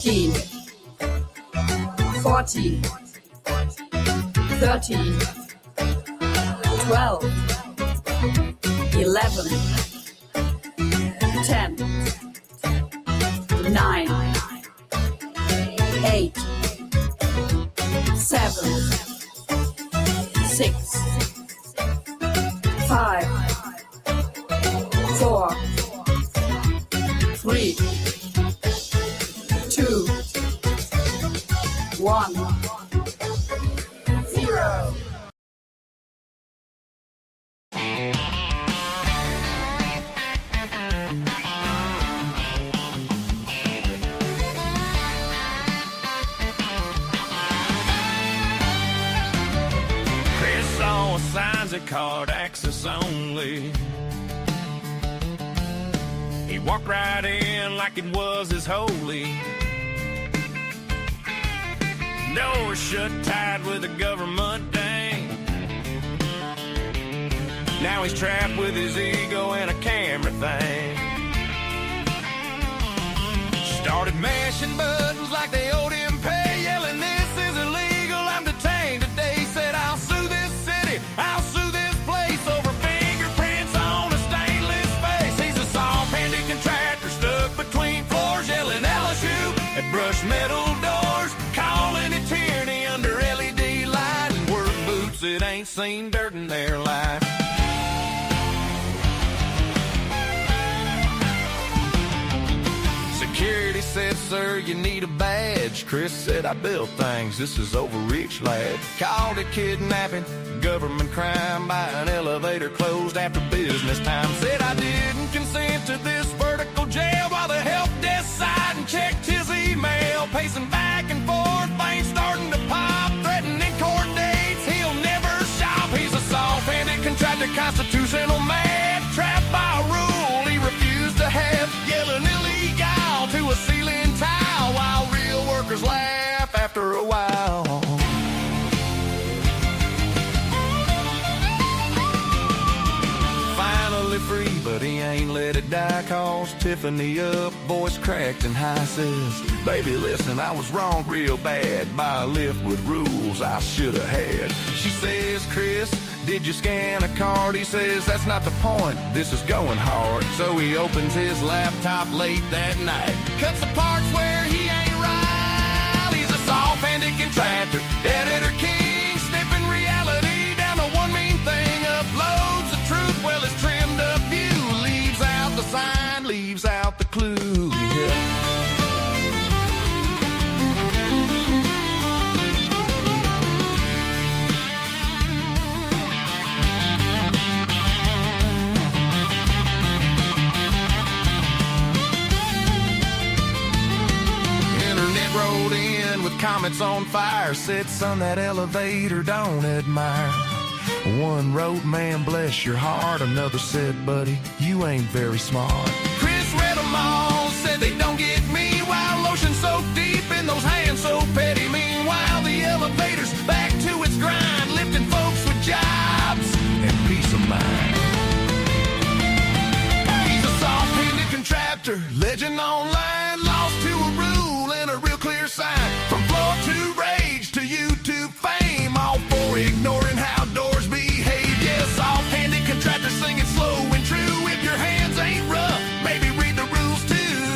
13, 14, 13, 12, 11, 10, 9, 8, 7, 6, 5, 4, 3, 2, 1, 0. Chris saw signs that called access only. He walked right in like it was his holy. Doors shut tight with a government dang. Now he's trapped with his ego and a camera thing. Started mashing buttons like they owed him pay, yelling, "This is illegal, I'm detained today." Said, "I'll sue this city, I'll sue this place over fingerprints on a stainless face." He's a soft-handed contractor stuck between floors, yelling LSU at brushed metal doors, calling it tyranny under LED light, and work boots that ain't seen dirt in their life. Security said, "Sir, you need a badge." Chris said, "I built things, this is overreach, lad." Called it kidnapping, government crime, by an elevator closed after business time. Said, "I didn't consent to this vertical jail," while the help desk sighed and checked his email. Pacing back and forth, veins starting to pop, threatening court dates, he'll never shop. He's a soft-handed contractor, constitutional mad, trapped by a rule he refused to have, yelling illegal to a ceiling tile, while real workers laugh after a while. Finally free, but he ain't let it die. Calls Tiffany up, voice cracked and high, says, "Baby, listen, I was wrong real bad. Buy a lift with rules I should have had." She says, "Chris, did you scan a card?" He says, "That's not the point, this is going hard." So he opens his laptop late that night, cuts the parts where he ain't right. He's a soft-handed contractor, editor king, snipping reality down to one mean thing. Uploads the truth, well, it's trimmed up view, leaves out the sign, leaves out the clue. Yeah. Rolled in with comments on fire, said, "Son, that elevator don't admire." One wrote, "Man, bless your heart." Another said, "Buddy, you ain't very smart." Chris read them all, said they don't get me, while lotion so deep in those hands so petty. Meanwhile, the elevator's back to its grind, lifting folks with jobs and peace of mind. He's a soft-handed contractor, legend online, lost to a rule and a real clear sign. From floor to rage to YouTube fame, all for ignoring how doors behave. Yes, soft-handed contractor singing slow and true. If your hands ain't rough, maybe read the rules too.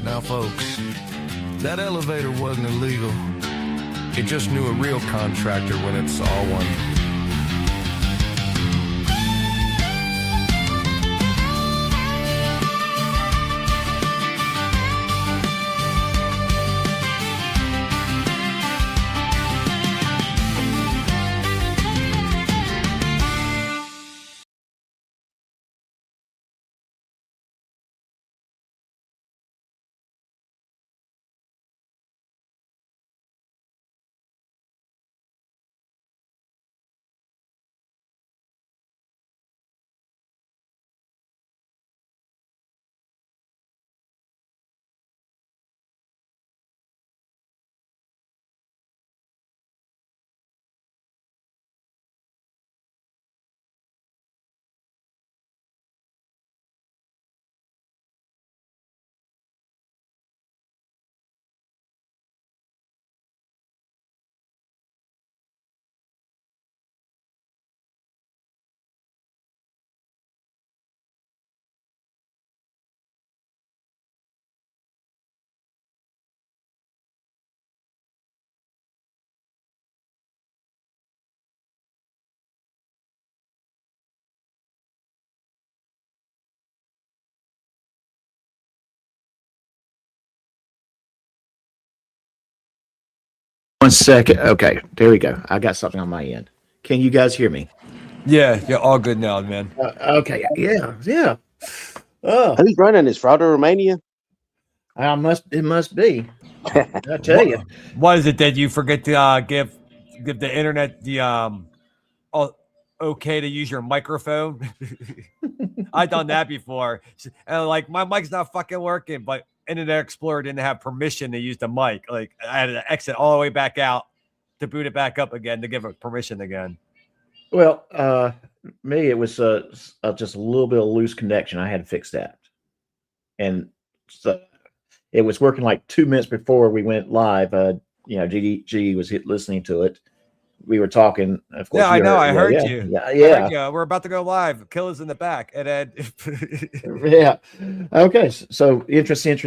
Now, folks, that elevator wasn't illegal. It just knew a real contractor when it saw one. 1 second. Okay, there we go. I got something on my end. Can you guys hear me? Yeah, you're all good now, man. Okay, yeah. Oh, Who's running this? Fraud Romania? it must be. I tell you. What is it? Did you forget to give the internet the okay to use your microphone? I've done that before, and like my mic's not fucking working, but Internet Explorer didn't have permission to use the mic. Like I had to exit all the way back out to boot it back up again to give it permission again. Well, me, it was just a little bit of loose connection. I had to fix that, and so it was working like 2 minutes before we went live. GDG was listening to it. We were talking. Of course, yeah, I know. I heard you. Yeah. We're about to go live. Killer's in the back, and Ed. Yeah. Okay. So interesting.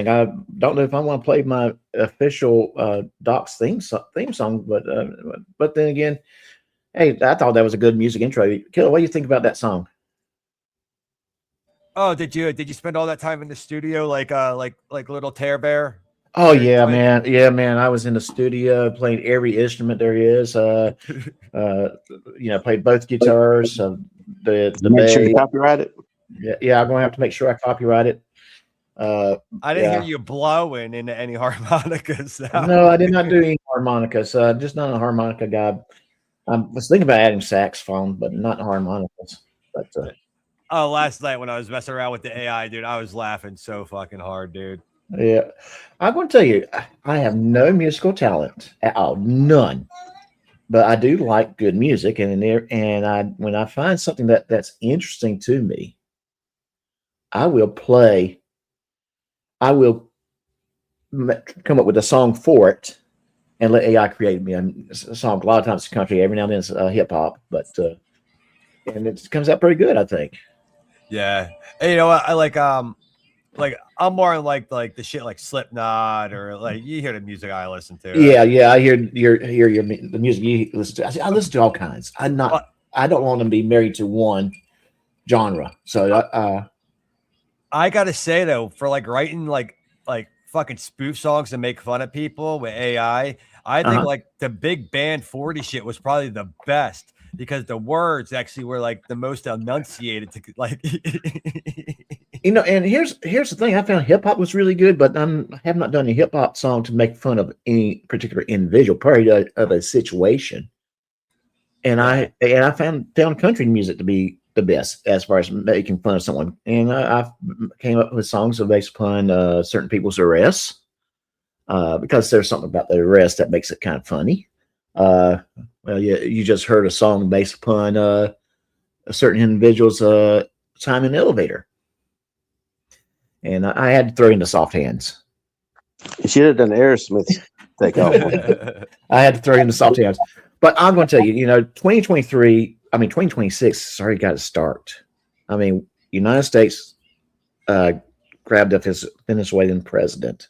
I don't know if I want to play my official Doc's theme song, but then again, hey, I thought that was a good music intro. Killer, what do you think about that song? Oh, did you spend all that time in the studio like little Tear Bear? Oh yeah, man. Yeah, man. I was in the studio playing every instrument there is. Played both guitars. The Make sure you copyright it. Yeah. I'm gonna have to make sure I copyright it. I didn't hear you blowing into any harmonicas. No, I did not do any harmonicas. Just not a harmonica guy. I was thinking about adding saxophone, but not harmonicas. But last night when I was messing around with the AI, dude, I was laughing so fucking hard, dude. Yeah, I'm going to tell you, I have no musical talent at all, none. But I do like good music, and when I find something that's interesting to me, I will play. I will come up with a song for it, and let AI create me a song. A lot of times it's country, every now and then it's hip hop, but and it comes out pretty good, I think. Yeah, and you know what? I like I'm more like the shit like Slipknot or like you hear the music I listen to. Yeah, I hear the music you listen to. I listen to all kinds. I don't want to be married to one genre. So I gotta say though, for like writing like fucking spoof songs to make fun of people with AI, I think like the Big Band 40 shit was probably the best because the words actually were like the most enunciated to like and here's the thing. I found hip hop was really good, but I have not done a hip hop song to make fun of any particular individual, part of a situation. And I found country music to be the best as far as making fun of someone. And I came up with songs based upon certain people's arrests, because there's something about the arrest that makes it kind of funny. Well, yeah, you just heard a song based upon a certain individual's time in the elevator. And I had to throw in the soft hands. You should have done Aerosmith takeoff. I had to throw in the soft hands. But I'm going to tell you, 2026 has already got to start. I mean, United States grabbed up his Venezuelan president.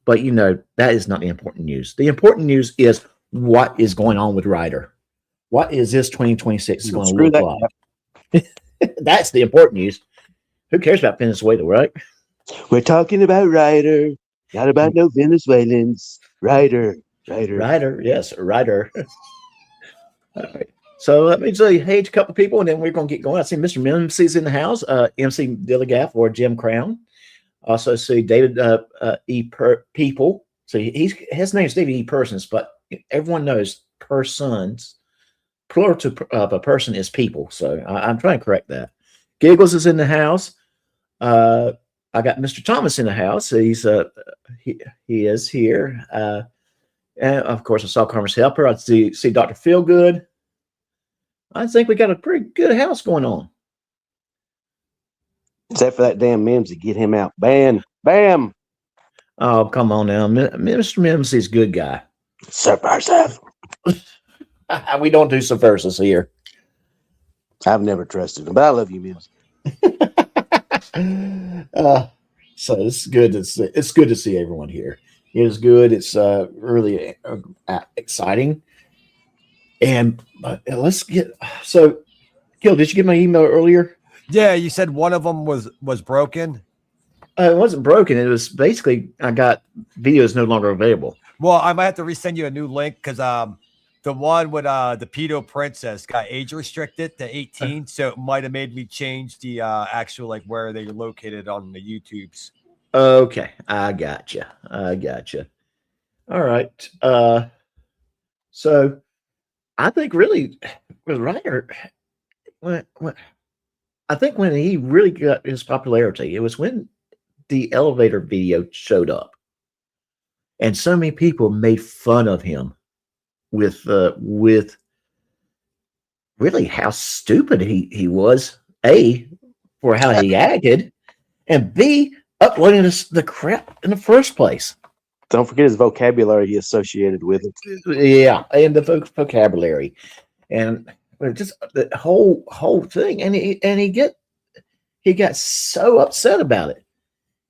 But, that is not the important news. The important news is what is going on with Reiter. What is this 2026 going to look like? That's the important news. Who cares about Venezuela, right? We're talking about Reiter, not about no Venezuelans. Reiter. Yes, Reiter. All right. So let me say hey to a couple of people, and then we're going to get going. I see Mr. MC's in the house, MC Dilligaff or Jim Crown. Also see David People. So his name is David E. Persons, but everyone knows persons. Plural of a person is people. So I'm trying to correct that. Giggles is in the house. I got Mr. Thomas in the house. He's he is here. And of course, I saw Carmen's helper. I see Dr. Feelgood. I think we got a pretty good house going on. Except for that damn Mimsy, get him out. Bam. Oh, come on now. Mr. Mimsy's a good guy. Subversive. We don't do subversives here. I've never trusted him, but I love you, Mimsy. So it's good to see. It's good to see everyone here. It is good. It's really exciting. And let's get so. Gil, did you get my email earlier? Yeah, you said one of them was broken. It wasn't broken. It was basically I got videos no longer available. Well, I might have to resend you a new link because the one with the pedo princess got age restricted to 18, so it might have made me change the actual like where they're located on the YouTubes. Okay, I gotcha. All right. So I think really with Reiter, when I think when he really got his popularity, it was when the elevator video showed up, and so many people made fun of him with really how stupid he was. A, for how he acted, and B, uploading the crap in the first place. Don't forget his vocabulary he associated with it. Yeah, and the vocabulary, and just the whole thing, and he got so upset about it.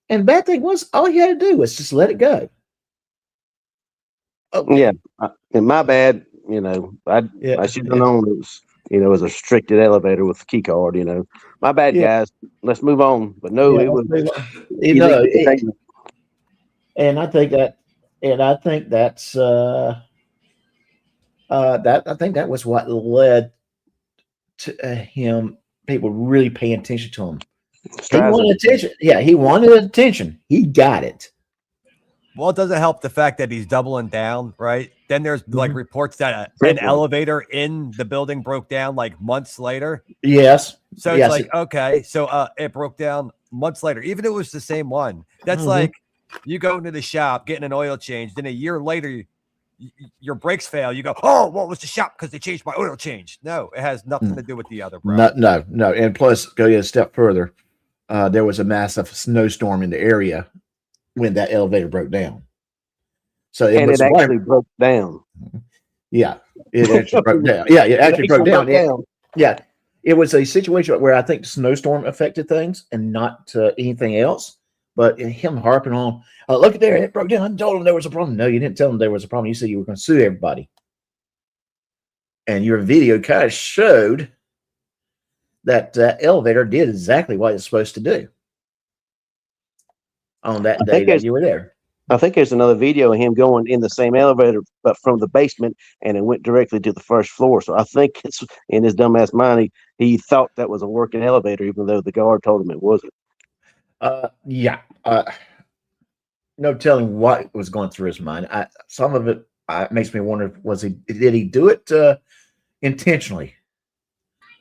And bad thing was, all he had to do was just let it go. Okay. Yeah, and my bad. I should have known it was it was a restricted elevator with a key card. My bad, guys. Let's move on. But no, it was. And I think that's I think that was what led to him. People really paying attention to him. He wanted attention. Yeah, he wanted attention. He got it. Well, it doesn't help the fact that he's doubling down, right? Then there's like reports that an elevator in the building broke down like months later. Yes. So it's like, okay, so it broke down months later, even if it was the same one. That's like you go into the shop, getting an oil change. Then a year later, your brakes fail. You go, oh, what was the shop? Because they changed my oil change. No, it has nothing to do with the other, bro. No. And plus, go a step further. There was a massive snowstorm in the area when that elevator broke down. So it actually broke down. Yeah, it actually broke down. Yeah, it actually broke down. Yeah, it was a situation where I think snowstorm affected things and not anything else. But him harping on, look at there, it broke down. I told him there was a problem. No, you didn't tell him there was a problem. You said you were going to sue everybody. And your video kind of showed that elevator did exactly what it's supposed to do on that day that you were there. I think there's another video of him going in the same elevator, but from the basement, and it went directly to the first floor. So I think it's in his dumbass mind, he thought that was a working elevator, even though the guard told him it wasn't. No telling what was going through his mind. Some of it makes me wonder: did he do it intentionally?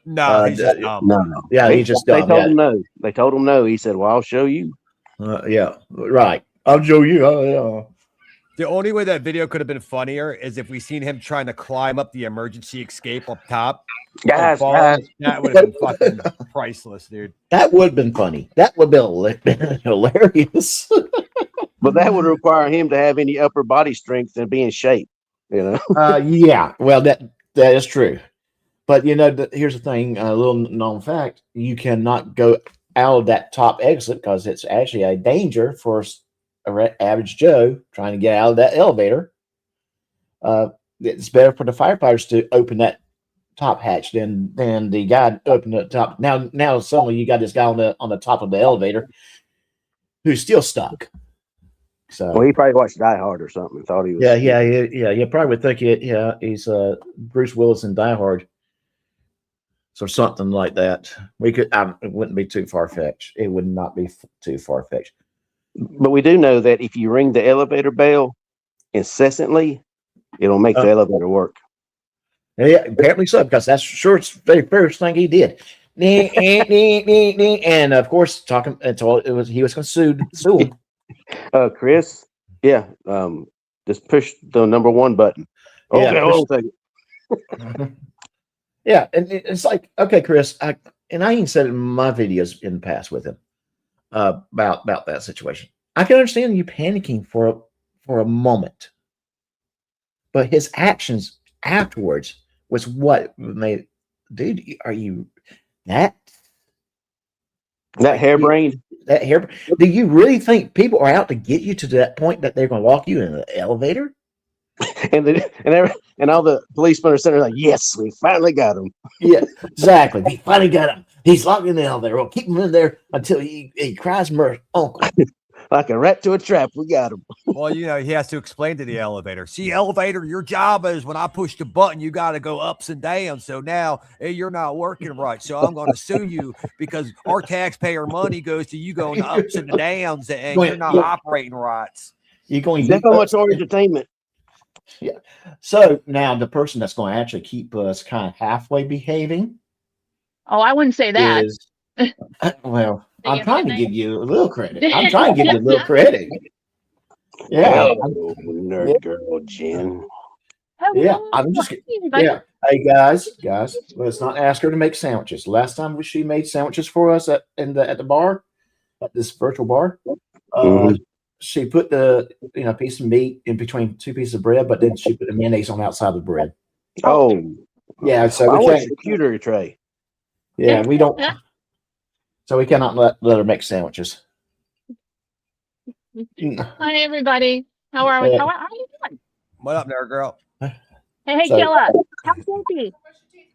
No, he's just no. Yeah, he's just dumb. They told him no. They told him no. He said, "Well, I'll show you." Yeah, right. I'll show you. The only way that video could have been funnier is if we seen him trying to climb up the emergency escape up top. Guys. That would have been fucking priceless, dude. That would have been funny. That would have been hilarious. But that would require him to have any upper body strength and be in shape, Yeah, well, that is true. But here's the thing: a little known fact: you cannot go out of that top exit because it's actually a danger for average Joe trying to get out of that elevator. It's better for the firefighters to open that top hatch than the guy open the top. Now suddenly you got this guy on the top of the elevator who's still stuck. So well, he probably watched Die Hard or something and thought he was. Yeah. You probably would think he's Bruce Willis in Die Hard. So something like that. It wouldn't be too far-fetched. It would not be too far-fetched. But we do know that if you ring the elevator bell incessantly, it'll make the elevator work. Yeah, apparently so, because that's it's the very first thing he did. And of course, talking until he was going to sue him. Chris, just push the number 1 button. Okay, hold on. Yeah, and it's like, okay, Chris, I even said it in my videos in the past with him about that situation. I can understand you panicking for a moment, but his actions afterwards was what made, dude, are you that harebrained? That hair? Do you really think people are out to get you to that point that they're going to lock you in the elevator? And all the policemen are sitting there like, yes, we finally got him. Yeah, exactly. We finally got him. He's locked in the elevator. We'll keep him in there until he cries uncle. Like a rat to a trap. We got him. Well, you know, he has to explain to the elevator. See, elevator, your job is when I push the button, you got to go ups and downs. So now hey, you're not working right. So I'm going to sue you because our taxpayer money goes to you going the ups and the downs, and you're not operating right. You're going That's how much our entertainment. Yeah. So now the person that's going to actually keep us kind of halfway behaving. Oh, I wouldn't say that. Is, well, I'm trying to give you a little credit. I'm trying to give you a little credit. Yeah. Oh, nerd girl, Jen. Yeah. I'm just yeah. Hey guys, let's not ask her to make sandwiches. Last time she made sandwiches for us at the bar, at this virtual bar. She put the piece of meat in between two pieces of bread, but then she put the mayonnaise on the outside of the bread. Oh, yeah. So I we want can't. a charcuterie tray. Yeah, we don't. So we cannot let her make sandwiches. Hi everybody. How are we? How are you doing? What up there, girl? Hey, Killa. How's Dorothy?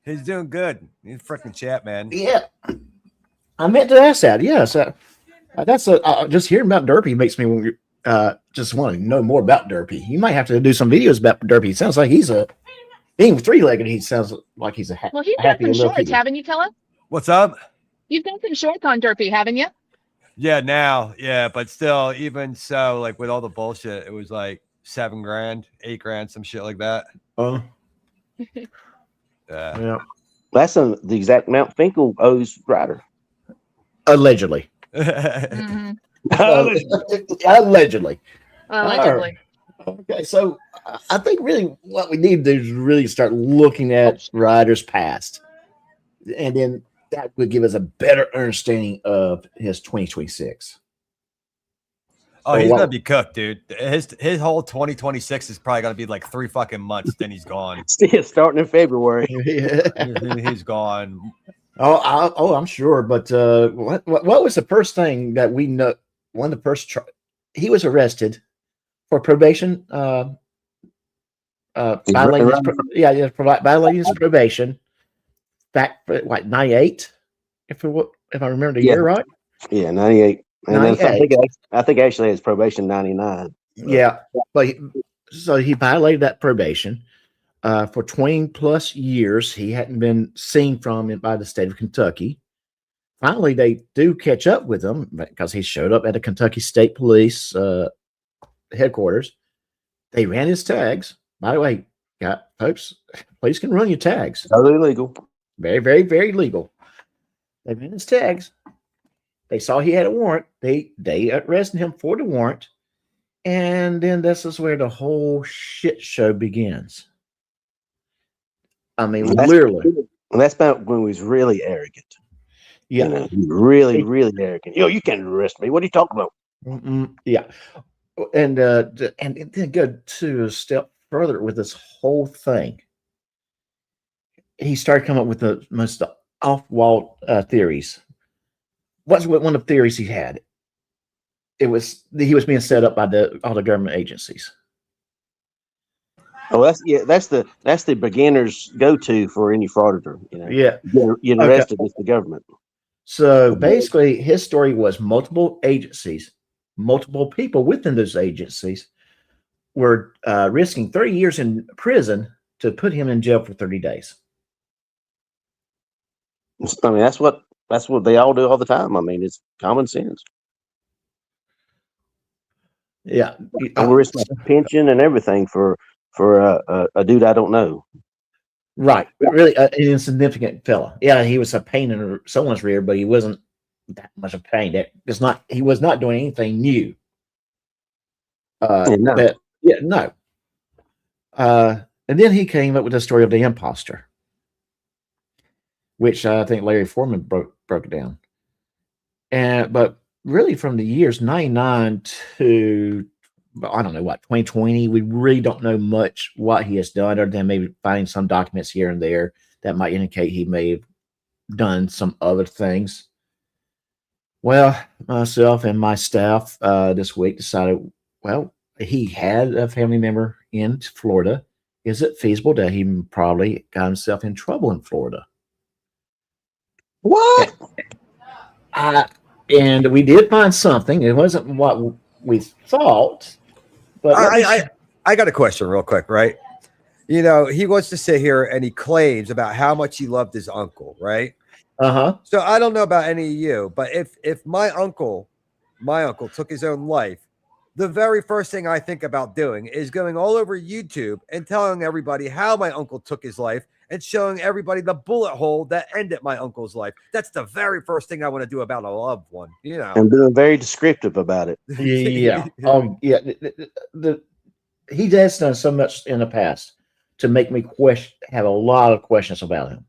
He's doing good. He's freaking chat, man. Yeah. I meant to ask that. Yes. That's just hearing about Derpy makes me just want to know more about Derpy. You might have to do some videos about Derpy. It sounds like being three-legged. He sounds like he's a well, he's got happy some little shorts, kid. haven't you, Killa? What's up? You've got some shorts on Derpy, haven't you? Yeah, now, yeah, but still, even so, like with all the bullshit, it was like $7 grand, $8 grand, some shit like that. Yeah. That's the exact amount Finkel owes Reiter. Allegedly. Allegedly. Allegedly. Okay, so I think really what we need to do is really start looking at Reiter's past, and then that would give us a better understanding of his 2026. Oh, he's gonna be cooked, dude. His whole 2026 is probably gonna be like 3 fucking months. Then he's gone. Still starting in February. He's gone. Oh, I'm sure. But what was the first thing that we know? One of the first he was arrested for probation. Violating his probation. Back like 98, if I remember the year right. Yeah, 98. And 98. I think actually his probation 99. Yeah, but so he violated that probation for 20 plus years. He hadn't been seen from it by the state of Kentucky. Finally, they do catch up with him because he showed up at the Kentucky State Police headquarters. They ran his tags. By the way, folks, police can run your tags. Totally legal. Very, very, very legal. They ran his tags. They saw he had a warrant. They arrested him for the warrant. And then this is where the whole shit show begins. I mean, literally. And that's about when he was really arrogant. Yeah. Really, really arrogant. You can't arrest me. What are you talking about? Yeah. And then go to a step further with this whole thing. He started coming up with the most off-wall theories. What's one of the theories he had? He was being set up by all the government agencies. Oh, that's the beginner's go-to for any frauditor. Yeah, get arrested with the government. So basically, his story was multiple agencies, multiple people within those agencies were risking 30 years in prison to put him in jail for 30 days. I mean, that's what they all do all the time. I mean, it's common sense. Yeah, I risk my pension and everything for a dude I don't know. Right, really an insignificant fella. Yeah, he was a pain in someone's rear, but he wasn't that much of a pain. He was not doing anything new. No. And then he came up with the story of the imposter, which I think Larry Foreman broke it down. But really, from the years 99 to I don't know what 2020, we really don't know much what he has done, other than maybe finding some documents here and there that might indicate he may have done some other things. Well, myself and my staff this week decided, well, he had a family member in Florida. Is it feasible that he probably got himself in trouble in Florida? What? And we did find something. It wasn't what we thought. But I got a question real quick, right? You know, he wants to sit here and he claims about how much he loved his uncle, right? So I don't know about any of you, but if my uncle took his own life, the very first thing I think about doing is going all over YouTube and telling everybody how my uncle took his life and showing everybody the bullet hole that ended my uncle's life. That's the very first thing I want to do about a loved one, you know. And being very descriptive about it. Yeah. Oh, yeah. He has done so much in the past to make me have a lot of questions about him.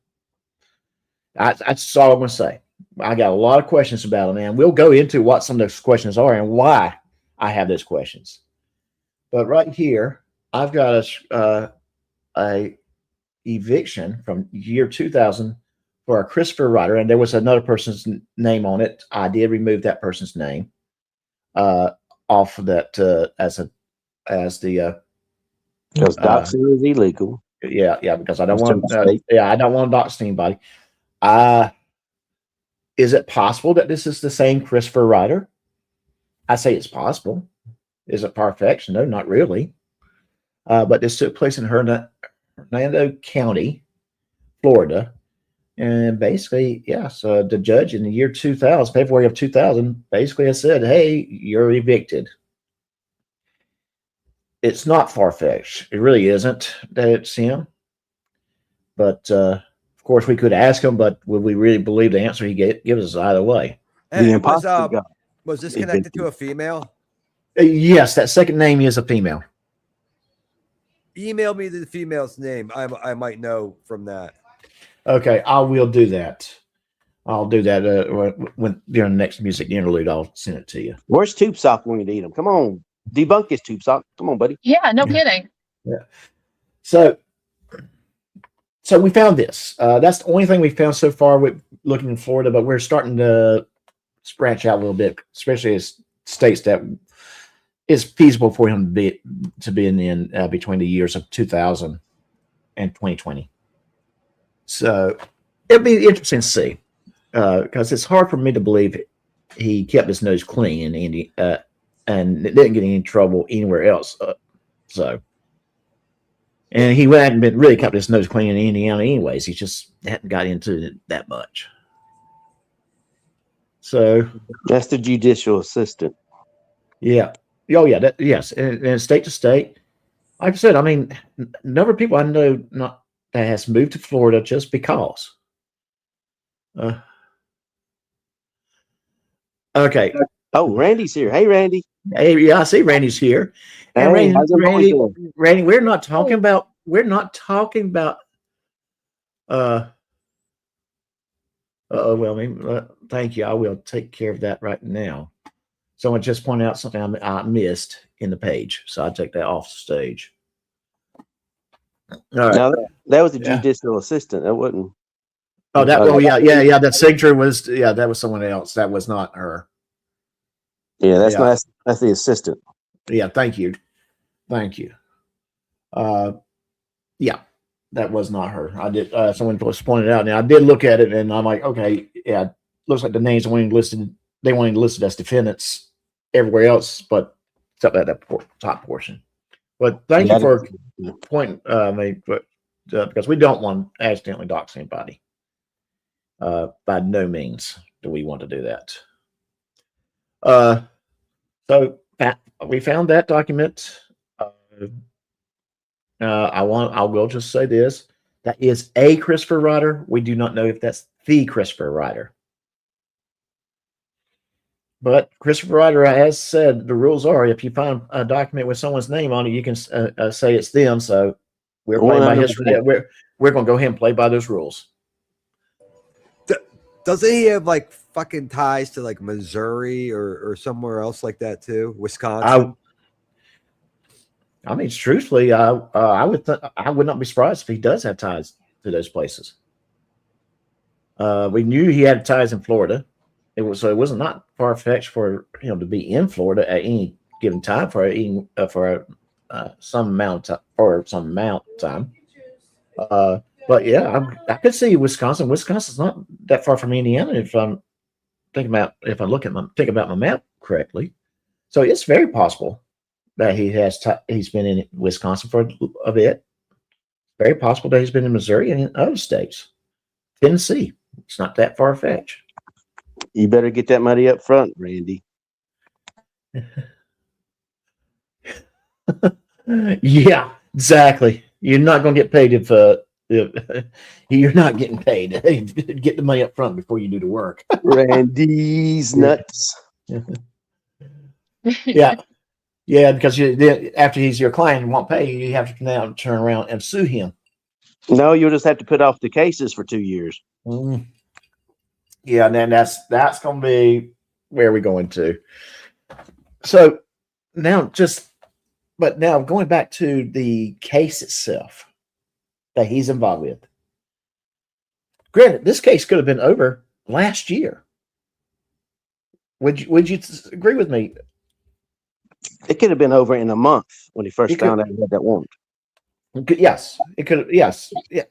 That's all I'm going to say. I got a lot of questions about him, and we'll go into what some of those questions are and why I have those questions. But right here, I've got a eviction from year 2000 for a Christopher Reiter, and there was another person's name on it. I did remove that person's name off of that because doxing is illegal. Yeah, because I don't want I don't want to dox anybody. Is it possible that this is the same Christopher Reiter? I say it's possible. Is it far-fetched? No, not really. But this took place in Hernando County, Florida. And basically, so the judge in the year 2000, February of 2000, basically has said, hey, you're evicted. It's not far-fetched. It really isn't that it's him. But, of course, we could ask him, but would we really believe the answer he gives us either way? And was this connected to a female? Yes, that second name is a female. Email me the female's name. I might know from that. Okay, I will do that. I'll do that when during the next music interlude. I'll send it to you. Where's Tube Sock when you need him? Come on, debunk his Tube Sock. Come on, buddy. Yeah, no kidding. Yeah. So we found this. That's the only thing we found so far with looking in Florida, but we're starting to branch out a little bit, especially as states that is feasible for him to be in between the years of 2000 and 2020. So it'll be interesting to see because it's hard for me to believe he kept his nose clean and didn't get any trouble anywhere else. And he hadn't been really kept his nose clean in Indiana anyways. He just hadn't got into it that much. So that's the judicial assistant. Yeah. Oh, yeah. Yes. And state to state. Like I said, I mean, number of people I know that has moved to Florida just because. Okay. Oh, Randy's here. Hey, Randy. Hey, yeah, I see Randy's here. And Randy, we're not talking about. Thank you. I will take care of that right now. Someone just pointed out something I missed in the page, so I'll take that off the stage. All right. Now, that was the judicial assistant. That wasn't. Oh, yeah. That signature was that was someone else. That was not her. Yeah, that's the assistant. Yeah, thank you. Yeah, that was not her. I did. Someone pointed out. Now I did look at it, and I'm like, okay, yeah, looks like the names weren't listed. They weren't listed as defendants everywhere else, but except at that top portion. But thank you for pointing me, because we don't want to accidentally dox anybody. By no means do we want to do that. So we found that document. I will just say this: that is a Christopher Reiter. We do not know if that's the Christopher Reiter. But Christopher Reiter has said the rules are if you find a document with someone's name on it, you can say it's them. So we're playing by history. We're going to go ahead and play by those rules. Doesn't he have like fucking ties to like Missouri or somewhere else like that too? Wisconsin. I mean, truthfully, I would not be surprised if he does have ties to those places. We knew he had ties in Florida. It was not far fetched for him to be in Florida at any given time for some amount of time. But yeah, I could see Wisconsin. Wisconsin's not that far from Indiana if I'm thinking about my map correctly. So it's very possible that he's been in Wisconsin for a bit. Very possible that he's been in Missouri and in other states. Tennessee. It's not that far fetched. You better get that money up front, Randy. Yeah, exactly. You're not going to get paid if you're not getting paid. Get the money up front before you do the work. Randy's nuts. Yeah, because after he's your client and won't pay you, you have to now turn around and sue him. No, you'll just have to put off the cases for 2 years. Yeah, and then that's going to be where we're going to. So now now going back to the case itself that he's involved with. Granted, this case could have been over last year. Would you agree with me? It could have been over in a month when he first found out he had that warrant. Yes, it could. Yes, yeah.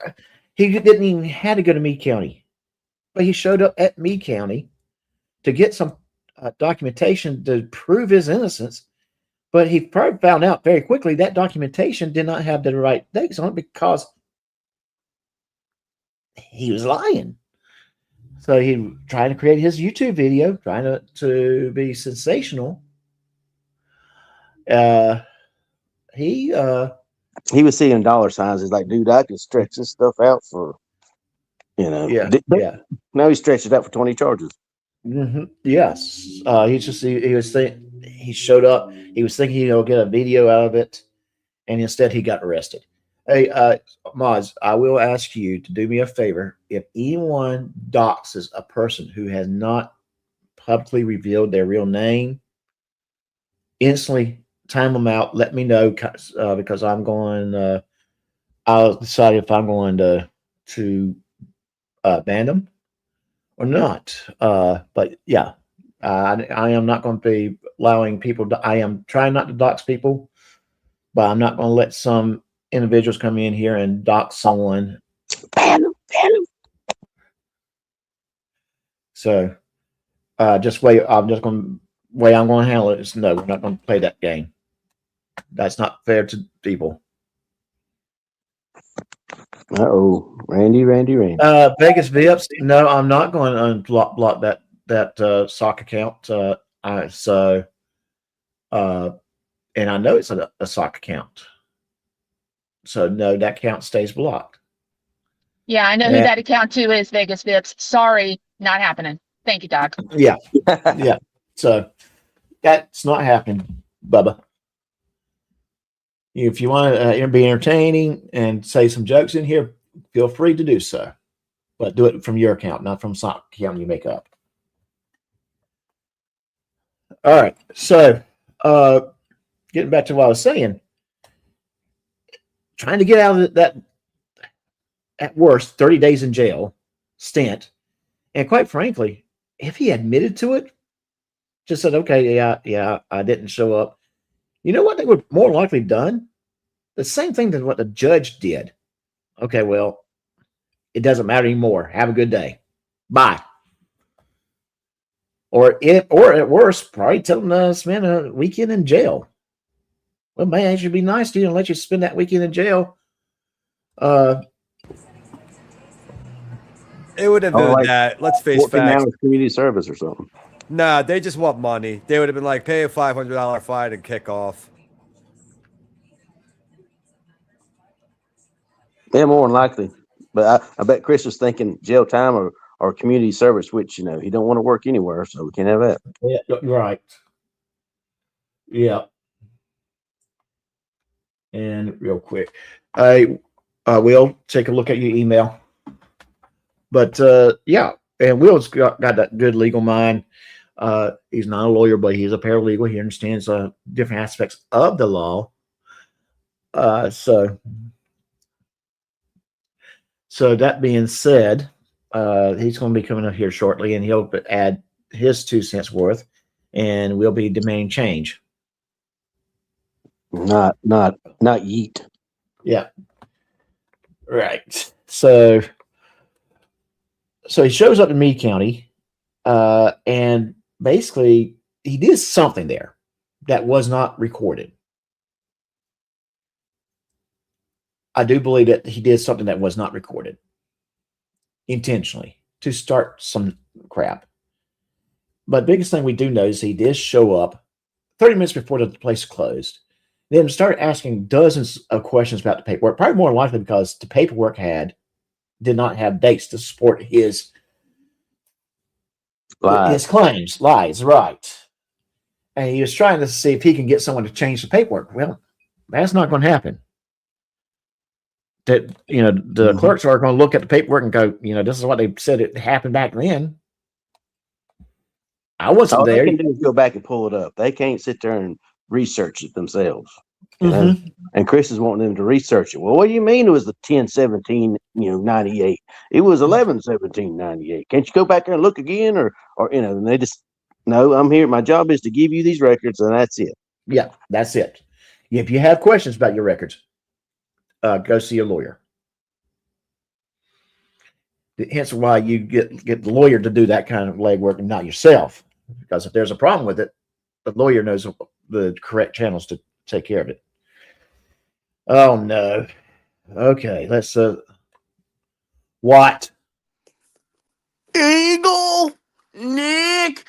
He didn't even have to go to Meade County, but he showed up at Meade County to get some documentation to prove his innocence. But he probably found out very quickly that documentation did not have the right dates on it because he was lying. So he tried to create his YouTube video, trying to be sensational. He was seeing dollar signs. He's like, dude, I can stretch this stuff out for, Yeah. Now he stretched it out for 20 charges. Yes. He showed up. He was thinking he'll get a video out of it, and instead he got arrested. Hey, Moz, I will ask you to do me a favor. If anyone doxes a person who has not publicly revealed their real name, instantly time them out. Let me know because I'm going. I'll decide if I'm going to ban them or not. But yeah, I am not going to be allowing people. I am trying not to dox people, but I'm not going to let some individuals come in here and dox someone. Ban them. So just wait. I'm just going to way I'm going to handle it is no, we're not going to play that game. That's not fair to people. Randy. Vegas Vips. No, I'm not going to block that sock account. And I know it's a sock account. So no, that account stays blocked. Yeah, I know who that account to is, Vegas Vips. Sorry, not happening. Thank you, Doc. Yeah. Yeah. So that's not happening, Bubba. If you want to be entertaining and say some jokes in here, feel free to do so. But do it from your account, not from some account you make up. All right. So getting back to what I was saying, trying to get out of that, at worst, 30 days in jail stint. And quite frankly, if he admitted to it, just said, okay, yeah, I didn't show up. You know what they would more likely done? The same thing than what the judge did. Okay, well, it doesn't matter anymore. Have a good day. Bye. Or at worst, probably tell them to spend a weekend in jail. Well, man, it should be nice to you and let you spend that weekend in jail. It would have been that. Let's face facts. Community service or something. Nah, they just want money. They would have been like, pay a $500 fine and kick off. Yeah, more than likely. But I bet Chris was thinking jail time or community service, which, he don't want to work anywhere, so we can't have that. Yeah, right. Yeah. And real quick, I will take a look at your email. But yeah, and Will's got that good legal mind. He's not a lawyer, but he's a paralegal. He understands different aspects of the law. So that being said, he's going to be coming up here shortly, and he'll add his 2 cents worth, and we'll be demanding change. Not yeet. Yeah. Right. So he shows up in Meade County, and basically he did something there. that was not recorded. I do believe that he did something that was not recorded intentionally to start some crap. But biggest thing we do know is he did show up 30 minutes before the place closed, then started asking dozens of questions about the paperwork, probably more likely because the paperwork did not have dates to support his claims, lies, right. And he was trying to see if he can get someone to change the paperwork. Well, that's not going to happen. That, the clerks are going to look at the paperwork and go, this is what they said it happened back then. I wasn't there. All they can do is go back and pull it up. They can't sit there and research it themselves. And Chris is wanting them to research it. Well, what do you mean it was the 10/17/98? It was 11/17/98. Can't you go back there and look again? Or and they just, no, I'm here. My job is to give you these records, and that's it. Yeah, that's it. If you have questions about your records, go see a lawyer. Hence why you get the lawyer to do that kind of legwork and not yourself. Because if there's a problem with it, the lawyer knows the correct channels to take care of it. Oh no. Okay, let's what? Eagle, Nick.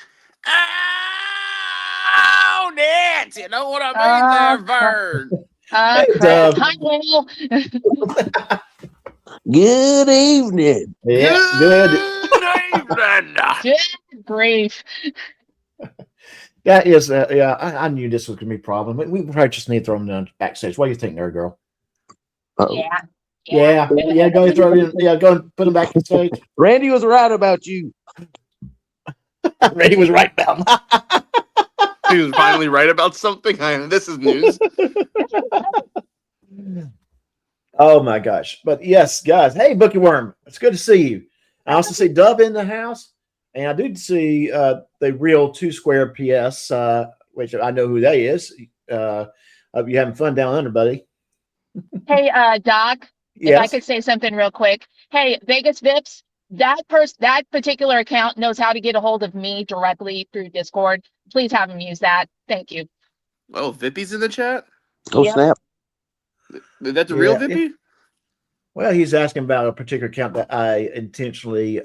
Oh, Nance, you know what I mean there, Vern. Hey, Hi, Laneau. Good evening. Yeah, good. evening. Good grief. That is, I knew this was going to be a problem. We probably just need to throw them down backstage. What do you think there, girl? Yeah. Yeah, go and throw in. Yeah, go and put them back on stage. Randy was right about you. Randy was right about me. He was finally right about something. This is news. Oh my gosh. But yes, guys. Hey, Bookie Worm. It's good to see you. I also see Dub in the house. And I do see the real 2 Square PS, which I know who that is. Hope you're having fun down under, buddy. Hey, Doc, Yes. if I could say something real quick. Hey, Vegas Vips, that particular account knows how to get a hold of me directly through Discord. Please have him use that. Thank you. Oh, Vippy's in the chat? Oh, Yep. snap. That's a real Vippy? Well, he's asking about a particular account that I intentionally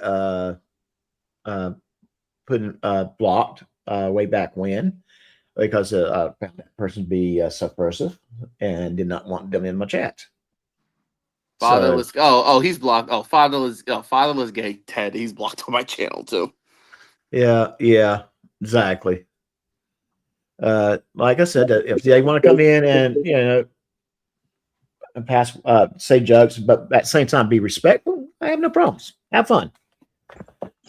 blocked way back when, because I found that person to be subversive and did not want them in my chat. Fatherless. He's blocked. Fatherless gay Ted. He's blocked on my channel too. Yeah, exactly. Like I said, if they want to come in and and pass say jokes, but at the same time be respectful, I have no problems. Have fun.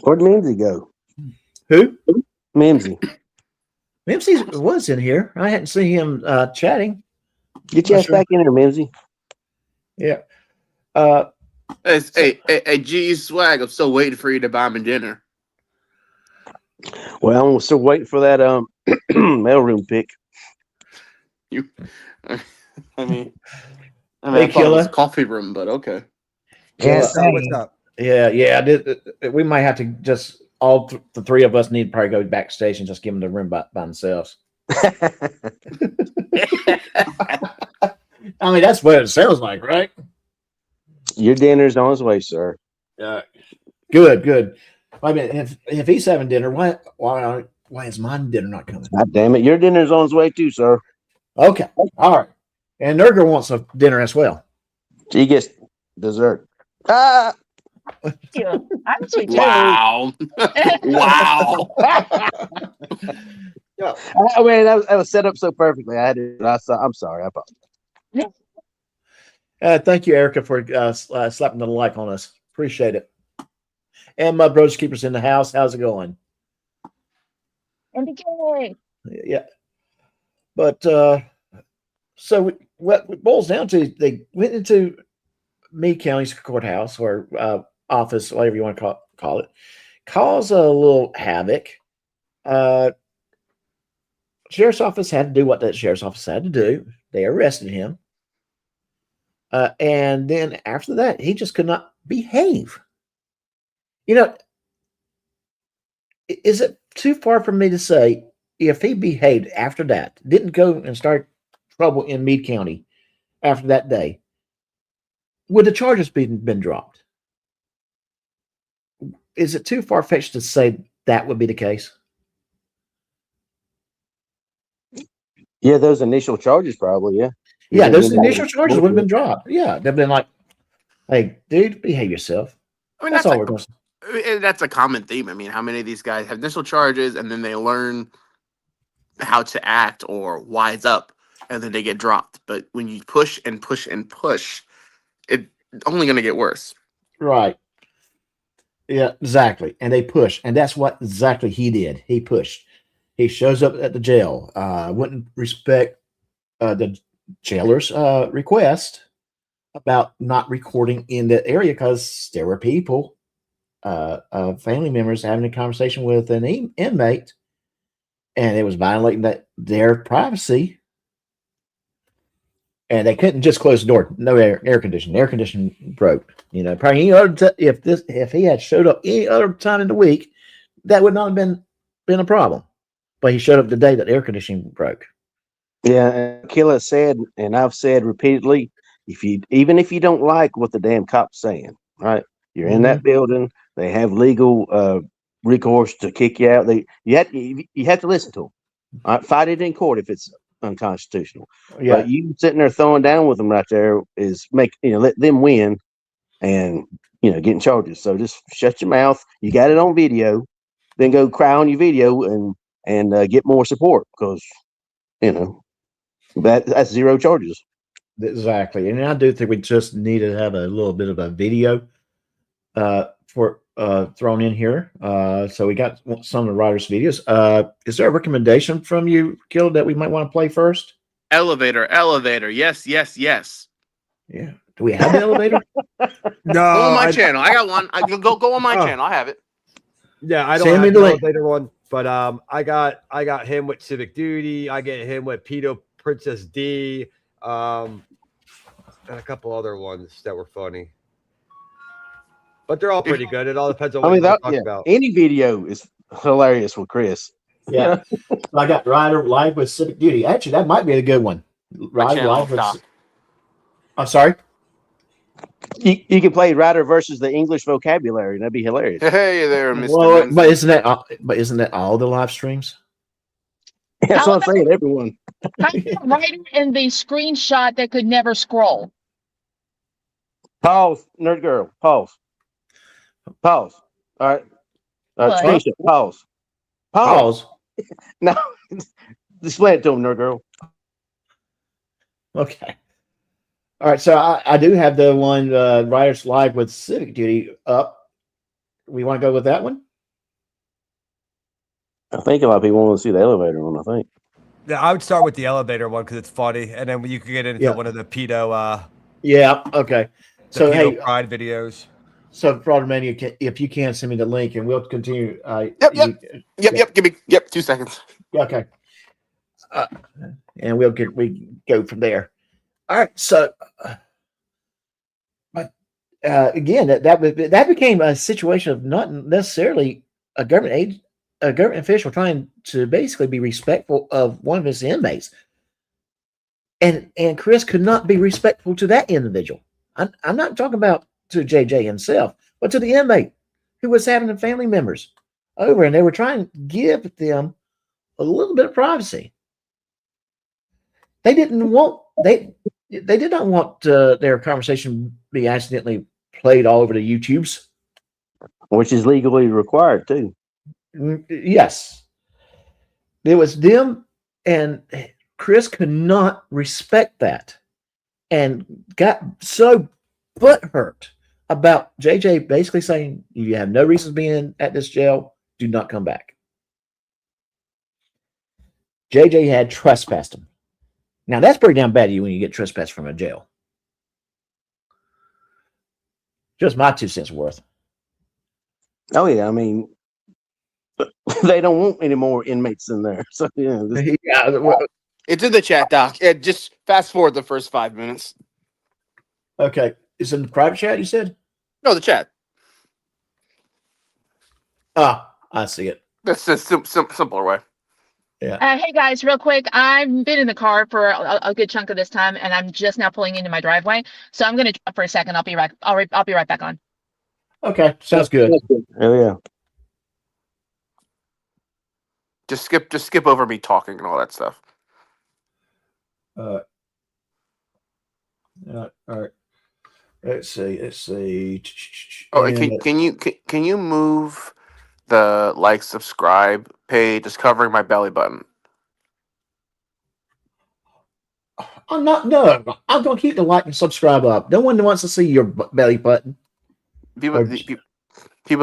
Where'd Mimsy go? Who? Mimsy. Mimsy was in here. I hadn't seen him chatting. Get your ass back in there, Mimsy. Yeah. Hey, G Swag, I'm still waiting for you to buy me dinner. Well, I'm still waiting for that mailroom pick. Hey, I thought it was a coffee room, but okay. What's up? Yeah. We might have to just the 3 of us need to probably go backstage and just give them the room by themselves. I mean, that's what it sounds like, right? Your dinner's on its way, sir. Good. I mean, if he's having dinner, why is my dinner not coming? God damn it. Your dinner's on its way too, sir. Okay. All right. And Nurgle wants a dinner as well. He gets dessert. I'm sweet. Wow. Wow. I mean, that was set up so perfectly. I'm sorry. I apologize. Thank you, Erica, for slapping the like on us. Appreciate it. And my Brothers Keepers in the house. How's it going? MBK. Yeah. But so what it boils down to, they went into Meade County's courthouse or office, whatever you want to call it, caused a little havoc. Sheriff's office had to do what that sheriff's office had to do. They arrested him. And then after that, he just could not behave. Is it too far for me to say, if he behaved after that, didn't go and start trouble in Meade County after that day, would the charges been dropped? Is it too far fetched to say that would be the case? Yeah, those initial charges probably. Yeah. Yeah, those initial charges would have been dropped. Yeah, they've been like, "Hey, dude, behave yourself." I mean, That's all we're going to. that's a common theme. I mean, how many of these guys have initial charges and then they learn how to act or wise up, and then they get dropped? But when you push and push and push, it's only going to get worse. Right. Yeah, exactly. And they push, and that's what exactly he did. He pushed. He shows up at the jail. Wouldn't respect the jailer's request about not recording in that area because there were people, family members, having a conversation with an inmate, and it was violating their privacy. And they couldn't just close the door. No air conditioning. Air conditioning broke. You know, probably any other if he had showed up any other time in the week, that would not have been a problem. But he showed up the day that air conditioning broke. Yeah, Killa said, and I've said repeatedly, even if you don't like what the damn cop's saying, right? You're in that building. They have legal recourse to kick you out. You have to listen to them. All right? Fight it in court if it's unconstitutional. Yeah. But you sitting there throwing down with them right there is let them win, and getting charges. So just shut your mouth. You got it on video. Then go cry on your video and get more support because that's zero charges. Exactly. And I do think we just need to have a little bit of a video for thrown in here. So we got some of the writers' videos. Is there a recommendation from you, Gil, that we might want to play first? Elevator. Yes. Yeah. Do we have the elevator? No. Go on my channel. I got one. I go on my channel. I have it. Yeah, I don't Send me have the the link. elevator one, but I got him with Civic Duty. I get him with Pedo Princess D, and a couple other ones that were funny. But they're all pretty good. It all depends on what you talk about. Any video is hilarious with Chris. Yeah. I got Reiter live with Civic Duty. Actually, that might be a good one. Reiter live with. I'm sorry. You can play Reiter versus the English vocabulary. That'd be hilarious. Hey there, Mr. Well, but isn't that all the live streams? That's what I'm saying. Everyone. Reiter in the screenshot that could never scroll. Pause, nerd girl. Pause. All right. Screenshot. Pause. No, display it to him, nerd girl. Okay. All right. So I do have the one Writers Live with Civic Duty up. We want to go with that one? I think a lot of people want to see the elevator one, I think. Yeah, I would start with the elevator one because it's funny, and then you could get into one of the pedo. Yeah. Okay. So pedo pride videos. So Fraudmania, if you can send me the link, and we'll continue. Yep. Give me 2 seconds. Okay. And we go from there. All right. So, again, that became a situation of not necessarily a government official trying to basically be respectful of one of his inmates, and Chris could not be respectful to that individual. I'm not talking about to JJ himself, but to the inmate who was having the family members over, and they were trying to give them a little bit of privacy. They did not want their conversation be accidentally played all over the YouTubes, which is legally required too. Yes, it was them, and Chris could not respect that, and got so butthurt about JJ basically saying, "You have no reason being at this jail. Do not come back." JJ had trespassed him. Now that's pretty damn bad when you get trespassed from a jail. Just my 2 cents worth. Oh yeah, I mean, they don't want any more inmates in there. So yeah, it's in the chat, Doc. Just fast forward the first 5 minutes. Okay, it's in the private chat. You said? No, the chat. I see it. That's a simpler way. Yeah. Hey guys, real quick. I've been in the car for a good chunk of this time, and I'm just now pulling into my driveway. So I'm gonna drop for a second. I'll be right. I'll be right back on. Okay, sounds good. Oh yeah. Just skip over me talking and all that stuff. All right. Let's see. Oh, and can you move the like subscribe page? Just covering my belly button. I'm not. No, I'm gonna keep the like and subscribe up. No one wants to see your belly button. People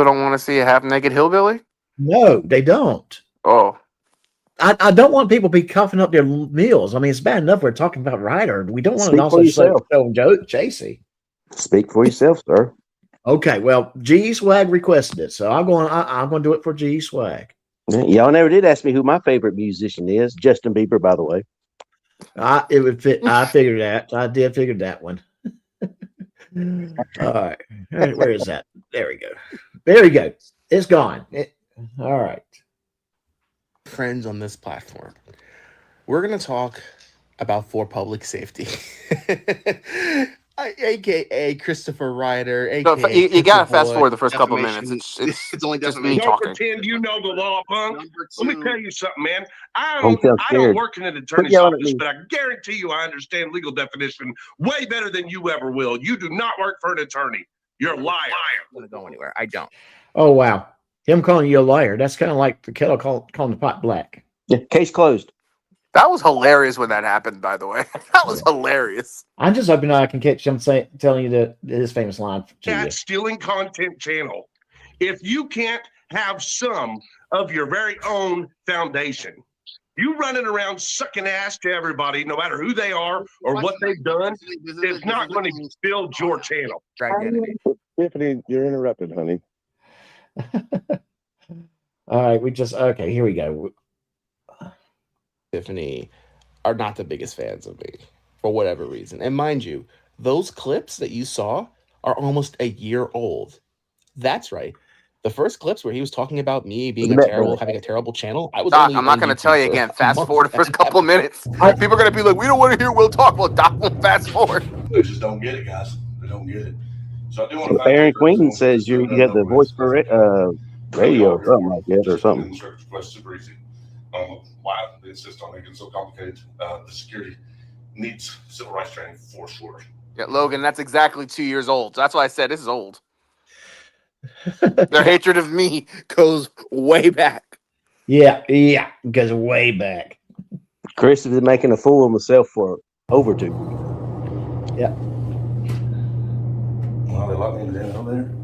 don't want to see a half-naked hillbilly. No, they don't. Oh, I don't want people to be coughing up their meals. I mean, it's bad enough we're talking about Reiter. We don't want Speak to also for yourself. show Chasey. Speak for yourself, sir. Okay, well, G Swag requested it, so I'm going to do it for G Swag. Y'all never did ask me who my favorite musician is. Justin Bieber, by the way. It would fit. I figured that. I did figure that one. All right. Where is that? There we go. There we go. It's gone. All right. Friends on this platform, we're going to talk about for public safety. AKA Christopher Reiter, no, AKA you gotta Christopher fast Boy. forward the first couple Defamation. minutes. It's only just me defamation. Don't talking. pretend you know the law, punk. Let me tell you something, man. I Don't sound don't scared. work in an Quit attorney's yelling at office, me. but I guarantee you I understand legal definition way better than you ever will. You do not work for an attorney. You're a liar. I'm not gonna go anywhere. I don't. Oh wow. Him calling you a liar. That's kind of like the kettle calling the pot black. Yeah, case closed. That was hilarious when that happened. By the way, that was hilarious. I'm just hoping I can catch him telling you his famous line to you. That stealing content channel. If you can't have some of your very own foundation, you running around sucking ass to everybody, no matter who they are or what they've done, it's not going to build your channel. Identity. Tiffany, you're interrupted, honey. All right, okay, here we go. Tiffany are not the biggest fans of me for whatever reason. And mind you, those clips that you saw are almost a year old. That's right. The first clips where he was talking about me being having a terrible channel. I was Doc, only I'm not on going to YouTube tell you for again. a Fast month forward the first and couple minutes. People are going to be like, we don't want to hear Will talk. Well, Doc won't fast forward. They just don't get it, guys. They don't get it. So I do want to. Aaron Queen says you have the voice for radio or something like that, or something. Super easy. Why they insist on making it so complicated? The security needs civil rights training for sure. Yeah, Logan, that's exactly 2 years old. So that's why I said this is old. Their hatred of me goes way back. Yeah, goes way back. Chris is making a fool of himself for overdue. Yeah. Well, they locked me down over there.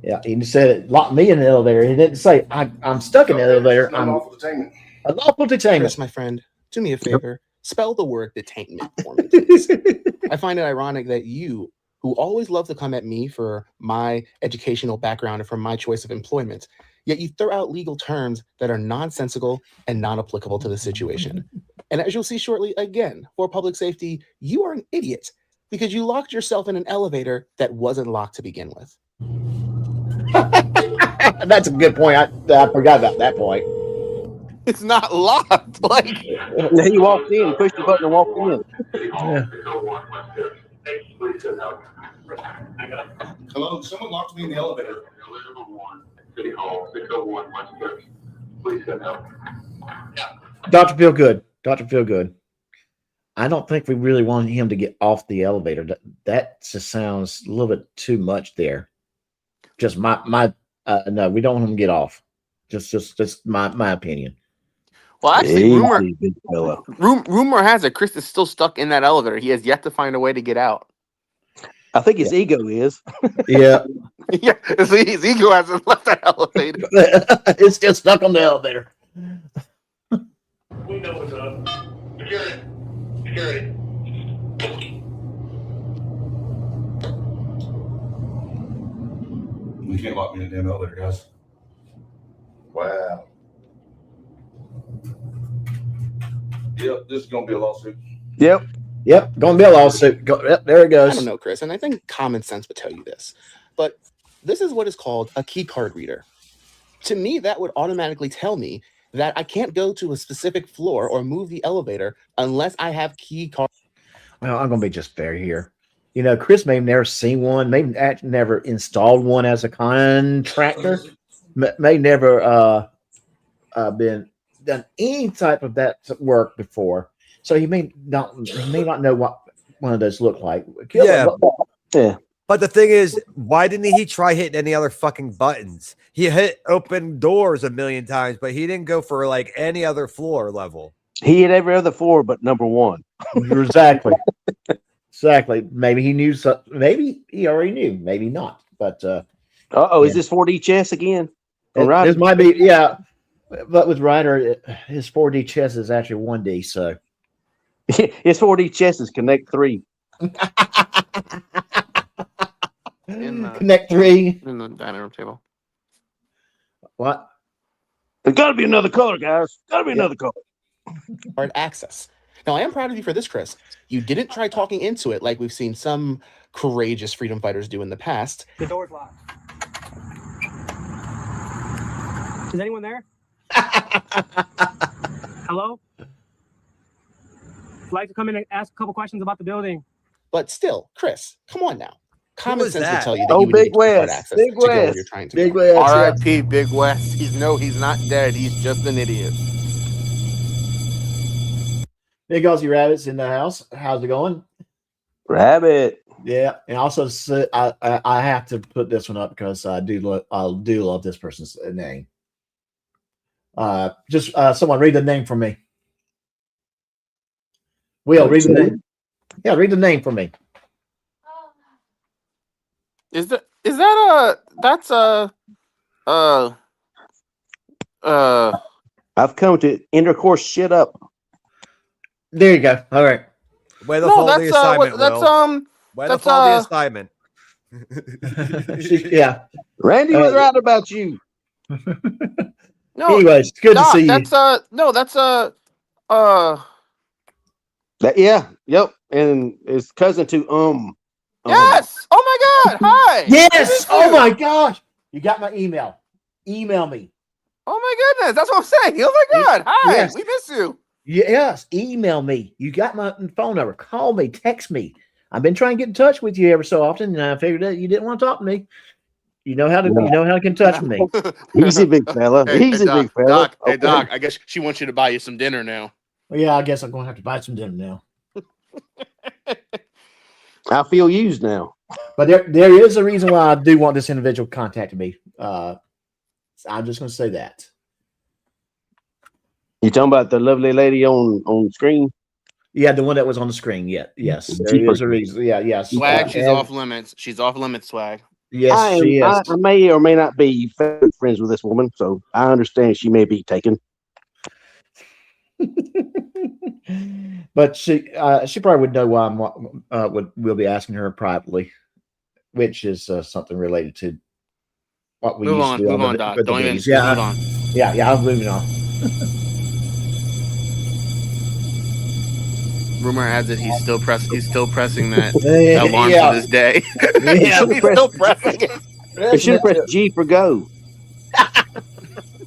Yeah, he said it locked me in the elevator. He didn't say I'm stuck in the elevator. I'm Unlawful detainment. a lawful detainment. Chris, my friend, do me a favor. Spell the word detainment for me, please. I find it ironic that you, who always love to come at me for my educational background and for my choice of employment, yet you throw out legal terms that are nonsensical and non-applicable to the situation. And as you'll see shortly, again, for public safety, you are an idiot because you locked yourself in an elevator that wasn't locked to begin with. That's a good point. I forgot about that point. It's not locked. Like He walked in, pushed the button, and walked in. Yeah. Hello, someone locked me in the elevator. Dr. Feelgood. Dr. Feelgood. I don't think we really want him to get off the elevator. That just sounds a little bit too much there. Just my no, we don't want him to get off. Just my opinion. well, actually, Easy, big fella. rumor has it Chris is still stuck in that elevator. He has yet to find a way to get out. I think his ego is. Yeah. Yeah, his ego hasn't left that elevator. It's still stuck on the elevator. We know what's up. Security. You can't lock me in the damn elevator, guys. Wow. Yep, this is gonna be a lawsuit. Yep. Yep, going to be a lawsuit. Yep, there it goes. I don't know, Chris, and I think common sense would tell you this, but this is what is called a key card reader. To me, that would automatically tell me that I can't go to a specific floor or move the elevator unless I have key card. Well, I'm going to be just fair here. You know, Chris may have never seen one, may never installed one as a contractor, may never been done any type of that work before. So he may not know what one of those look like. Yeah. But the thing is, why didn't he try hitting any other fucking buttons? He hit open doors a million times, but he didn't go for like any other floor level. He hit every other floor but number one. Exactly. Exactly. Maybe he knew something. Maybe he already knew. Maybe not. But is this 4D chess again? This might be, yeah. But with Reiter, his 4D chess is actually 1D. So his 4D chess is Connect 3. Connect 3 in the dining room table. What? There's got to be another color, guys. Got to be another color. Card access. Now, I am proud of you for this, Chris. You didn't try talking into it like we've seen some courageous freedom fighters do in the past. The door's locked. Is anyone there? Hello? I'd like to come in and ask a couple questions about the building. But still, Chris, come on now. Common sense would tell you that Oh, you would Big need card West. access Big to go where West. you're trying to Big go. West. R.I.P. Big West. He's not dead. He's just an idiot. Big Aussie Rabbit's in the house. How's it going? Rabbit. Yeah, and also I have to put this one up because I do love this person's name. Just someone read the name for me. Will, read the name. Yeah, read the name for me. I've come to intercourse shit up. There you go. All right. Way to follow the assignment, Will. Way to follow the assignment. Yeah. Randy was right about you. No. Anyways, good to see you. Yep. And it's cousin to Yes. Oh my God. Hi. Yes. Oh my gosh. You got my email. Email me. Oh my goodness. That's what I'm saying. Oh my God. Hi. Yes. We miss you. Yes. Email me. You got my phone number. Call me. Text me. I've been trying to get in touch with you ever so often, and I figured that you didn't want to talk to me. You know how to get in touch with me. Easy, big fella. Easy, big fella. Doc, hey, Doc, I guess she wants you to buy you some dinner now. Well, yeah, I guess I'm going to have to buy some dinner now. I feel used now. But there is a reason why I do want this individual contacting me. I'm just going to say that. You talking about the lovely lady on screen? Yeah, the one that was on the screen. Yeah, yes. There is a reason. Yeah, yes. Swag, she's off limits. She's off limits, Swag. Yes, she is. I may or may not be friends with this woman, so I understand she may be taken. But she probably would know why we'll be asking her privately, which is something related to what we used to do. Move on, Doc. Don't even move on. Yeah, I'm moving on. Rumor has it he's still pressing that alarm to this day. Yeah, he's still pressing it. They should press G for go.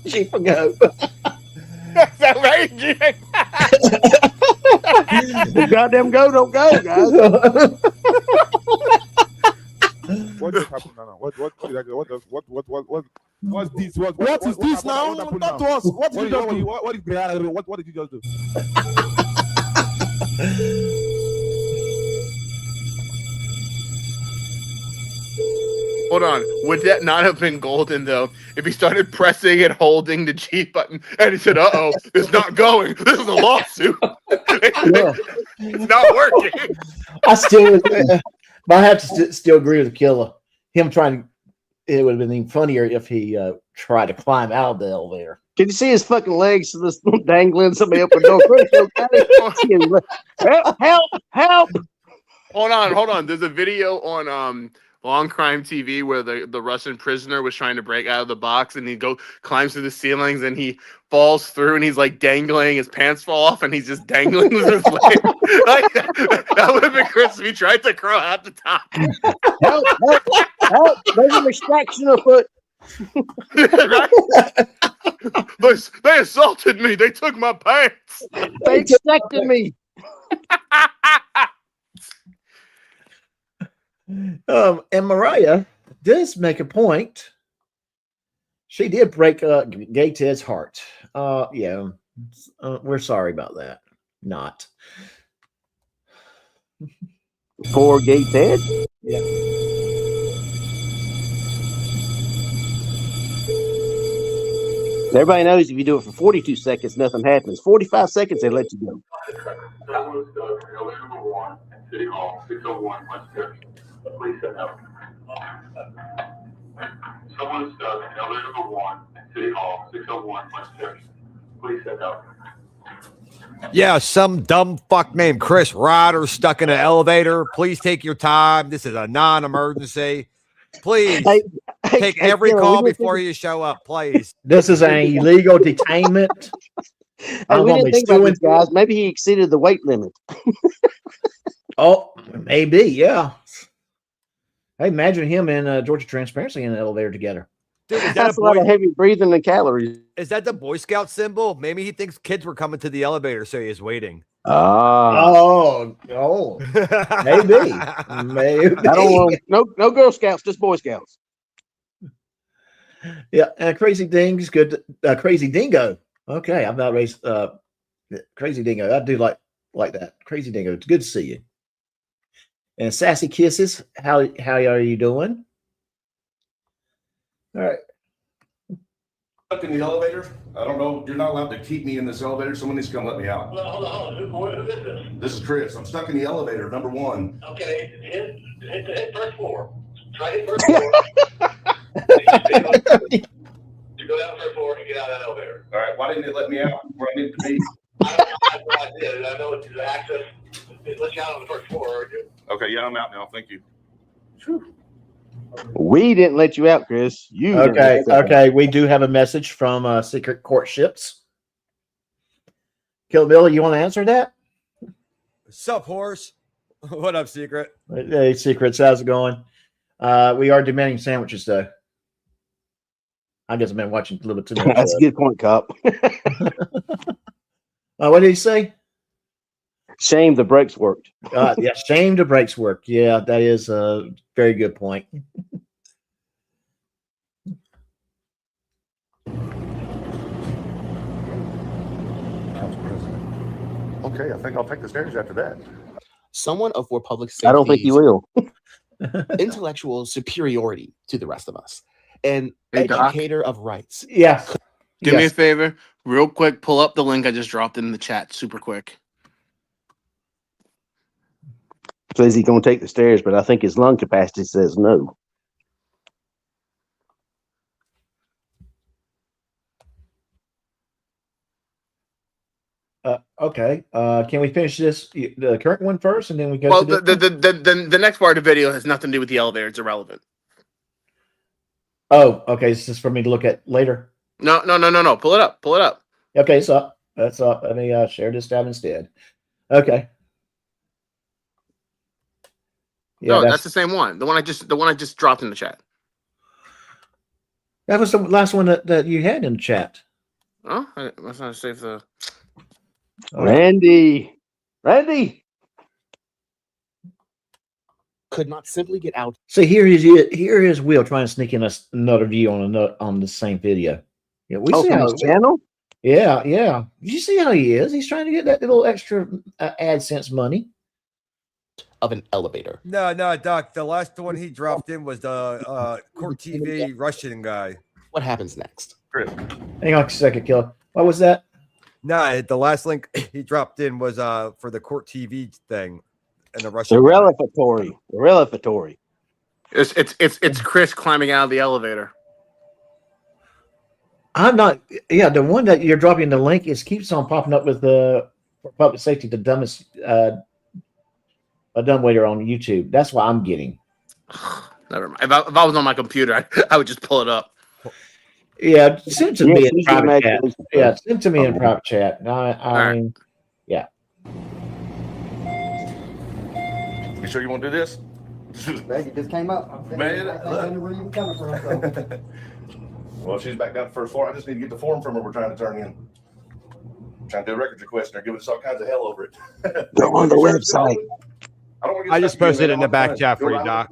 G for go. Is that right, G? The goddamn go don't go, guys. What just happened now? What's this? What is this now? Talk to us. What did you do? What did you just do? Hold on. Would that not have been golden though? If he started pressing and holding the G button and he said, "Uh-oh, it's not going. This is a lawsuit. It's not working." I have to still agree with Killa. Him trying to. It would have been even funnier if he tried to climb out of the elevator. Can you see his fucking legs just dangling? Somebody open the door. Help! Hold on. There's a video on on Crime TV where the Russian prisoner was trying to break out of the box and he climbs through the ceilings and he falls through and he's like dangling, his pants fall off and he's just dangling with his leg. Like, that would have been Chris if he tried to crawl out the top. Help! There's an extraction afoot. They assaulted me. They took my pants. They extracted me. And Mariah does make a point. She did break Gay Ted's heart. Yeah, we're sorry about that. Not. Poor Gay Ted? Yeah. Everybody knows if you do it for 42 seconds, nothing happens. 45 seconds, they let you go. Someone stuck in elevator number 1 at City Hall, 601 West 50th. Please send out. Someone stuck in elevator number 1 at City Hall, 601 West 50th. Please send out. Yeah, some dumb fuck named Chris Reiter stuck in an elevator. Please take your time. This is a non-emergency. Please take every call before you show up, please. This is an illegal detainment. Hey, we didn't think about this, guys. Maybe he exceeded the weight limit. Oh, maybe, yeah. Hey, imagine him and Georgia Transparency in an elevator together. Dude, is That's a lot of heavy breathing and calories. Is that the Boy Scout symbol? Maybe he thinks kids were coming to the elevator, so he is waiting. Oh, maybe. Maybe. I don't want no Girl Scouts, just Boy Scouts. Yeah, Crazy Ding's good. Crazy Dingo. Okay, I'm not raised. Crazy Dingo. I do like that. Crazy Dingo. It's good to see you. And Sassy Kisses. How are you doing? All right. Stuck in the elevator. I don't know. You're not allowed to keep me in this elevator. Someone needs to come let me out. Hold on. Who is this? This is Chris. I'm stuck in the elevator, number 1. Okay, hit first floor. Try hit first floor. You go down the first floor and get out of that elevator. All right. Why didn't it let me out where I need to be? I have no idea. I know it's the access. It lets you out on the first floor. Okay. Yeah, I'm out now. Thank you. We didn't let you out, Chris. You okay. We do have a message from Secret Courtships. Kill Bill, you want to answer that? Sup, horse? What up, Secret? Hey, Secrets, how's it going? We are demanding sandwiches, though. I guess I've been watching a little bit too much. That's a good point, Cop. What did he say? Shame the brakes worked. Yeah, shame the brakes work. Yeah, that is a very good point. Okay, I think I'll take the stairs after that. Someone of for public safety. I don't think you will. Intellectual superiority to the rest of us. An Hey, Doc. educator of rights. Yeah. Do me a favor, real quick. Pull up the link I just dropped in the chat, super quick. Says he's going to take the stairs, but I think his lung capacity says no. Okay. Can we finish the current one first, and then we go? Well, to the next part of the video has nothing to do with the elevator. It's irrelevant. Oh, okay. This is for me to look at later. No. Pull it up. Okay, so that's let me share this tab instead. Okay. Yeah, no, that's the same one. The one I just dropped in the chat. That was the last one that you had in the chat. Oh, let's not save the. Randy. Could not simply get out. See, here is Will trying to sneak in another view on the same video. Yeah, we see from how his channel. Yeah. You see how he is? He's trying to get that little extra AdSense money. Of an elevator. No, Doc. The last one he dropped in was the Court TV Russian guy. What happens next? Chris. Hang on a second, Killer. What was that? No, the last link he dropped in was for the Court TV thing and the Russian. Irrelevatory. It's Chris climbing out of the elevator. I'm not. Yeah, the one that you're dropping the link keeps on popping up with the public safety, the dumbest. A dumbwaiter on YouTube. That's what I'm getting. Never mind. If I was on my computer, I would just pull it up. Yeah, send it to me in private chat. Congratulations. Yeah, send it to me in private chat. I mean, yeah. You sure you want to do this? Maggie just came up. Man, Where you coming from? So. Well, she's back down the first floor. I just need to get the form from her we're trying to turn in. Trying to do a records request, and they're giving us all kinds of hell over it. Go on the website. I just posted it in the back chat for you, Doc.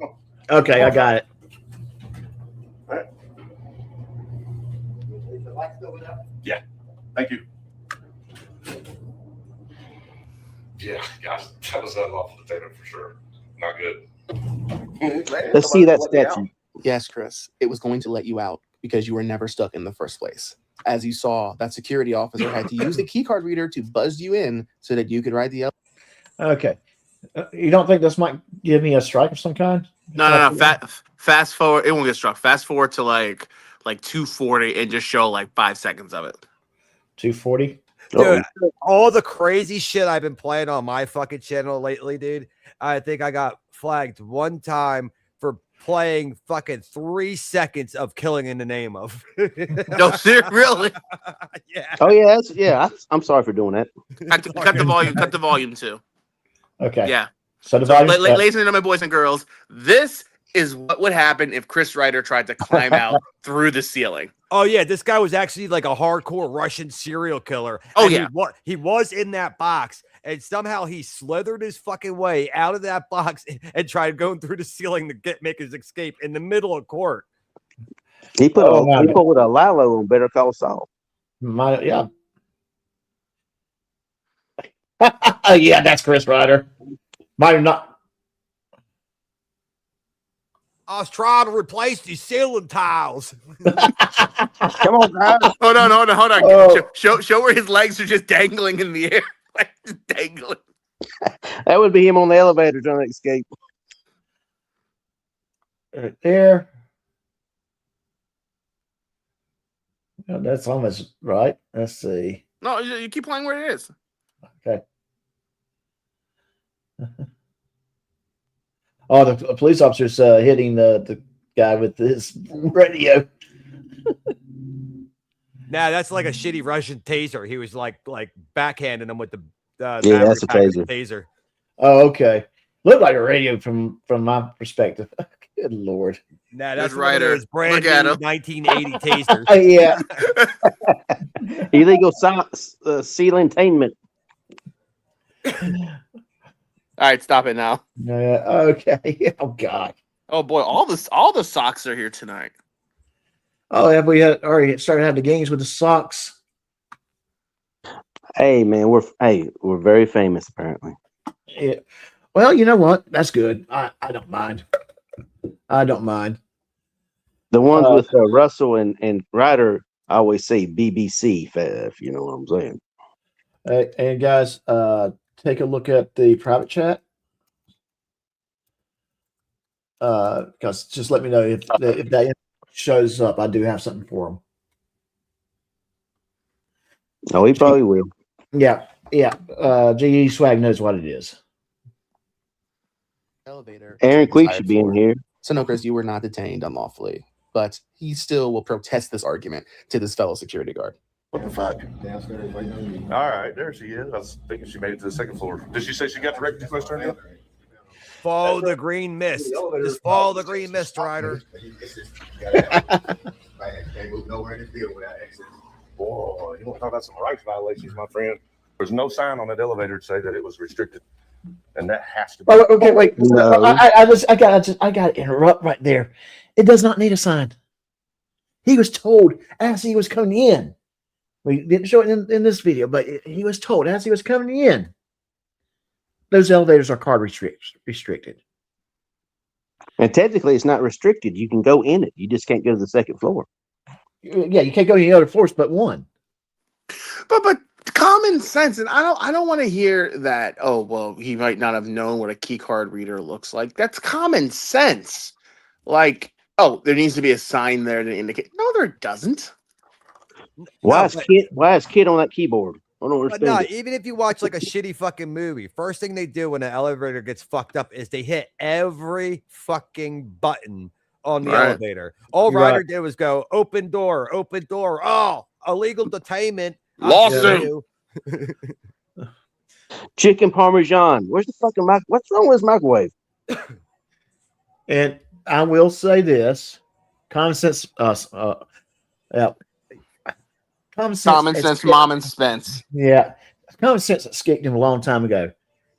Okay, I got it. All right. Yeah. Thank you. Yeah, guys, that was unlawful detainment for sure. Not good. Let's see that statue. Yes, Chris. It was going to let you out because you were never stuck in the first place. As you saw, that security officer had to use the key card reader to buzz you in so that you could ride the Okay. You don't think this might give me a strike of some kind? No. Fast forward. It won't get struck. Fast forward to like 240 and just show like 5 seconds of it. 240. Dude, all the crazy shit I've been playing on my fucking channel lately, dude. I think I got flagged one time for playing fucking 3 seconds of Killing in the Name of. No, really? Yeah. Oh yeah, I'm sorry for doing that. Cut the volume. Cut the volume too. Okay. Yeah. So the volume. Ladies and gentlemen, boys and girls, this is what would happen if Chris Reiter tried to climb out through the ceiling. Oh yeah, this guy was actually like a hardcore Russian serial killer. Oh and yeah, he was in that box, and somehow he slithered his fucking way out of that box and tried going through the ceiling to make his escape in the middle of court. He put with a Lalo on Better Call Saul. Yeah. Yeah, that's Chris Reiter. Might not. I was trying to replace these ceiling tiles. Come on, guys. Hold on. Oh. Show where his legs are just dangling in the air. Like just dangling. That would be him on the elevator trying to escape. Right there. Oh, that's almost right. Let's see. No, you keep playing where it is. Okay. Oh, the police officer's hitting the guy with his radio. Nah, that's like a shitty Russian taser. He was like backhanding him with the yeah, that's a taser. Oh, okay. Looked like a radio from my perspective. Good Lord. Nah, that's Reiter. Brand new 1980 taser. Yeah. Illegal sealintainment. All right, stop it now. Okay. Oh God. Oh boy, all the socks are here tonight. Oh, have we already started having the games with the socks? Hey man, we're very famous apparently. Yeah. Well, you know what? That's good. I don't mind. I don't mind. The ones with Russell and Ryder, I always say BBC, if you know what I'm saying. And guys, take a look at the private chat. Because just let me know if that shows up. I do have something for them. Oh, he probably will. Yeah. GE Swag knows what it is. Elevator. Aaron Queek should be in here. So no, Chris, you were not detained unlawfully, but he still will protest this argument to this fellow security guard. What the fuck? All right, there she is. I was thinking she made it to the second floor. Did she say she got the record request turned in? Follow the green mist. Just follow the green mist, Ryder. Boy, you want to talk about some rights violations, my friend? There's no sign on that elevator to say that it was restricted, and that has to be. Oh, okay, wait. No. I got to interrupt right there. It does not need a sign. He was told as he was coming in. We didn't show it in this video, but he was told as he was coming in. Those elevators are card restricted. And technically, it's not restricted. You can go in it. You just can't go to the second floor. Yeah, you can't go to any other floors but one. But common sense, and I don't want to hear that. Oh well, he might not have known what a key card reader looks like. That's common sense. Like, oh, there needs to be a sign there to indicate. No, there doesn't. Why is Kid on that keyboard? I don't But understand no, it. even if you watch like a shitty fucking movie, first thing they do when the elevator gets fucked up is they hit every fucking button on the Right. elevator. All You're right. Ryder did was go open door, open door. Oh, illegal detainment. Lawsuit. Chicken Parmesan. Where's the fucking what's wrong with this microwave? And I will say this: common sense, yeah, common sense, Mom and Spence. yeah, common sense escaped him a long time ago.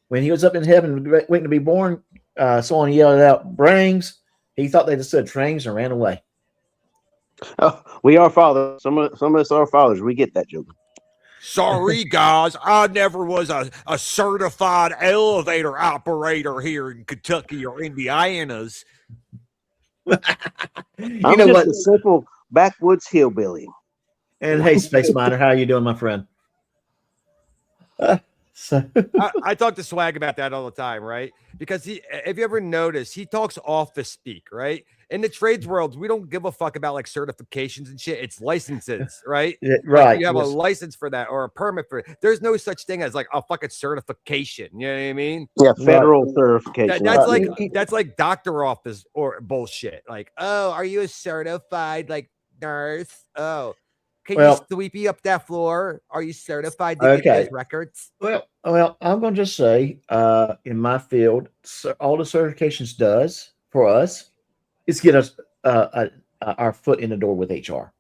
When he was up in heaven waiting to be born, someone yelled out "brains." He thought they just said trains and ran away. Oh, we are fathers. Some of us are fathers. We get that joke. Sorry, guys. I never was a certified elevator operator here in Kentucky or Indiana's. I'm just a simple backwoods hillbilly. And hey, Space Miner, how you doing, my friend? I talk to Swag about that all the time, right? Because if you ever notice, he talks office speak, right? In the trades world, we don't give a fuck about like certifications and shit. It's licenses, right? Yeah, Like, right. you have a license for that or a permit for it. There's no such thing as like a fucking certification. You know what I mean? Yeah, federal certification. That's like doctor office or bullshit. Like, oh, are you a certified like nurse? Oh, can you sweep me up that floor? Are you certified to get those records? Well, I'm going to just say, in my field, all the certifications does for us is get us our foot in the door with HR.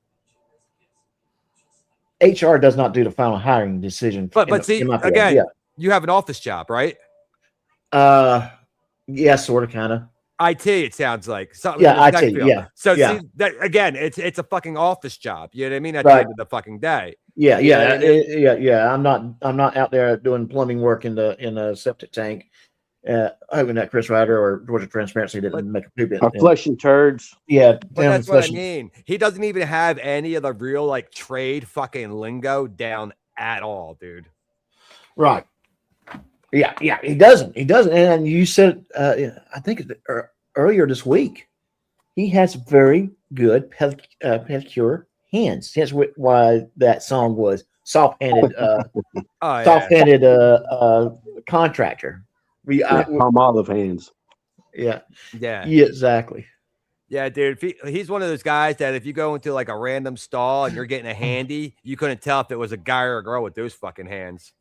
HR does not do the final hiring decision. But see, again, you have an office job, right? Yeah, sort of, kind of. IT, it sounds like something. Yeah, IT. Yeah. So yeah. see that again, it's a fucking office job. You know what I mean? At Right. the end of the fucking day. Yeah, You know what I mean? yeah. I'm not out there doing plumbing work in a septic tank. Hoping that Chris Reiter or Georgia Transparency didn't make a poop in. Or flushing turds. Yeah, but that's what I mean. He doesn't even have any of the real like trade fucking lingo down at all, dude. Right. Yeah, he doesn't. And you said, I think earlier this week, he has very good pedicure hands. That's why that song was soft-handed, soft-handed contractor. Palm olive hands. Yeah, yeah, exactly. Yeah, dude. He's one of those guys that if you go into like a random stall and you're getting a handy, you couldn't tell if it was a guy or a girl with those fucking hands.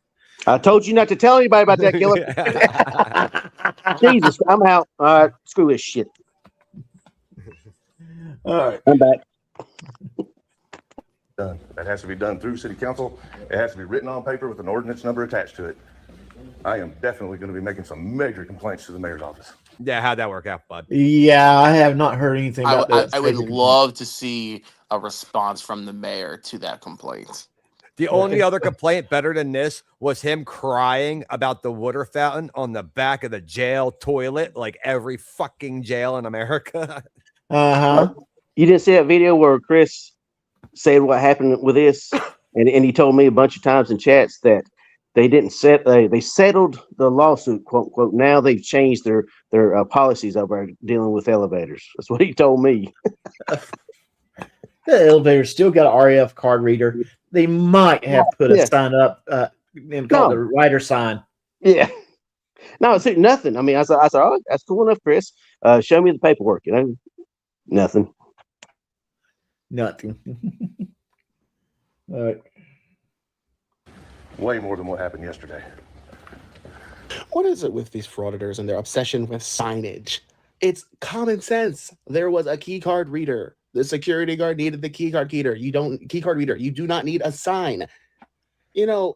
I told you not to tell anybody about that, Killer. Jesus, I'm out. All right, screw this shit. All right, I'm back. Done. That has to be done through City Council. It has to be written on paper with an ordinance number attached to it. I am definitely going to be making some major complaints to the mayor's office. Yeah, how'd that work out, bud? Yeah, I have not heard anything about that. I would love to see a response from the mayor to that complaint. The only other complaint better than this was him crying about the water fountain on the back of the jail toilet, like every fucking jail in America. You didn't see that video where Chris said what happened with this, and he told me a bunch of times in chats that they didn't they settled the lawsuit, quote unquote. Now they've changed their policies over dealing with elevators. That's what he told me. The elevator still got an RF card reader. They might have put a sign up and called the Reiter sign. Yeah. No, see, nothing. I mean, I said, oh, that's cool enough, Chris. Show me the paperwork. You know, nothing. Nothing. All right. Way more than what happened yesterday. What is it with these frauditors and their obsession with signage? It's common sense. There was a key card reader. The security guard needed the key card reader. You do not need a sign. You know,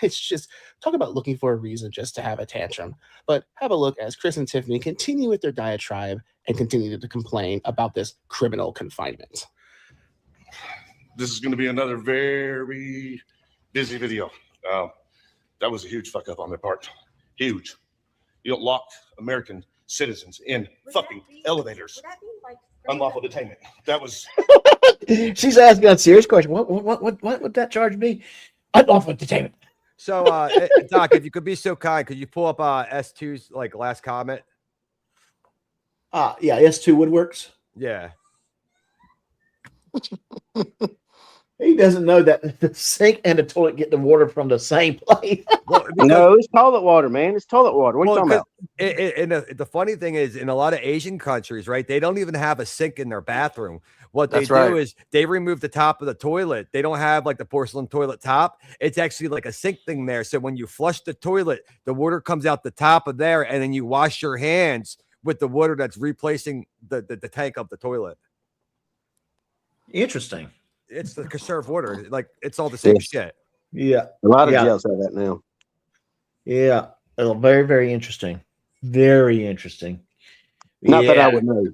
it's just talk about looking for a reason just to have a tantrum. But have a look as Chris and Tiffany continue with their diatribe and continue to complain about this criminal confinement. This is going to be another very busy video. That was a huge fuck up on their part. Huge. You don't lock American citizens in fucking elevators. Unlawful detainment. That was. She's asking a serious question. What would that charge be? Unlawful detainment. So, Doc, if you could be so kind, could you pull up S2's like last comment? Yeah, S2 Woodworks. Yeah. He doesn't know that the sink and the toilet get the water from the same place. Well, No, it's toilet water, man. It's toilet water. What are you talking about? The funny thing is, in a lot of Asian countries, right, they don't even have a sink in their bathroom. What they That's do right. is they remove the top of the toilet. They don't have like the porcelain toilet top. It's actually like a sink thing there. So when you flush the toilet, the water comes out the top of there, and then you wash your hands with the water that's replacing the tank of the toilet. Interesting. It's the conserved water. Like, it's all the same shit. Yeah. A lot of Yeah. jails have that now. Yeah. Very, very interesting. Very interesting. Not that I would know.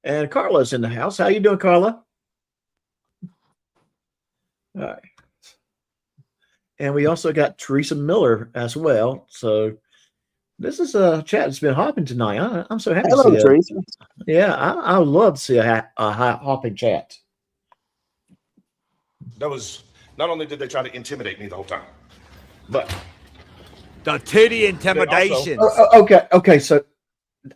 And Carla's in the house. How you doing, Carla? All right. And we also got Teresa Miller as well. So this is a chat that's been hopping tonight. I'm so happy Hello, to see Teresa. Yeah, I would love to see a hopping chat. That was not only did they try to intimidate me the whole time, but the titty intimidation. Okay. So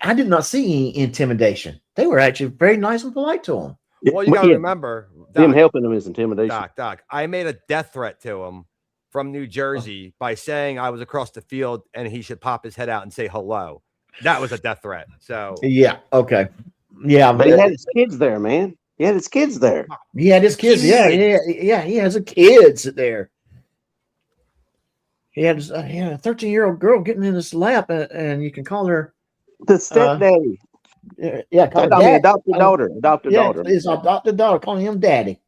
I did not see any intimidation. They were actually very nice and polite to him. Well, you got to remember, him helping him is intimidation. Doc, I made a death threat to him from New Jersey by saying I was across the field and he should pop his head out and say hello. That was a death threat. So yeah, okay, yeah, but he had his kids there, man. He had his kids there. He had his kids. Yeah. He has a kids there. He had a 13-year-old girl getting in his lap, and you can call her the stepdaddy. Yeah, call I mean, adopted daughter. Adopted daughter. His adopted daughter, calling him daddy,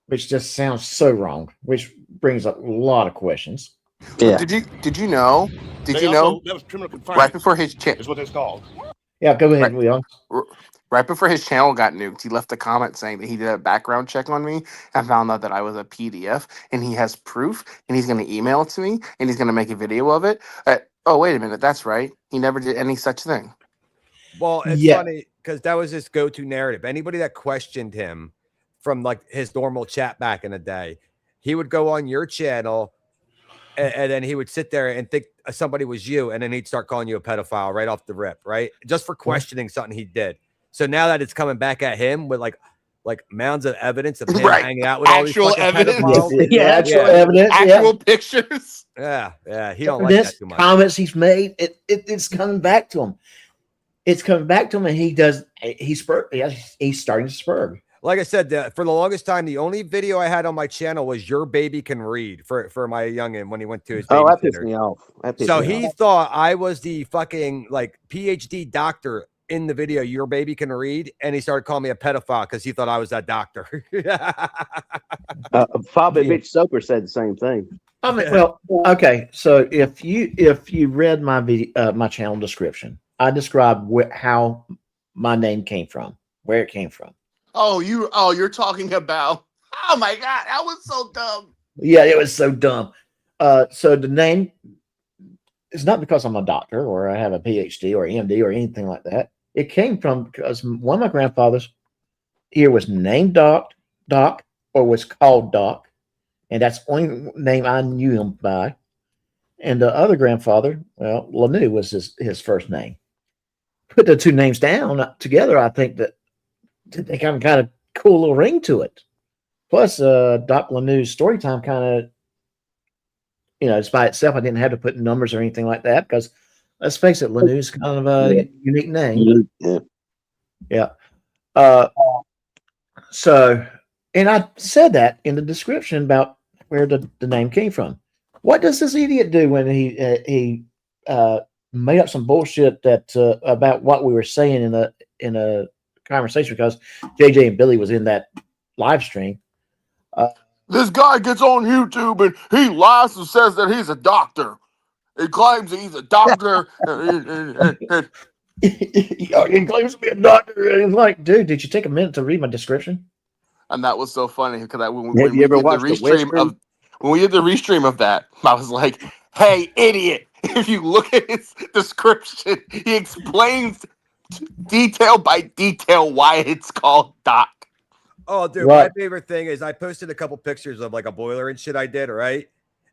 which just sounds so wrong. Which brings up a lot of questions. Yeah. Did you know? Did you know? That was criminal confinement. Right before his channel is what it's called. Yeah, go ahead, Leon. Right before his channel got nuked, he left a comment saying that he did a background check on me and found out that I was a PDF, and he has proof, and he's going to email it to me, and he's going to make a video of it. Oh, wait a minute, that's right. He never did any such thing. Well, it's funny because that was his go-to narrative. Anybody that questioned him from like his normal chat back in the day, he would go on your channel and then he would sit there and think somebody was you, and then he'd start calling you a pedophile right off the rip, right? Just for questioning something he did. So now that it's coming back at him with like mounds of evidence of him hanging out with actual all these evidence, pedophiles. Actual evidence, actual pictures. Yeah, he don't like that too much. Comments he's made, it's coming back to him. It's coming back to him, and he's starting to spurg. Like I said, for the longest time, the only video I had on my channel was "Your Baby Can Read" for my youngin when he went to his babysitter. That pissed me off. So he thought I was the fucking like PhD doctor in the video. "Your Baby Can Read," and he started calling me a pedophile because he thought I was that doctor. Bobby Bitch Soper said the same thing. I mean, well, okay. So if you read my video, my channel description, I described how my name came from, where it came from. You're talking about. Oh my God, that was so dumb. Yeah, it was so dumb. So the name is not because I'm a doctor or I have a PhD or MD or anything like that. It came from because one of my grandfathers here was named Doc, or was called Doc, and that's the only name I knew him by. And the other grandfather, well, Laneau was his first name. Put the two names down together, I think that they kind of cool little ring to it. Plus, Doc Laneau's Storytime kind of, just by itself, I didn't have to put numbers or anything like that because, let's face it, Laneau's kind of a unique name. Yeah. So, and I said that in the description about where the name came from. What does this idiot do when he made up some bullshit that about what we were saying in a conversation because JJ and Billy was in that live stream. This guy gets on YouTube and he lies and says that he's a doctor. He claims that he's a doctor. He claims to be a doctor, and it's like, dude, did you take a minute to read my description? And that was so funny because when you we ever did the watched the restream of that, I was like, "Hey, idiot! If you look at his description, he explains detail by detail why it's called Doc." Oh, dude, my favorite thing is I posted a couple pictures of like a boiler and shit I did, right?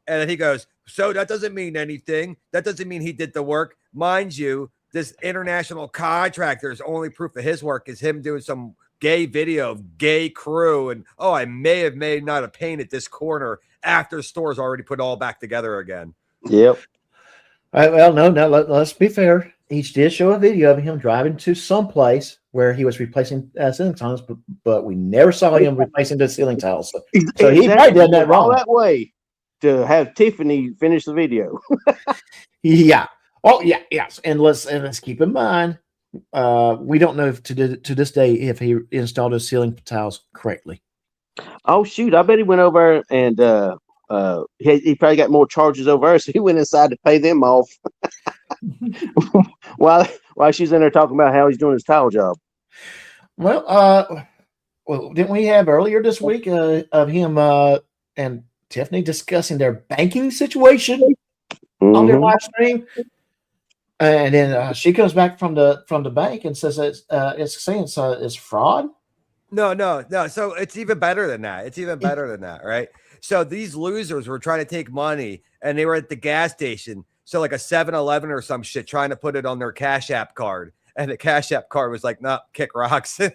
And then he goes, "So that doesn't mean anything. That doesn't mean he did the work. Mind you, this international contractor's only proof of his work is him doing some gay video of gay crew. And, oh, I may not have painted this corner after the store's already put all back together again. Yep. Well, no, let's be fair. He did show a video of him driving to some place where he was replacing ceiling tiles, but we never saw him replacing the ceiling tiles. So he probably did that wrong. All that way to have Tiffany finish the video. Yeah. Oh, yeah, yes. And let's keep in mind, we don't know if to this day if he installed his ceiling tiles correctly. Oh shoot! I bet he went over and he probably got more charges over her, so he went inside to pay them off. while she's in there talking about how he's doing his tile job. Well, didn't we have earlier this week of him and Tiffany discussing their banking situation on their live stream? And then she comes back from the bank and says it's saying it's fraud. No. So it's even better than that. Right. So these losers were trying to take money and they were at the gas station. So like a 7-Eleven or some shit, trying to put it on their Cash App card. And the Cash App card was like, nah, kick rocks. And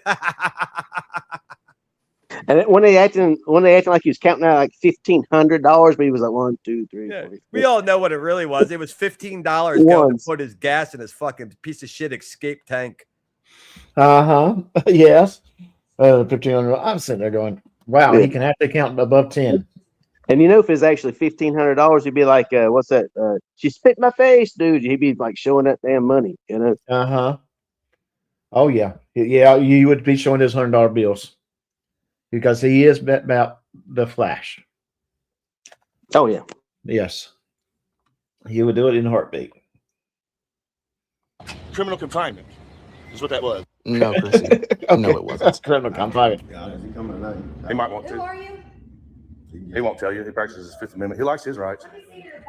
when they acting like he was counting out like $1,500, but he was like 1, 2, 3, 4. We all know what it really was. It was $15 going to put his gas in his fucking piece of shit escape tank. Yes. $1,500. I'm sitting there going, wow, he can actually count above 10. And you know, if it's actually $1,500, he'd be like, "What's that? She spit in my face, dude." He'd be like showing that damn money, you know. Oh yeah. You would be showing his $100 bills because he is about the Flash. Oh yeah. Yes. He would do it in a heartbeat. Criminal confinement is what that was. No, Chrissy. No, it wasn't. Criminal confinement. He might want to. Who are you? He won't tell you. He practices his Fifth Amendment. He likes his rights.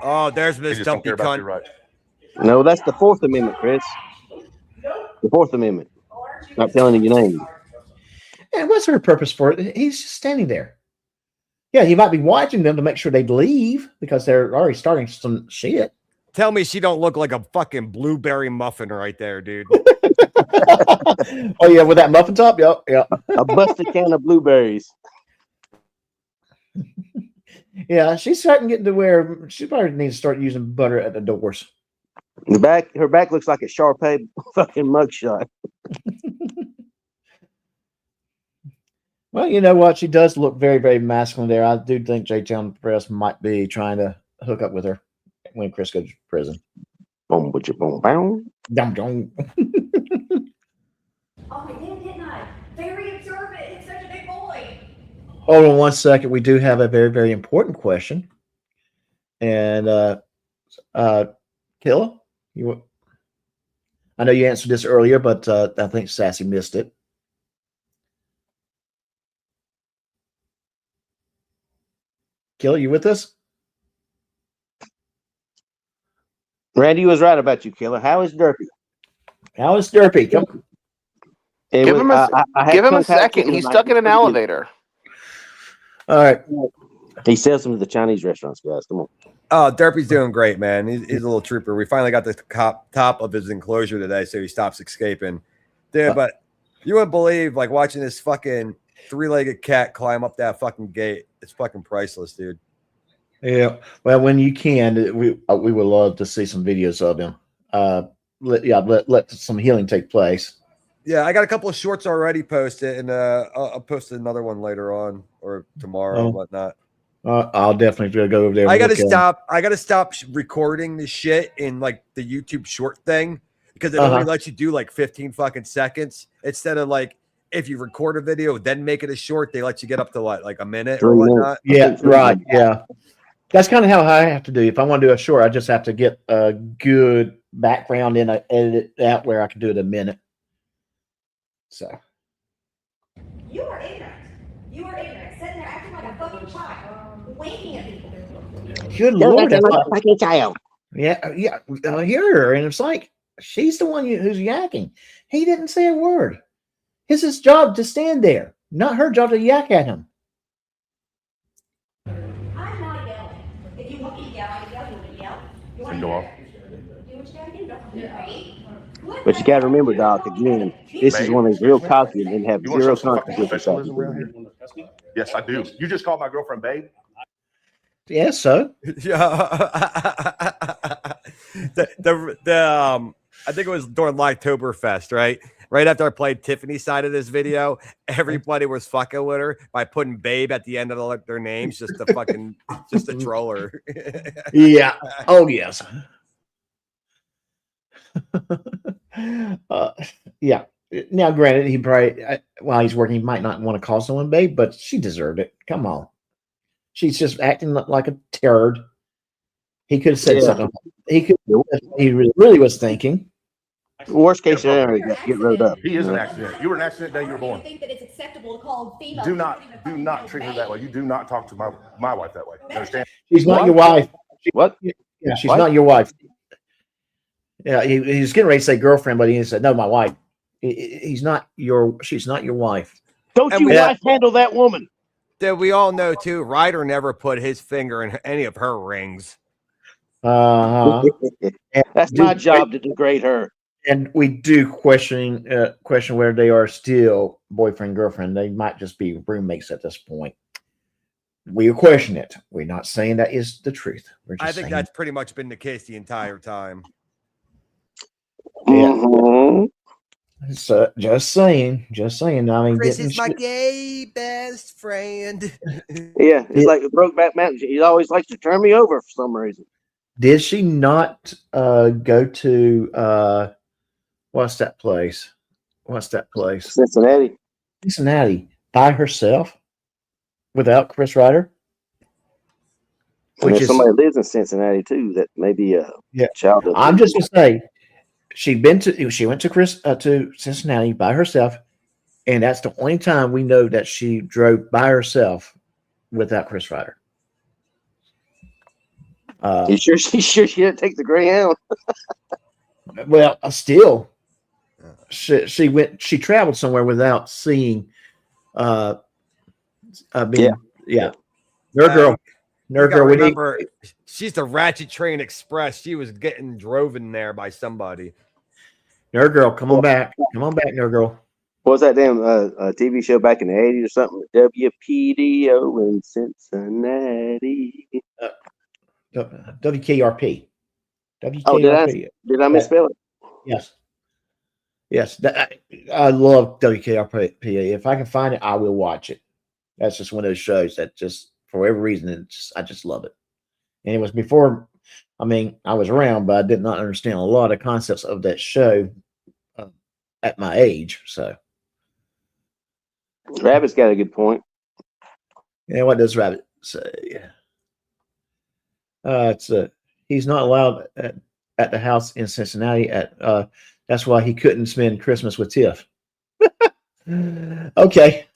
Oh, there's Miss He just don't Dumpy care about your cunt. rights. No, that's the Fourth Amendment, Chris. The Fourth Amendment. Not telling you your name. And what's her purpose for it? He's just standing there. Yeah, he might be watching them to make sure they leave because they're already starting some shit. Tell me she don't look like a fucking blueberry muffin right there, dude. Oh yeah, with that muffin top, yeah. A busted can of blueberries. Yeah, she's starting to get to where she probably needs to start using butter at the doors. Her back looks like a Sharpay fucking mugshot. Well, you know what? She does look very, very masculine there. I do think J-Town Press might be trying to hook up with her when Chris goes to prison. Boom, boom, boom. Dum dum. Oh, I did, didn't I? Very observant. It's such a big boy. Hold on one second. We do have a very, very important question. And Killa, I know you answered this earlier, but I think Sassy missed it. Killa, you with us? Randy was right about you, Killer. How is Derpy? How is Derpy? Come. Give him a second. He's stuck in an elevator. All right. He sells them to the Chinese restaurants, guys. Come on. Oh, Derpy's doing great, man. He's a little trooper. We finally got the top of his enclosure today, so he stops escaping. Dude, but you wouldn't believe, like, watching this fucking three-legged cat climb up that fucking gate. It's fucking priceless, dude. Yeah. Well, when you can, we would love to see some videos of him. Let some healing take place. Yeah, I got a couple of shorts already posted, and I'll post another one later on or tomorrow or whatnot. I'll definitely go over there. I gotta stop recording the shit in like the YouTube short thing because it only lets you do like 15 fucking seconds instead of like if you record a video then make it a short. They let you get up to like a minute or whatnot. Yeah, right. Yeah, that's kind of how I have to do. If I want to do a short, I just have to get a good background and I edit it out where I can do it a minute. So You are ignorant. You are ignorant. Sitting there acting like a fucking child. Winking at people. good Lord, like a fucking child. Yeah. I hear her, and it's like she's the one who's yakking. He didn't say a word. It's his job to stand there, not her job to yak at him. I'm not yelling. If you want me to yell, I can yell. You want to yell? You want to yell? Go off. Do what you gotta do. Don't hurt me. But you got to remember, Doc, again, this is when they're real cocky and have You want to zero show some fucking consequences. professionalism around here? Yes, I do. You just called my girlfriend babe? Yeah, so Yeah. I think it was during Livetoberfest, right? Right after I played Tiffany's side of this video, everybody was fucking with her by putting babe at the end of their names just to fucking just to troll her. yeah. Oh yes. Yeah. Now, granted, he probably while he's working, he might not want to call someone babe, but she deserved it. Come on, she's just acting like a turd. He could have said something. He could. He really was thinking. Worst case scenario, get rode up. He is an accident. You were an accident the day you were born. Do you think that it's acceptable to call female? Do not treat her that way. You do not talk to my wife that way. You understand? She's not your wife. What? Yeah, she's not your wife. Yeah, he was getting ready to say girlfriend, but he said, "No, my wife." She's not your wife. Don't you wife handle that woman? That we all know too. Reiter never put his finger in any of her rings. That's my job to degrade her. And we do question whether they are still boyfriend girlfriend. They might just be roommates at this point. We question it. We're not saying that is the truth. We're just I think that's pretty much been the case the entire time. Yeah. So just saying. I mean, Chris is my gay best friend. Yeah, it's like a Brokeback Mountain. He always likes to turn me over for some reason. Did she not go to what's that place? Cincinnati by herself without Chris Reiter? And if somebody lives in Cincinnati too, that may be a child. I'm just gonna say she went to Cincinnati by herself, and that's the only time we know that she drove by herself without Chris Reiter. You sure she didn't take the Greyhound? Well, still, she traveled somewhere without seeing. Nerd girl. Remember, she's the Ratchet Train Express. She was getting driven there by somebody. Nerd girl, come on back, nerd girl. What was that damn TV show back in the 80s or something? WPDO in Cincinnati. WKRP. Oh, did I misspell it? Yes. I love WKRP. If I can find it, I will watch it. That's just one of those shows that just, for whatever reason, I just love it. And it was before, I mean, I was around, but I did not understand a lot of concepts of that show at my age. So, Rabbit's got a good point. Yeah, what does Rabbit say? He's not allowed at the house in Cincinnati. That's why he couldn't spend Christmas with Tiff. Okay.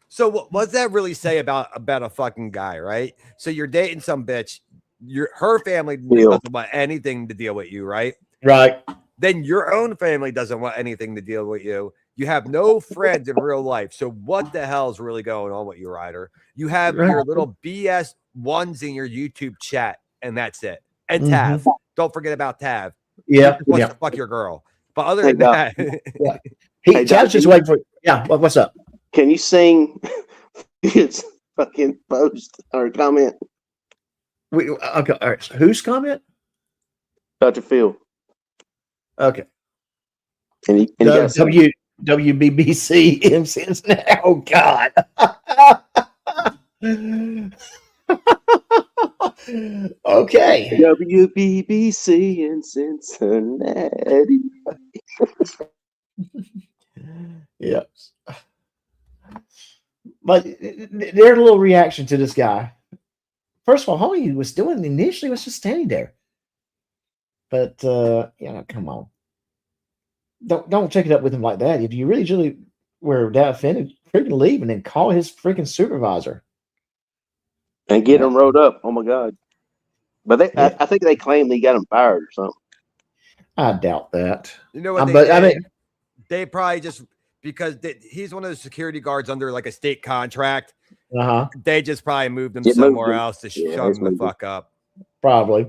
So what does that really say about a fucking guy, right? So you're dating some bitch, her family doesn't want anything to deal with you, right? Right. Then your own family doesn't want anything to deal with you. You have no friends in real life. So what the hell is really going on with you, Reiter? You have your little BS ones in your YouTube chat, and that's it. And Tav. Don't forget about Tav. Yeah. He wants to fuck your girl. But other than that, Tav's just waiting for. Yeah. What's up? Can you sing his fucking post or comment? Okay. All right. So whose comment? Dr. Phil. Okay. And WBBC in Cincinnati. Oh God. Okay. WBBC in Cincinnati. Yes. But their little reaction to this guy. First of all, all he was doing initially was just standing there. But come on. Don't take it up with him like that. If you really were that offended, freaking leave and then call his freaking supervisor. And get him rolled up. Oh my God. But I think they claim they got him fired or something. I doubt that. You know what? They probably just because he's one of the security guards under like a state contract. They just probably moved him somewhere else to shut him the fuck up. Probably.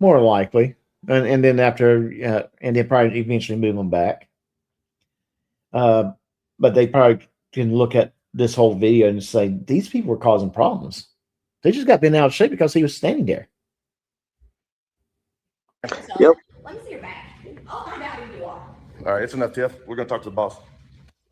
More likely. and then after, and then probably eventually move them back. But they probably can look at this whole video and say these people were causing problems. They just got bent out of shape because he was standing there. Yep. Let me see your back. I'll find out who you are. All right, it's enough, Tiff. We're going to talk to the boss.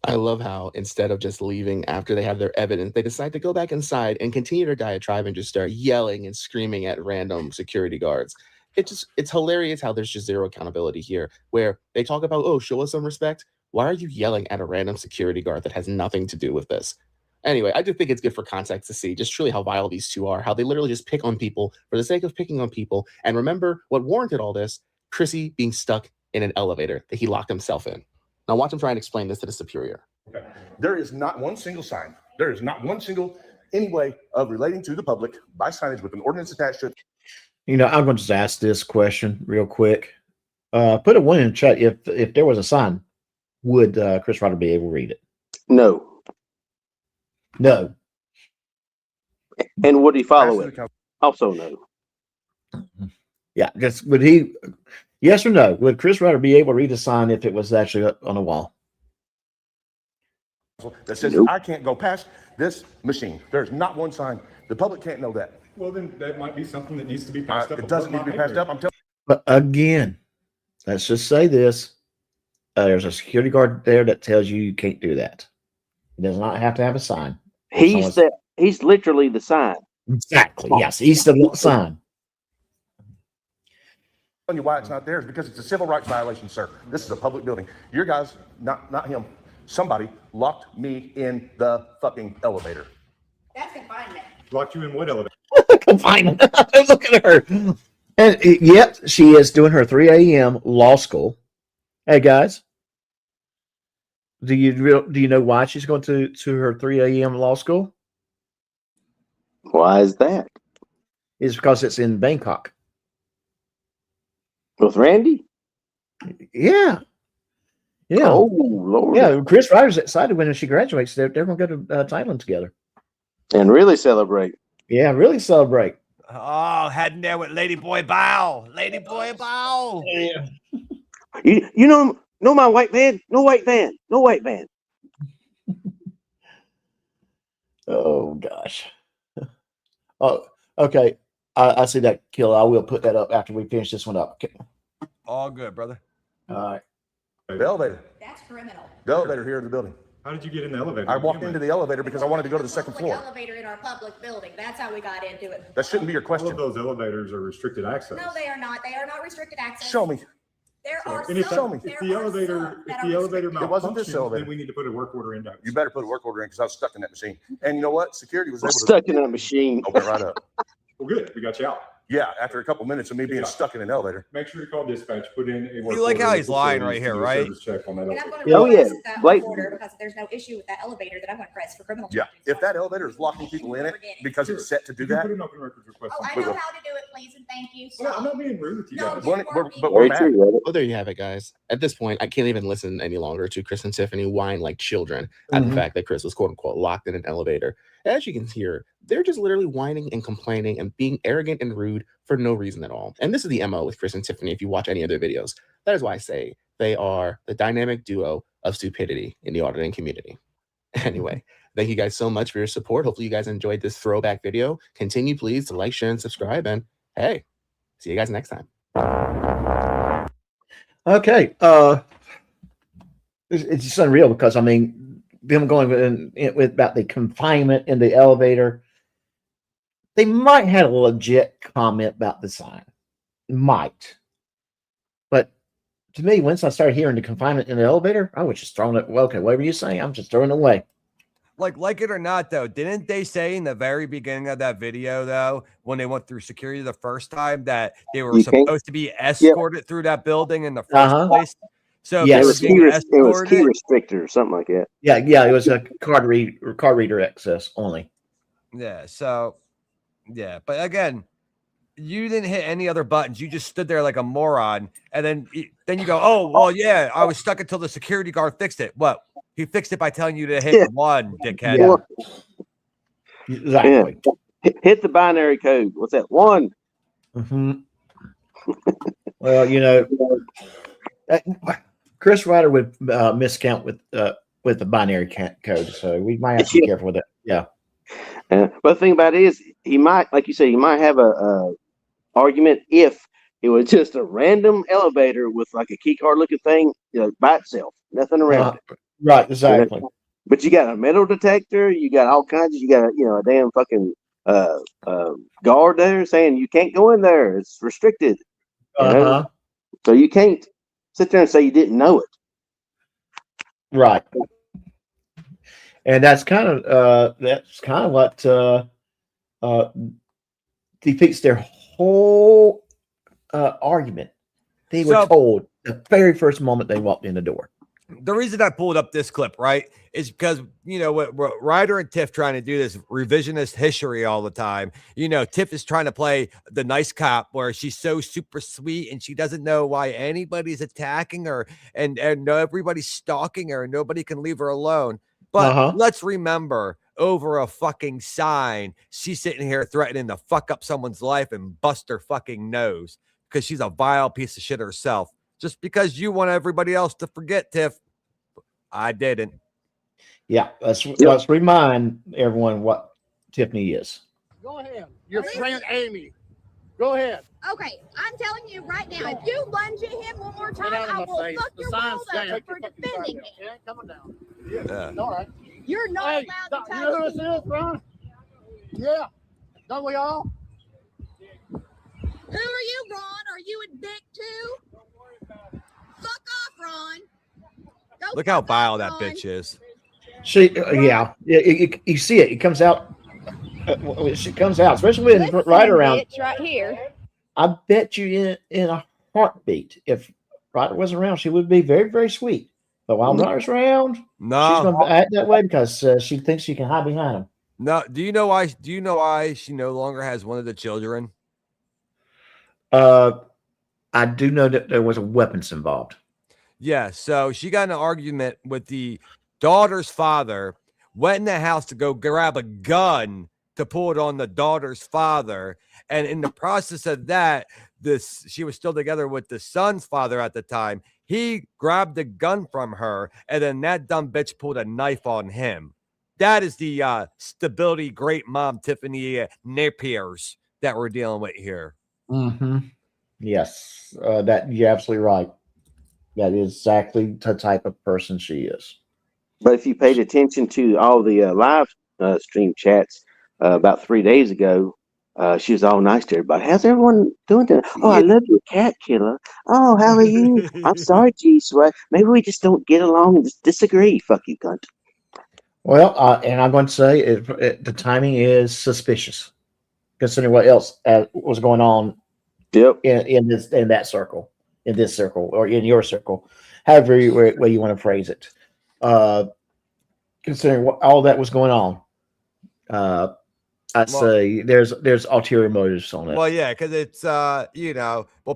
I love how instead of just leaving after they have their evidence, they decide to go back inside and continue their diatribe and just start yelling and screaming at random security guards. It's hilarious how there's just zero accountability here, where they talk about, oh, show us some respect. Why are you yelling at a random security guard that has nothing to do with this? Anyway, I just think it's good for context to see just truly how vile these two are, how they literally just pick on people for the sake of picking on people. And remember what warranted all this, Chrissy being stuck in an elevator that he locked himself in. Now watch him try and explain this to the superior. Okay. There is not one single sign. There is not one single any way of relating to the public by signage with an ordinance attached to it. You know, I'm going to just ask this question real quick. Put a 1 in the chat if there was a sign, would Chris Reiter be able to read it? No. No. And would he follow it? Also no. Yeah, just would he? Yes or no? Would Chris Reiter be able to read a sign if it was actually up on a wall? That says I can't go past this machine. There's not one sign. The public can't know that. Well, then that might be something that needs to be passed up. It doesn't need to be passed up. I'm telling you. But again, let's just say this: there's a security guard there that tells you can't do that. It does not have to have a sign. He's literally the sign. Exactly. Yes, he's the sign. Telling you why it's not there is because it's a civil rights violation, sir. This is a public building. Your guys, not him. Somebody locked me in the fucking elevator. That's confinement. Locked you in what elevator? Confinement. Look at her. And yet she is doing her 3 a.m. law school. Hey guys, do you know why she's going to her 3 a.m. law school? Why is that? It's because it's in Bangkok. With Randy? Yeah. Yeah. Oh, Lord. Yeah, Chris Reiter's excited when she graduates. They're going to go to Thailand together. And really celebrate. Yeah, really celebrate. Oh, heading there with Lady Boy Bow. Lady Boy Bow. Yeah. You know my white man? No white van. No white van. Oh, gosh. Oh, okay. I see that kill. I will put that up after we finish this one up. Okay. All good, brother. All right. The elevator. That's criminal. The elevator here in the building. How did you get in the elevator? I walked into the elevator because I wanted to go to the second Public floor. elevator in our public building. That's how we got into it. That shouldn't be your All question. of those elevators are restricted access. No, they are not. They are not restricted access. Show me. There are And if some. the There are elevator, some if that the are elevator restricted. It wasn't this malfunctions, elevator. then we need to put a work order in. You better put a work order in because I was stuck in that machine. And you know what? Security was able to Stuck in that machine. open it right up. Well, good. We got you out. Yeah, after a couple minutes of me being stuck in an elevator. Make sure you call dispatch. Put in a work You like order how with he's lying right facilities here, to do a right? service check on that And I'm elevator. going to Oh, yeah. request that Wait. work order because there's no issue with that elevator that I'm going to press for criminal Yeah, charges. if that elevator is locking people in it because it's set to do You can that, put an open records request. Oh, I on know it. how to do it, please, and thank you. Well, I'm not being rude with you No, guys. but we're Very mad. true, Reddit. Oh, there you have it, guys. At this point, I can't even listen any longer to Chris and Tiffany whine like children at the fact that Chris was quote unquote locked in an elevator. As you can hear, they're just literally whining and complaining and being arrogant and rude for no reason at all. And this is the MO with Chris and Tiffany if you watch any of their videos. That is why I say they are the dynamic duo of stupidity in the auditing community. Anyway, thank you guys so much for your support. Hopefully you guys enjoyed this throwback video. Continue, please, to like, share, and subscribe. And hey, see you guys next time. Okay. It's just unreal because, I mean, them going with about the confinement in the elevator, they might have a legit comment about the sign. Might. But to me, once I started hearing the confinement in the elevator, I was just throwing it. Well, okay, whatever you say, I'm just throwing it away. Like it or not, though, didn't they say in the very beginning of that video, though, when they went through security the first time, that they were supposed to be escorted through that building in the first place? So yes, it was key restrictor or something like that. Yeah, it was a card reader access only. Yeah, so yeah, but again, you didn't hit any other buttons. You just stood there like a moron, and then you go, "Oh, well, yeah, I was stuck until the security guard fixed it." What? He fixed it by telling you to hit one, dickhead. Yeah. Exactly. Yeah. Hit the binary code. What's that? One. Mm-hmm. Well, Chris Reiter would miscount with the binary code, so we might have to be careful with it. Yeah. But the thing about it is, he might, like you say, he might have a argument if it was just a random elevator with like a key card looking thing, by itself, nothing around it. Right, exactly. But you got a metal detector, you got all kinds of, you got a damn fucking guard there saying you can't go in there, it's restricted. So you can't sit there and say you didn't know it. Right. And that's kind of what defeats their whole argument. They were told the very first moment they walked in the door. The reason I pulled up this clip, right, is because, what Ryder and Tiff trying to do this revisionist history all the time. Tiff is trying to play the nice cop where she's so super sweet and she doesn't know why anybody's attacking her and everybody's stalking her and nobody can leave her alone. But let's remember, over a fucking sign, she's sitting here threatening to fuck up someone's life and bust her fucking nose because she's a vile piece of shit herself. Just because you want everybody else to forget, Tiff, I didn't. Yeah, let's remind everyone what Tiffany is. Go ahead. Your friend Amy. Go ahead. Okay, I'm telling you right now, if you lunge at him one more time, I will fuck your world up for defending me. It ain't coming down. Yeah. All right. You're not allowed to touch You know who me. this is, Ron? Yeah. Don't we all? Who are you, Ron? Are you a dick too? Fuck off, Ron. Go Look how vile that bitch is. She, you see it. It comes out. She comes out, especially when right around. Bitch right here. I bet you in a heartbeat, if Ryder wasn't around, she would be very, very sweet. But while Ryder's around, she's going to act that way because she thinks she can hide behind him. No, do you know why? Do you know why she no longer has one of the children? I do know that there was weapons involved. Yeah, so she got in an argument with the daughter's father, went in the house to go grab a gun to pull it on the daughter's father. And in the process of that, she was still together with the son's father at the time. He grabbed the gun from her, and then that dumb bitch pulled a knife on him. That is the stability great mom Tiffany Napiers that we're dealing with here. Mm-hmm. Yes, that you're absolutely right. That is exactly the type of person she is. But if you paid attention to all the live stream chats about 3 days ago, she was all nice to everybody. How's everyone doing today? Oh, I love your cat killer. Oh, how are you? I'm sorry, G-Swag. Maybe we just don't get along and just disagree. Fuck you, cunt. Well, and I'm going to say the timing is suspicious, considering what else was going on. Yep. In that circle, in this circle, or in your circle, however way you want to phrase it. Considering all that was going on, I'd say there's ulterior motives on it. Well, yeah, because it's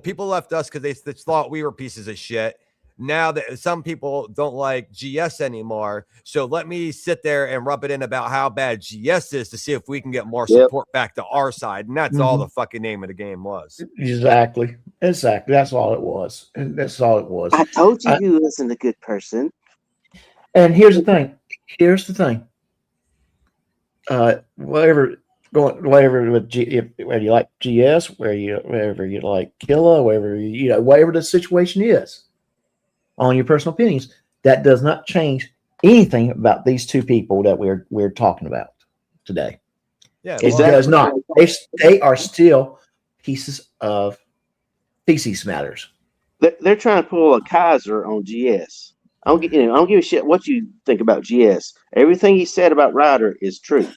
people left us because they thought we were pieces of shit. Now that some people don't like GS anymore, so let me sit there and rub it in about how bad GS is to see if we can get more support back to our side, and that's all the fucking name of the game was. Exactly. That's all it was. That's all it was. I told you you wasn't a good person. And here's the thing. Whatever with whether you like GS, wherever you like Killa, whatever the situation is, on your personal opinions, that does not change anything about these two people that we're talking about today. Yeah, it does not. They are still pieces of feces matters. They're trying to pull a Kaiser on GS. I don't give a shit what you think about GS. Everything he said about Ryder is true,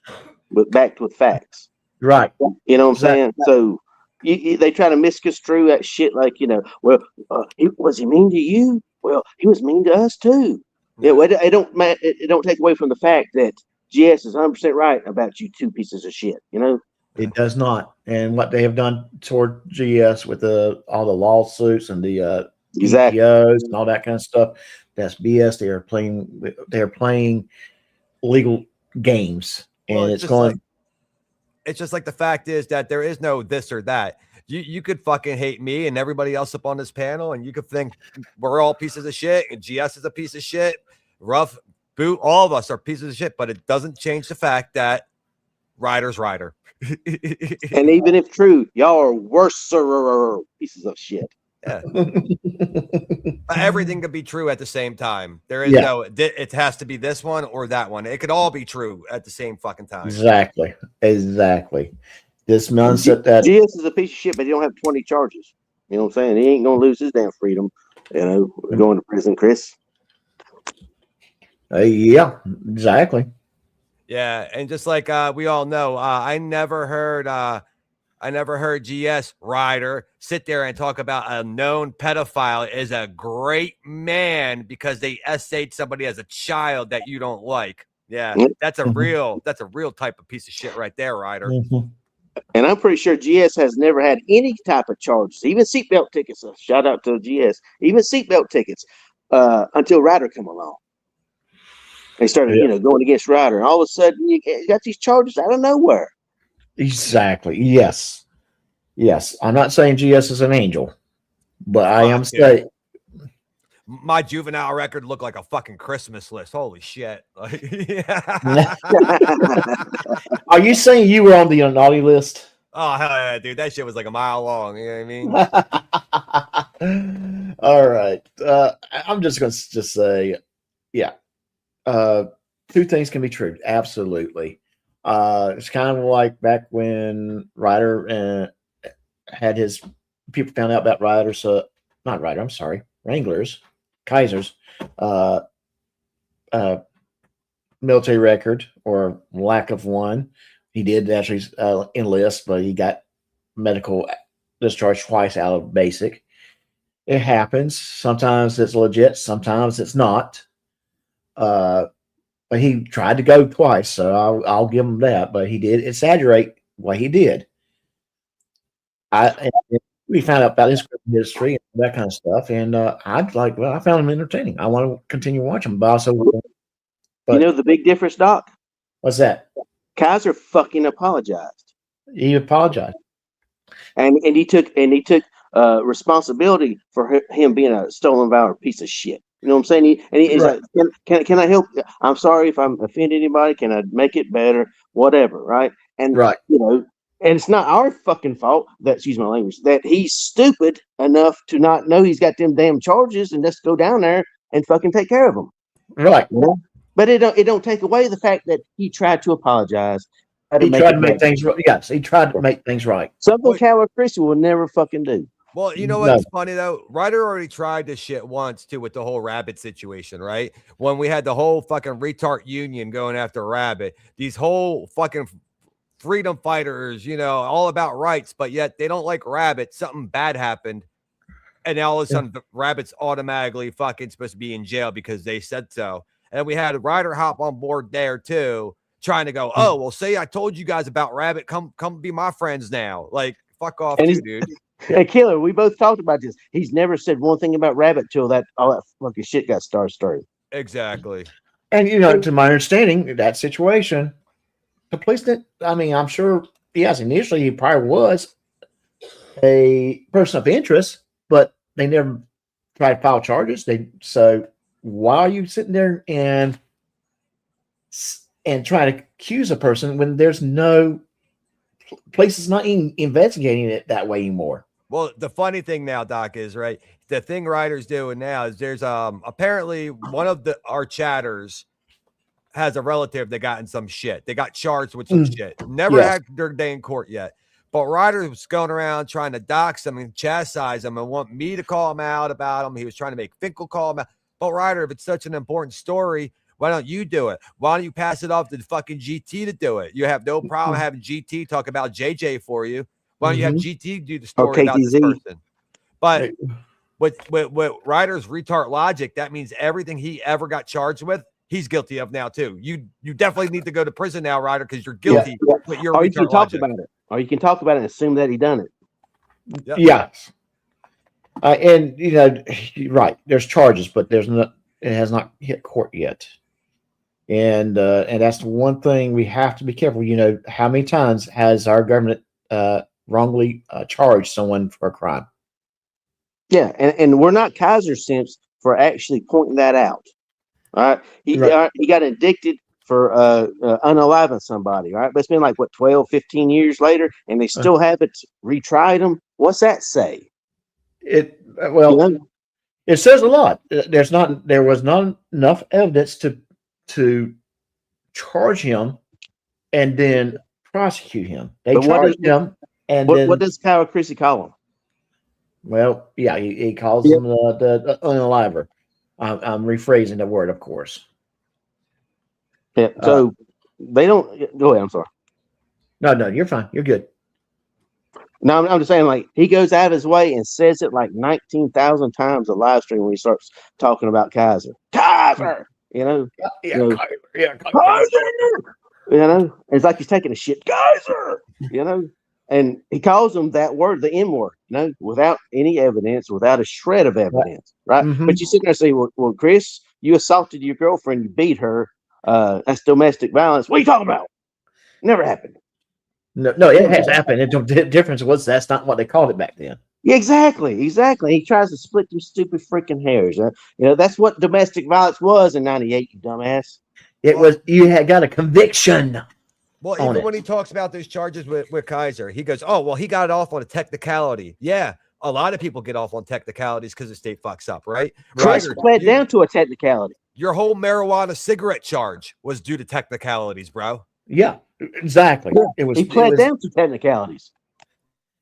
but backed with facts. Right. You know what I'm saying? So they try to misconstrue that shit like, was he mean to you? Well, he was mean to us too. Yeah, it don't take away from the fact that GS is 100% right about you two pieces of shit. It does not. And what they have done toward GS with all the lawsuits and the EPOs and all that kind of stuff, that's BS. They're playing legal games, and it's just like the fact is that there is no this or that. You could fucking hate me and everybody else up on this panel, and you could think we're all pieces of shit, and GS is a piece of shit. Rough Boot, all of us are pieces of shit, but it doesn't change the fact that Reiter's Reiter. And even if true, y'all are worse pieces of shit. Yeah. Everything could be true at the same time. There is no, it has to be this one or that one. It could all be true at the same fucking time. Exactly. This mindset that GS is a piece of shit, but he don't have 20 charges. You know what I'm saying? He ain't gonna lose his damn freedom. You know, going to prison, Chris. Yeah, exactly. Yeah, and just like we all know, I never heard GS Reiter sit there and talk about a known pedophile is a great man because they essayed somebody as a child that you don't like. Yeah, that's a real type of piece of shit right there, Reiter. And I'm pretty sure GS has never had any type of charges, even seatbelt tickets. Shout out to GS, even seatbelt tickets, until Reiter come along. They started, going against Reiter, and all of a sudden you got these charges out of nowhere. Exactly. Yes. I'm not saying GS is an angel, but I am saying my juvenile record looked like a fucking Christmas list. Holy shit! Are you saying you were on the naughty list? Oh hell yeah, dude! That shit was like a mile long. You know what I mean? All right. I'm just going to just say, yeah. Two things can be true. Absolutely. It's kind of like back when Reiter had his people found out about Reiter's, not Reiter, I'm sorry, Wranglers, Kaiser's military record or lack of one. He did actually enlist, but he got medical discharge twice out of basic. It happens. Sometimes it's legit, sometimes it's not. But he tried to go twice, so I'll give him that. But he did exaggerate what he did. We found out about his history and that kind of stuff, and I found him entertaining. I want to continue watching, but also, you know the big difference, Doc? What's that? Kaiser fucking apologized. He apologized, and he took responsibility for him being a stolen valor piece of shit. You know what I'm saying? He's right. Like, can I help? I'm sorry if I'm offending anybody. Can I make it better? Whatever, right? And and it's not our fucking fault that, excuse my language, that he's stupid enough to not know he's got them damn charges and just go down there and fucking take care of them. Right. You know? But it don't take away the fact that he tried to apologize. He tried to make things right. Yes, he tried to make things right. Something Coward Christie will never fucking do. Well, you know what's funny though? Reiter already tried this shit once too with the whole Rabbit situation, right? When we had the whole fucking retard union going after Rabbit, these whole fucking freedom fighters, all about rights, but yet they don't like Rabbit. Something bad happened, and now all of a sudden the Rabbit's automatically fucking supposed to be in jail because they said so. And we had Reiter hop on board there too, trying to go, oh well, say I told you guys about Rabbit, come be my friends now. Like fuck off, dude. Hey, Killer, we both talked about this. He's never said one thing about Rabbit till all that fucking shit got started. Exactly. And to my understanding, that situation, the police didn't. I mean, I'm sure. Yes, initially he probably was a person of interest, but they never tried to file charges. So why are you sitting there and trying to accuse a person when there's no police is not even investigating it that way anymore? Well, the funny thing now, Doc, is right. The thing Reiter's doing now is there's apparently one of our chatters has a relative that got in some shit. They got charged with some shit. Never had their day in court yet. But Reiter was going around trying to dox them and chastise them and want me to call him out about them. He was trying to make Finkel call him out. But Reiter, if it's such an important story, why don't you do it? Why don't you pass it off to the fucking GT to do it? You have no problem having GT talk about JJ for you. Why don't you have GT do the story about this person? But with Reiter's retard logic, that means everything he ever got charged with, he's guilty of now too. You definitely need to go to prison now, Reiter, because you're guilty. With your or you can talk about it. Or you can talk about it and assume that he done it. Yep. Yeah. And right, there's charges, but it has not hit court yet. And that's the one thing we have to be careful. How many times has our government wrongly charge someone for a crime. Yeah, and we're not Kaiser simps for actually pointing that out. All right, he got indicted for unaliving somebody. All right, but it's been like what 12, 15 years later, and they still haven't retried him. What's that say? It says a lot. There was not enough evidence to charge him and then prosecute him. They charged him, and what does Kyle Chrissy call him? Well, yeah, he calls him the unaliver. I'm rephrasing the word, of course. Yeah. So they don't go ahead. I'm sorry. No, you're fine. You're good. No, I'm just saying, like, he goes out of his way and says it like 19,000 times a live stream when he starts talking about Kaiser. Kaiser, you know, Kaiser. You know, it's like he's taking a shit, Kaiser. You know, and he calls him that word, the M word, you know, without any evidence, without a shred of evidence, right? But you sit there and say, well, Chris, you assaulted your girlfriend, you beat her. That's domestic violence. What are you talking about? Never happened. No, it has happened. The difference was that's not what they called it back then. Yeah, exactly. He tries to split them stupid freaking hairs. You know, that's what domestic violence was in '98, you dumbass. It was, you had got a conviction. Well, even when he talks about those charges with Kaiser, he goes, oh, well, he got it off on a technicality. Yeah, a lot of people get off on technicalities because the state fucks up, right? Chris pled down to a technicality. Your whole marijuana cigarette charge was due to technicalities, bro. Yeah, exactly. Yeah, he pled down to technicalities.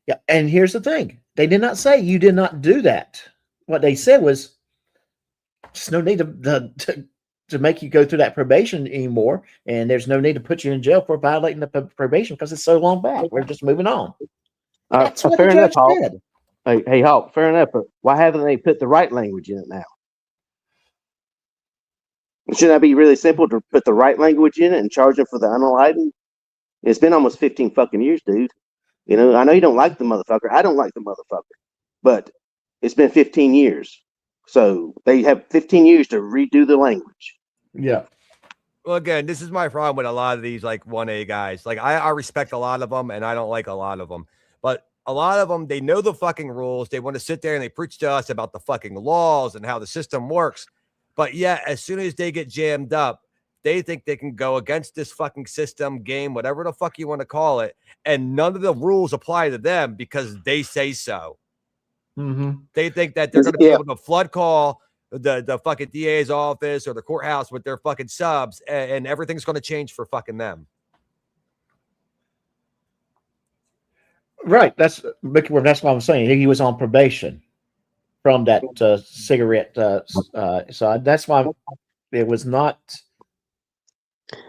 Yeah, and here's the thing. They did not say you did not do that. What they said was there's no need to make you go through that probation anymore, and there's no need to put you in jail for violating the probation because it's so long back. We're just moving on. That's what fair the enough, judge Hawk. said. Hey, Hawk, fair enough, but why haven't they put the right language in it now? Shouldn't that be really simple to put the right language in it and charge him for the unenlightened? It's been almost 15 fucking years, dude. You know, I know you don't like the motherfucker. I don't like the motherfucker. But it's been 15 years. So they have 15 years to redo the language. Yeah. Well, again, this is my problem with a lot of these like 1A guys. Like I respect a lot of them and I don't like a lot of them. But a lot of them, they know the fucking rules. They want to sit there and they preach to us about the fucking laws and how the system works. But yeah, as soon as they get jammed up, they think they can go against this fucking system, game, whatever the fuck you want to call it. And none of the rules apply to them because they say so. They think that they're going to be able to flood call the fucking DA's office or the courthouse with their fucking subs and everything's going to change for fucking them. Right. That's what I'm saying. He was on probation from that cigarette side. That's why it was not.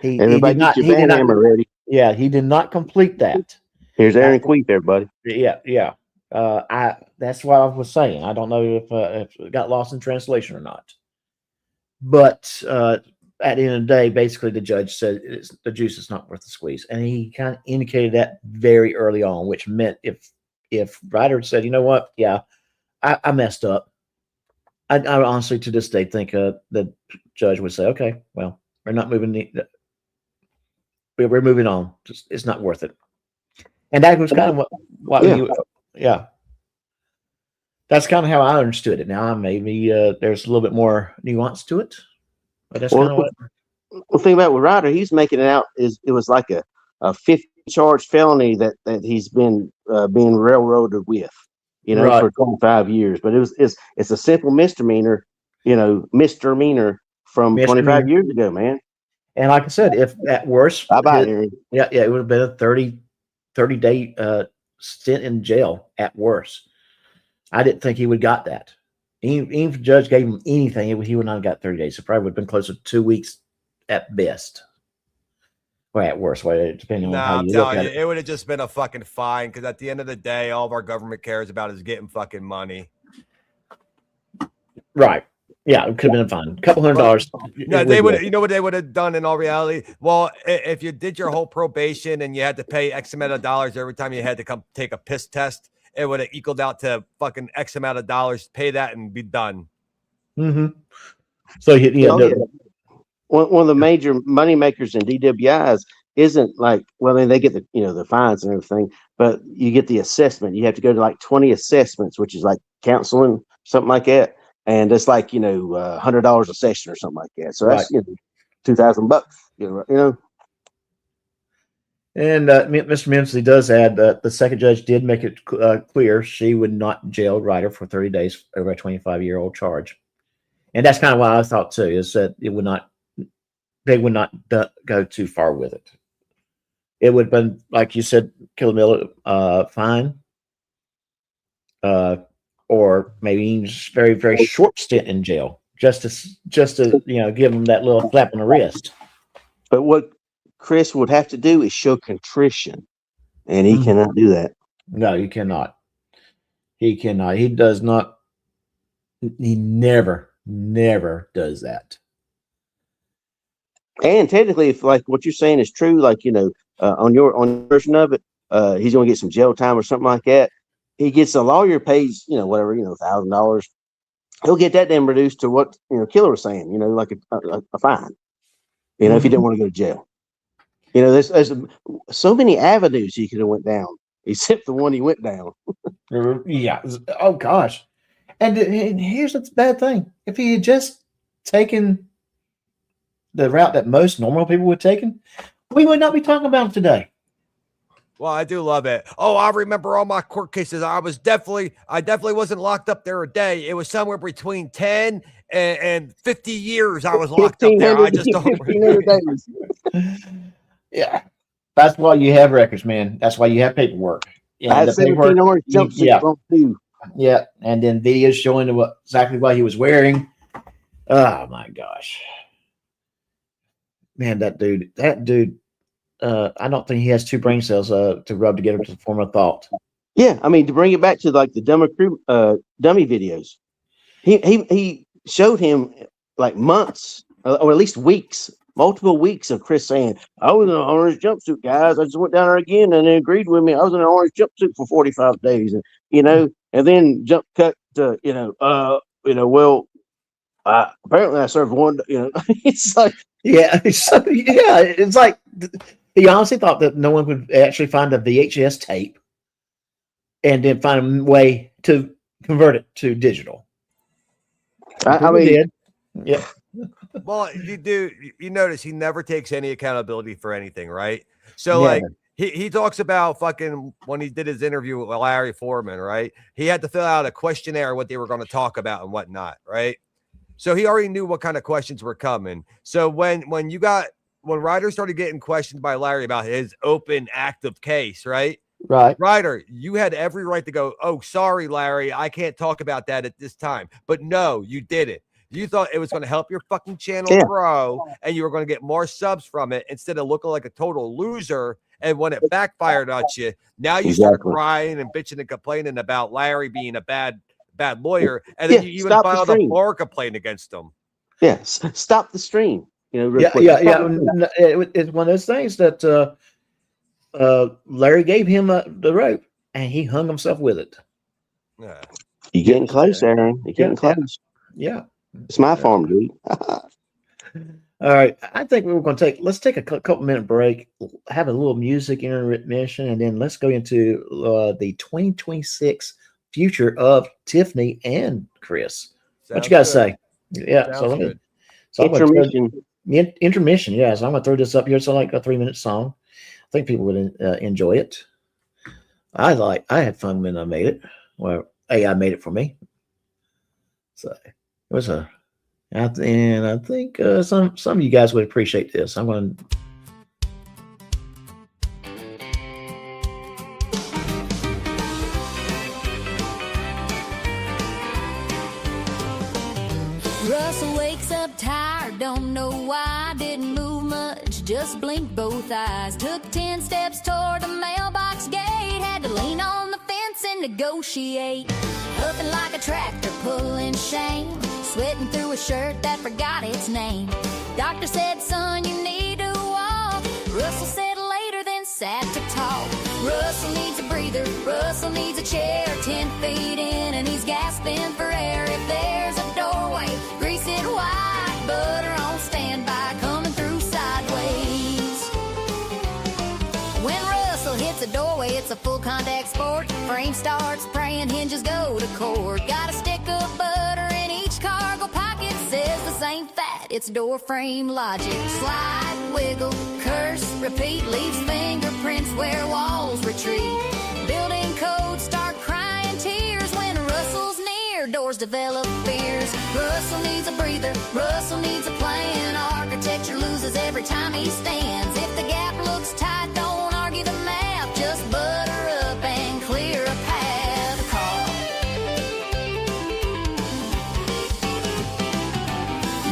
He did not. He did not. Ready. Yeah, he did not complete that. Here's Aaron Queep, everybody. Yeah. That's what I was saying. I don't know if it got lost in translation or not. But at the end of the day, basically the judge said the juice is not worth the squeeze, and he kind of indicated that very early on, which meant if Reiter said, you know what, yeah, I messed up. I honestly, to this day, think the judge would say, okay, well, we're not moving. We're moving on. It's not worth it. And that was kind of what that's kind of how I understood it. Now, maybe there's a little bit more nuance to it, but that's kind of what. Well, thing about with Reiter, he's making it out it was like a 50 charge felony that he's been being railroaded with, you know, for 25 years. But it's a simple misdemeanor, misdemeanor from 25 years ago, man. And like I said, if at worst, it would have been a 30-day stint in jail at worst. I didn't think he would got that. Even if the judge gave him anything, he would not have got 30 days. It probably would have been closer to 2 weeks at best. Or at worst, depending on how you look at it. It would have just been a fucking fine because at the end of the day, all of our government cares about is getting fucking money. Right. Yeah, it could have been fine. A couple $100. No, they would. You know what they would have done in all reality? Well, if you did your whole probation and you had to pay X amount of dollars every time you had to come take a piss test, it would have equaled out to fucking X amount of dollars. Pay that and be done. So one of the major money makers in DWIs isn't like, well, I mean, they get the, you know, the fines and everything, but you get the assessment. You have to go to like 20 assessments, which is like counseling, something like that. And it's like, you know, $100 a session or something like that. So that's, you know, $2,000, you know. And Mr. Memsley does add that the second judge did make it clear she would not jail Reiter for 30 days over a 25-year-old charge. And that's kind of what I thought too, is that they would not go too far with it. It would have been, like you said, Killamilla, fine, or maybe just very, very short stint in jail, just to you know, give them that little flap on the wrist. But what Chris would have to do is show contrition, and he cannot do that. No, you cannot. He cannot. He does not. He never does that. And technically, if like what you're saying is true, like, you know, on your version of it, he's going to get some jail time or something like that. He gets a lawyer pays, you know, whatever, you know, $1,000. He'll get that then reduced to what, you know, Killer was saying, you know, like a fine, you know, if he didn't want to go to jail. You know, there's so many avenues he could have went down, except the one he went down. Yeah. Oh gosh. And here's the bad thing: if he had just taken the route that most normal people would have taken, we would not be talking about it today. Well, I do love it. Oh, I remember all my court cases. I definitely wasn't locked up there a day. It was somewhere between 10 and 50 years I was locked up there. I just don't. Yeah. That's why you have records, man. That's why you have paperwork. I had 17 orange jumpsuits too. Yeah. And then videos showing exactly what he was wearing. Oh my gosh. Man, that dude, I don't think he has two brain cells to rub together to form a thought. Yeah, I mean, to bring it back to like the dummy videos, he showed him like months or at least weeks, multiple weeks of Chris saying, "I was in an orange jumpsuit, guys. I just went down there again and they agreed with me. I was in an orange jumpsuit for 45 days, and you know, and then jump cut to well, apparently I served one. You know, it's like." Yeah, it's like he honestly thought that no one would actually find a VHS tape and then find a way to convert it to digital. I mean, did. Yeah. Well, you notice he never takes any accountability for anything, right? So like he talks about fucking when he did his interview with Larry Foreman, right? He had to fill out a questionnaire, what they were going to talk about and whatnot, right? So he already knew what kind of questions were coming. So when Reiter started getting questioned by Larry about his open active case, right? Right. Reiter, you had every right to go, "Oh, sorry, Larry, I can't talk about that at this time." But no, you didn't. You thought it was going to help your fucking channel grow and you were going to get more subs from it instead of looking like a total loser. And when it backfired at you, now you start crying and bitching and complaining about Larry being a bad lawyer, and then you even filed a bar complaint against him. Yes, stop the stream. You know, It's one of those things that Larry gave him the rope, and he hung himself with it. Yeah, you're getting close, Aaron. You're getting close. Yeah, it's my farm, dude. All right, I think we're going to let's take a couple minute break, have a little music intermission, and then let's go into the 2026 future of Tiffany and Chris. What you guys say? Yeah. So intermission. Yeah. So I'm going to throw this up here. It's like a 3-minute song. I think people would enjoy it. I had fun when I made it. Well, AI made it for me. So it was and I think some of you guys would appreciate this. I'm going to. Russell wakes up tired, don't know why, didn't move much, just blinked both eyes. Took 10 steps toward the mailbox gate, had to lean on the fence and negotiate. Huffing like a tractor, pulling shame, sweating through a shirt that forgot its name. Doctor said, son, you need to walk. Russell said later, then sat to talk. Russell needs a breather, Russell needs a chair, 10 feet in and he's gasping for air. If there's a doorway, grease it wide, butter on standby, coming through sideways. way, it's a full contact sport. Frame starts praying, hinges go to court. Got a stick of butter in each cargo pocket. Says this ain't fat, it's door frame logic. Slide, wiggle, curse, repeat. Leaves fingerprints where walls retreat. Building codes start crying tears when Russell's near. Doors develop fears. Russell needs a breather. Russell needs a plan. Architecture loses every time he stands. If the gap looks tight, don't argue the map. Just butter up and clear a path. Call.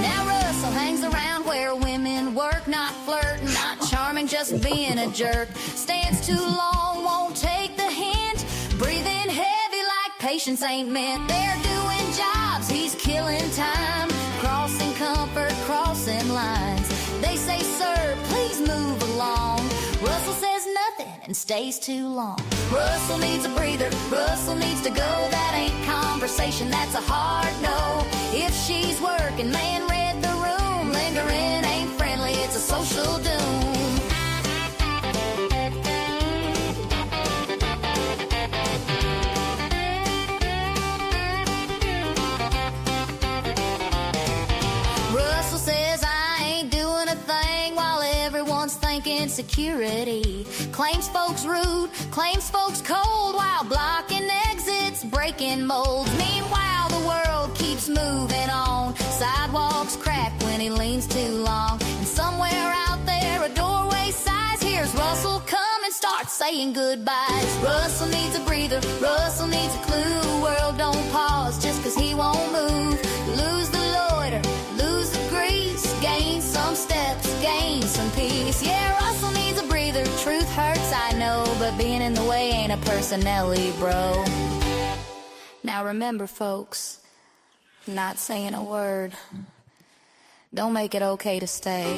Now Russell hangs around where women work, not flirting, not charming, just being a jerk. Stands too long, won't take the hint. Breathing heavy like patience ain't meant. They're doing jobs, he's killing time. Crossing comfort, crossing lines. They say, sir, please move along. Russell says nothing and stays too long. Russell needs a breather. Russell needs to go. That ain't conversation, that's a hard no. If she's working, man read the room. Lingering ain't friendly, it's a social doom. Russell says I ain't doing a thing while everyone's thinking security. Claims folks rude, claims folks cold while blocking exits, breaking molds. Meanwhile, the world keeps moving on. Sidewalks crack when he leans too long. And somewhere out there, a doorway sighs. Here's Russell come and starts saying goodbyes. Russell needs a breather, Russell needs a clue. World don't pause just cause he won't move. Lose the loiter, lose the grease, gain some steps, gain some peace. Yeah, Russell needs a breather. Truth hurts, I know, but being in the way ain't a personality, bro. Now remember, folks, not saying a word don't make it okay to stay.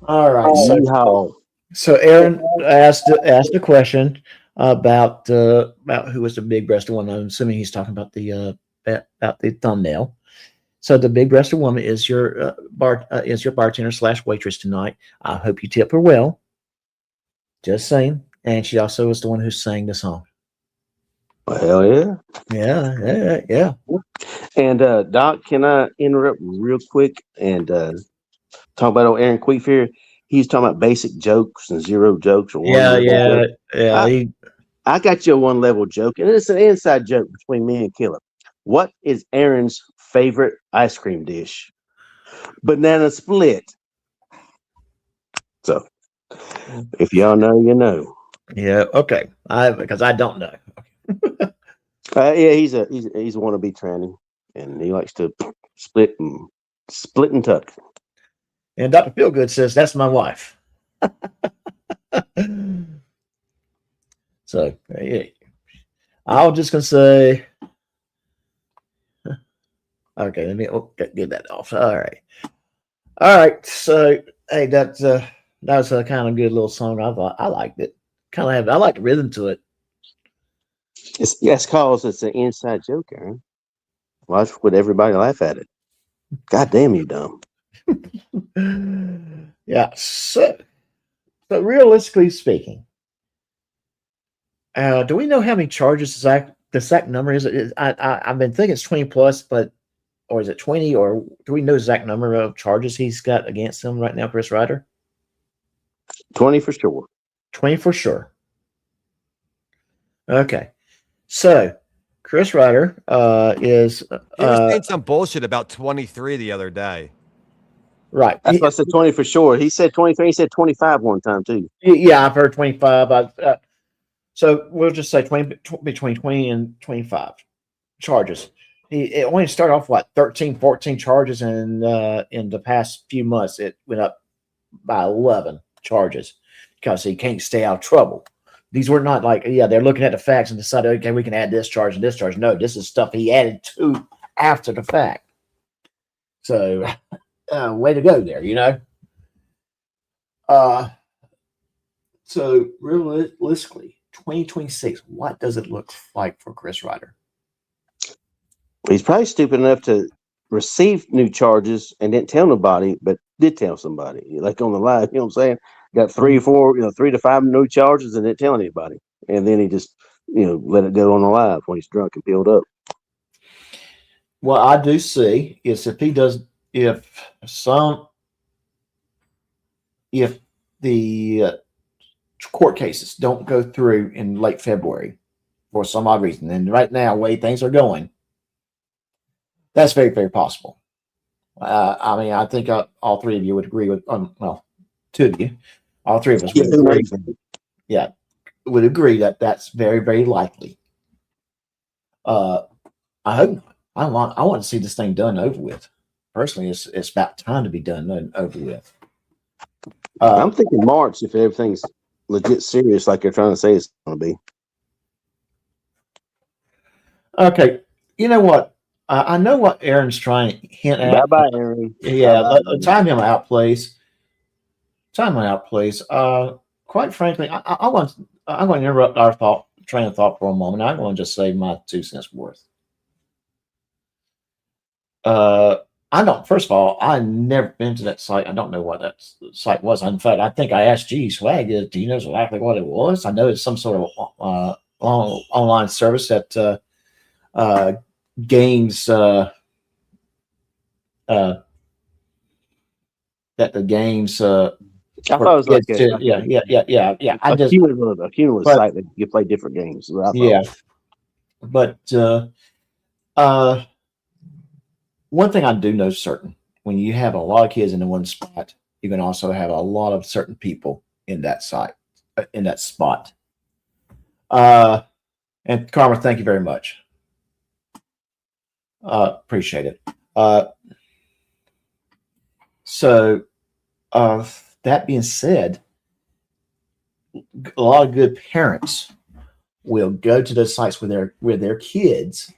All right. So Aaron asked a question about who was the big-breasted one. I'm assuming he's talking about the thumbnail. So the big-breasted woman is your bartender / waitress tonight. I hope you tip her well. Just saying. And she also was the one who sang the song. Well, hell yeah. Yeah. And Doc, can I interrupt real quick and talk about old Aaron Queefier? He's talking about basic jokes and zero jokes. Or Yeah. I got you a one-level joke, and it's an inside joke between me and Killer. What is Aaron's favorite ice cream dish? Banana split. So, if y'all know, you know. Yeah. Okay. Because I don't know. Yeah, he's a wannabe tranny, and he likes to split and tuck. And Dr. Feelgood says that's my wife. So yeah, I was just gonna say. Okay, let me get that off. All right. So hey, that was a kind of good little song. I liked it. I like the rhythm to it. It's cause it's an inside joke, Aaron. Watch would everybody laugh at it. God damn you dumb. Yeah. So realistically speaking, do we know how many charges the exact number is? I've been thinking it's 20 plus, or is it 20? Or do we know the exact number of charges he's got against him right now, Chris Reiter? 20 for sure. 20 for sure. Okay. So Chris Reiter is He was saying some bullshit about 23 the other day. Right. That's why I said 20 for sure. He said 23. He said 25 one time too. Yeah, I've heard 25. So we'll just say between 20 and 25 charges. It only started off 13, 14 charges, and in the past few months it went up by 11 charges because he can't stay out of trouble. These were not they're looking at the facts and decided, okay, we can add this charge and this charge. No, this is stuff he added to after the fact. So way to go there, you know. So realistically, 2026, what does it look like for Chris Reiter? He's probably stupid enough to receive new charges and didn't tell nobody, but did tell somebody, like on the live. You know what I'm saying? Got 3 or 4, 3 to 5 new charges and didn't tell anybody, and then he just, let it go on the live when he's drunk and peeled up. What I do see is if the court cases don't go through in late February for some odd reason, and right now, the way things are going, that's very, very possible. I mean, I think all three of you would agree with, well, two of you, all three of us would agree. Yeah, would agree that that's very, very likely. I hope not. I want to see this thing done over with. Personally, it's about time to be done and over with. I'm thinking March if everything's legit serious, like they're trying to say it's going to be. Okay, you know what? I know what Aaron's trying to hint at. Bye, Aaron. Yeah, Bye-bye. time him out, please. Time him out, please. Quite frankly, I'm going to interrupt our train of thought for a moment. I'm going to just say my 2 cents worth. I don't. First of all, I've never been to that site. I don't know what that site was. In fact, I think I asked G Swag, do you know exactly what it was? I know it's some sort of online service that games that the games. I thought it was like yeah. A cumulative site that you play different games. Yeah, but one thing I do know certain: when you have a lot of kids in one spot, you can also have a lot of certain people in that site, in that spot. And Karma, thank you very much. Appreciate it. So, that being said, a lot of good parents will go to those sites with their kids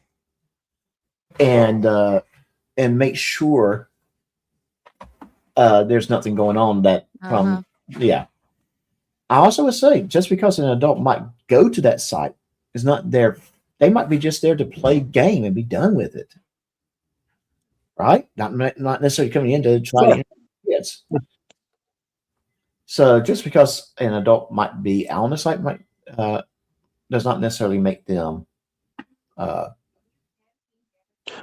and make sure there's nothing going on that from I also would say just because an adult might go to that site is not there. They might be just there to play game and be done with it. Right? Not necessarily coming in to try to kids. So just because an adult might be on the site does not necessarily make them. Well,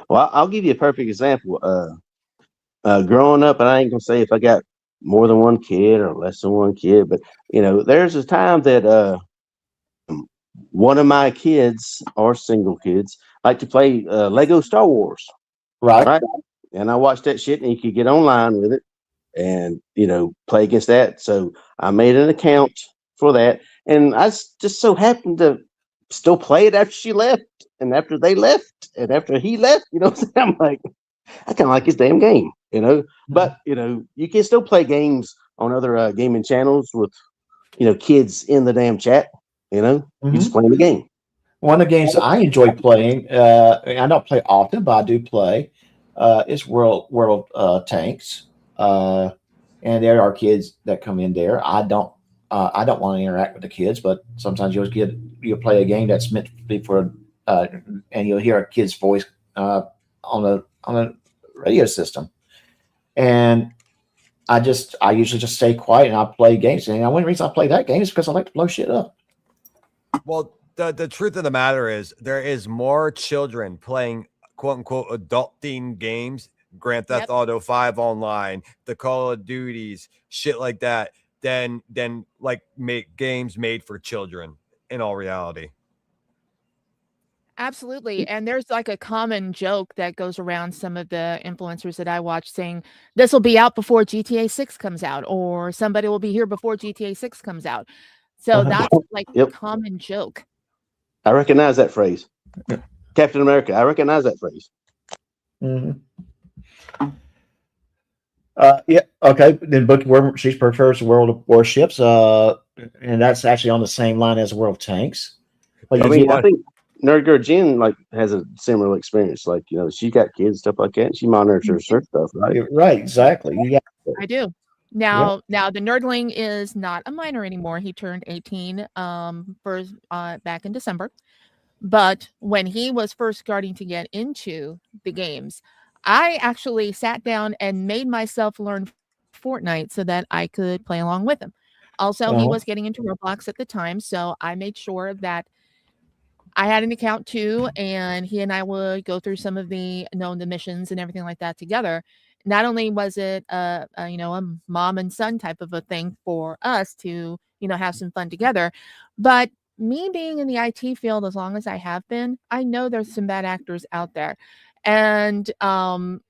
I'll give you a perfect example. Growing up, and I ain't gonna say if I got more than one kid or less than one kid, but there's a time that one of my kids or single kids like to play Lego Star Wars. Right. And I watched that shit, and you could get online with it and play against that. So I made an account for that, and I just so happened to still play it after she left, and after they left, and after he left. I'm like, I kind of like his damn game, But you can still play games on other gaming channels with kids in the damn chat. You just playing the game. One of the games I enjoy playing, I don't play often, but I do play, is World Tanks. And there are kids that come in there. I don't want to interact with the kids, but sometimes you'll play a game that's meant to be for, and you'll hear a kid's voice on a radio system. And I usually just stay quiet and I play games. And the only reason I play that game is because I like to blow shit up. Well, the truth of the matter is there is more children playing quote unquote adult themed games, Grand Theft Auto 5 online, the Call of Duties, shit like that, than like games made for children in all reality. Absolutely. And there's like a common joke that goes around some of the influencers that I watch saying this will be out before GTA 6 comes out, or somebody will be here before GTA 6 comes out. So that's like a common joke. I recognize that phrase. Captain America. I recognize that phrase. Yeah. Okay. Then Bookie, she prefers World of Warships, and that's actually on the same line as World of Tanks. I think Nerd Girl Jen has a similar experience. She got kids, stuff like that. And she monitors her stuff, right? Right. Exactly. I do. Now the nerdling is not a minor anymore. He turned 18 back in December. But when he was first starting to get into the games, I actually sat down and made myself learn Fortnite so that I could play along with him. Also, he was getting into Roblox at the time, so I made sure that I had an account too, and he and I would go through some of the the missions and everything like that together. Not only was it a mom and son type of a thing for us to have some fun together, but me being in the IT field as long as I have been, I know there's some bad actors out there, and I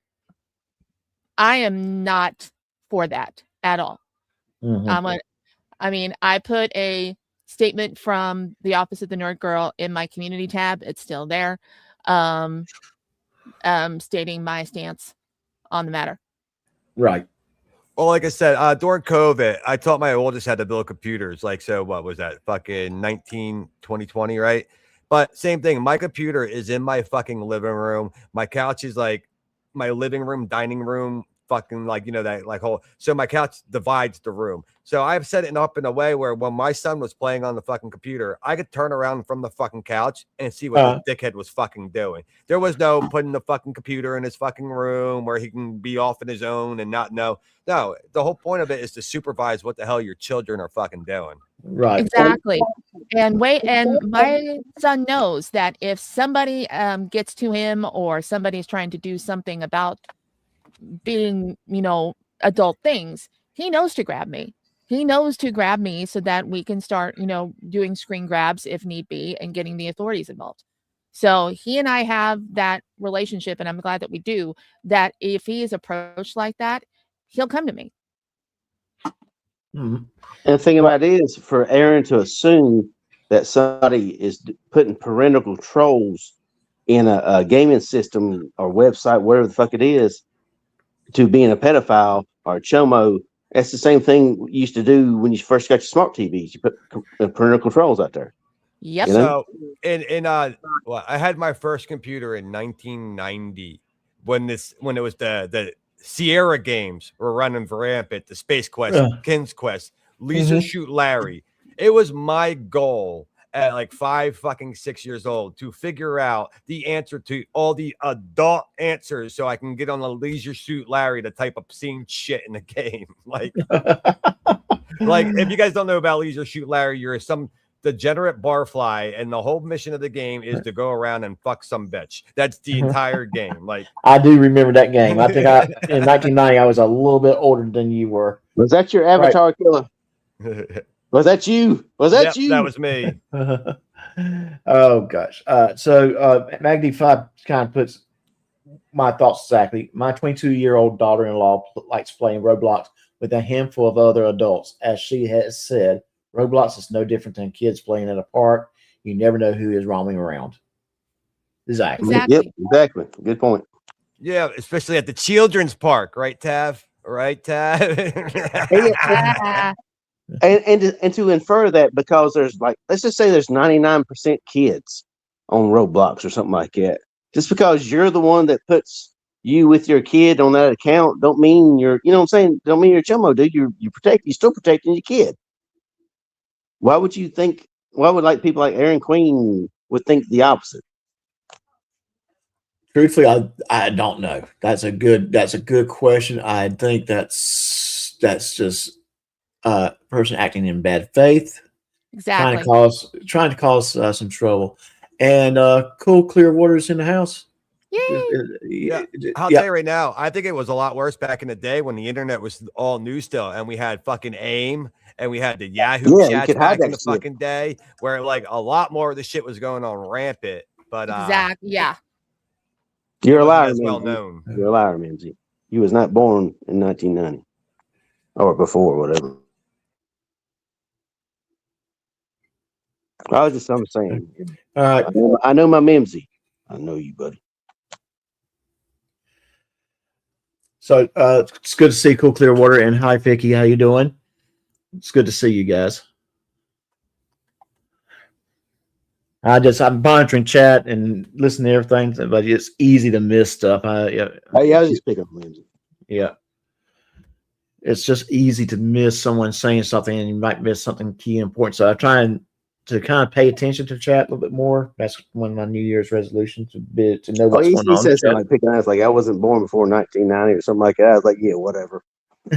am not for that at all. I put a statement from the Office of the Nerd Girl in my community tab. It's still there, stating my stance on the matter. Right. Well, like I said, during COVID, I taught my oldest how to build computers. Like, so what was that? Fucking 2020, right? But same thing. My computer is in my fucking living room. My couch is like my living room, dining room, fucking like, that like whole. So my couch divides the room. So I've set it up in a way where when my son was playing on the fucking computer, I could turn around from the fucking couch and see what the dickhead was fucking doing. There was no putting the fucking computer in his fucking room where he can be off on his own and not know. No, the whole point of it is to supervise what the hell your children are fucking doing. Right. Exactly. And my son knows that if somebody gets to him or somebody's trying to do something about being, adult things, he knows to grab me. He knows to grab me so that we can start, doing screen grabs if need be and getting the authorities involved. So he and I have that relationship, and I'm glad that we do, that if he is approached like that, he'll come to me. And the thing about it is, for Aaron to assume that somebody is putting parental controls in a gaming system or website, whatever the fuck it is, to being a pedophile or a chomo, that's the same thing you used to do when you first got your smart TVs. You put parental controls out there. Yep. So I had my first computer in 1990 when it was the Sierra games were running rampant, the Space Quest, King's Quest, Laser Shoot Larry. It was my goal at like 6 years old to figure out the answer to all the adult answers so I can get on the Leisure Suit Larry to type obscene shit in the game. Like if you guys don't know about Leisure Shoot Larry, you're some degenerate barfly, and the whole mission of the game is to go around and fuck some bitch. That's the entire game. Like, I do remember that game. I think in 1990 I was a little bit older than you were. Was that your avatar killer? Was that you? Was that you? That was me. Oh gosh. So Magdy 5 kind of puts my thoughts exactly. My 22-year-old daughter-in-law likes playing Roblox with a handful of other adults. As she has said, Roblox is no different than kids playing in a park. You never know who is roaming around. Exactly. Yep, exactly. Good point. Yeah, especially at the children's park, right, Tav? Right, Tav? And to infer that, because there's let's just say there's 99% kids on Roblox or something like that. Just because you're the one that puts you with your kid on that account, don't mean you're, what I'm saying? Don't mean you're a chomo, dude. You're still protecting your kid. Why would you think? Why would people like Aaron Queen would think the opposite? Truthfully, I don't know. That's a good question. I think that's just person acting in bad faith, exactly, trying to cause some trouble. And Cool Clear Water's in the house. Yeah, I'll tell you right now, I think it was a lot worse back in the day when the internet was all new still, and we had fucking AIM and we had the Yahoo chats back in the fucking day, where a lot more of the shit was going on rampant. But exactly, yeah. You're a liar, well known. You're a liar, Mimsy. You was not born in 1990 or before, whatever. I'm saying. All right. I know my Mimsy. I know you, buddy. So it's good to see Cool Clear Water. And hi, Vicky. How you doing? It's good to see you guys. I'm monitoring chat and listening to everything, but it's easy to miss stuff. I was just picking up Lindsay. Yeah. it's just easy to miss someone saying something, and you might miss something key and important. So I'm trying to kind of pay attention to chat a little bit more. That's one of my New Year's resolutions, to know what's going he on. says like picking eyes, like I wasn't born before 1990 or something like that. I was like, yeah, whatever.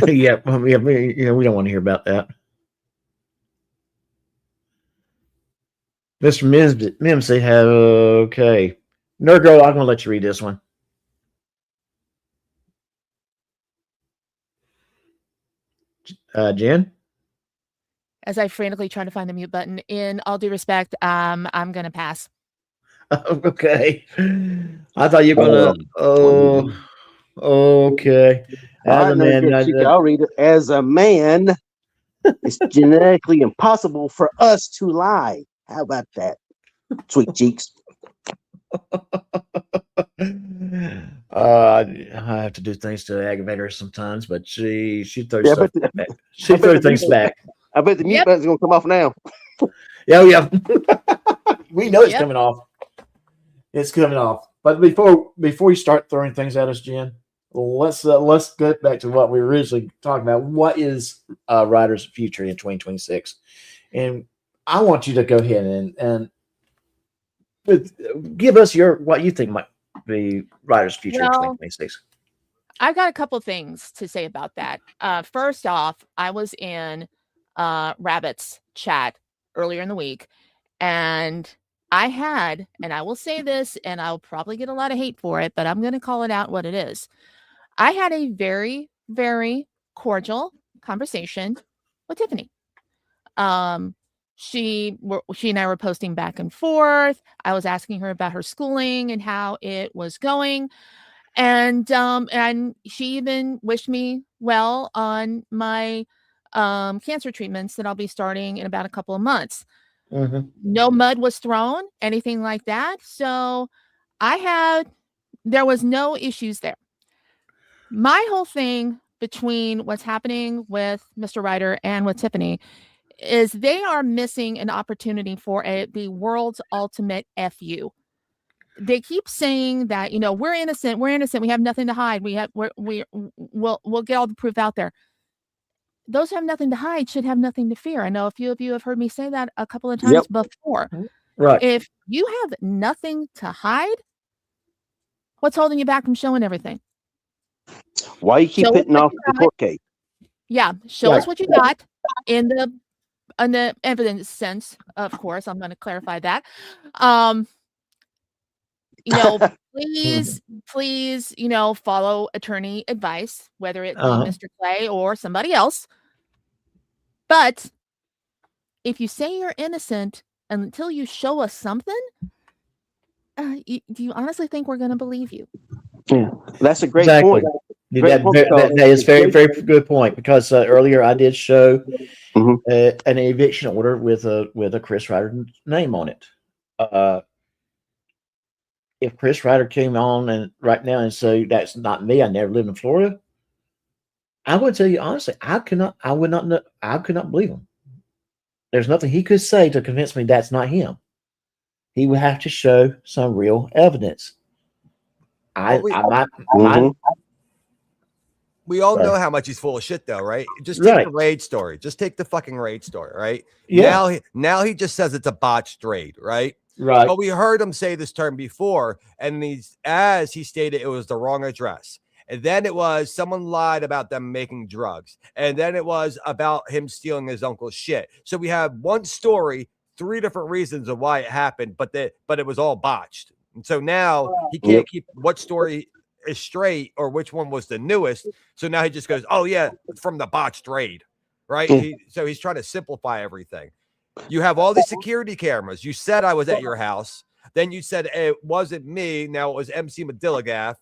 Yeah, we don't want to hear about that. Mr. Mimsy, okay. Nerd Girl, I'm going to let you read this one. Jen? As I frantically try to find the mute button, in all due respect, I'm going to pass. Okay. I thought you were going to. Okay. All right, I'll read it. As a man, it's genetically impossible for us to lie. How about that? Sweet cheeks. I have to do things to aggravate her sometimes, but she throws stuff back. She throws things back. I bet the mute button's gonna come off now. Yeah. We know it's coming off. It's coming off. But before you start throwing things at us, Jen, let's get back to what we were originally talking about. What is Reiter's future in 2026? And I want you to go ahead and give us what you think might be Reiter's future in 2026. I've got a couple things to say about that. First off, I was in Rabbit's chat earlier in the week, and I will say this, and I'll probably get a lot of hate for it, but I'm going to call it out what it is. I had a very, very cordial conversation with Tiffany. She and I were posting back and forth. I was asking her about her schooling and how it was going. And she even wished me well on my cancer treatments that I'll be starting in about a couple of months. Mm-hmm. No mud was thrown, anything like that. So there was no issues there. My whole thing between what's happening with Mr. Reiter and with Tiffany is they are missing an opportunity for the world's ultimate FU. They keep saying that, we're innocent. We have nothing to hide. We'll get all the proof out there. Those who have nothing to hide should have nothing to fear. I know a few of you have heard me say that a couple of times before. Right. If you have nothing to hide, what's holding you back from showing everything? Why you keep putting off the court case? Yeah, show us what you got in the evidence sense. Of course, I'm going to clarify that. Please, follow attorney advice, whether it be Mr. Clay or somebody else. But if you say you're innocent until you show us something, do you honestly think we're going to believe you? Yeah, that's a great point. That is very, very good point, because earlier I did show an eviction order with a Chris Reiter name on it. If Chris Reiter came on and right now and say that's not me, I never lived in Florida, I would tell you honestly, I could not believe him. There's nothing he could say to convince me that's not him. He would have to show some real evidence. We all know how much he's full of shit, though, right? Just take the raid story. Just take the fucking raid story, right? Yeah. Now he just says it's a botched raid, right? Right. But we heard him say this term before, and as he stated, it was the wrong address. And then it was someone lied about them making drugs. And then it was about him stealing his uncle's shit. So we have one story, 3 different reasons of why it happened, but it was all botched. And so now he can't keep what story is straight or which one was the newest. So now he just goes, oh yeah, from the botched raid, right? So he's trying to simplify everything. You have all these security cameras. You said I was at your house. Then you said it wasn't me. Now it was MC Madillagaff.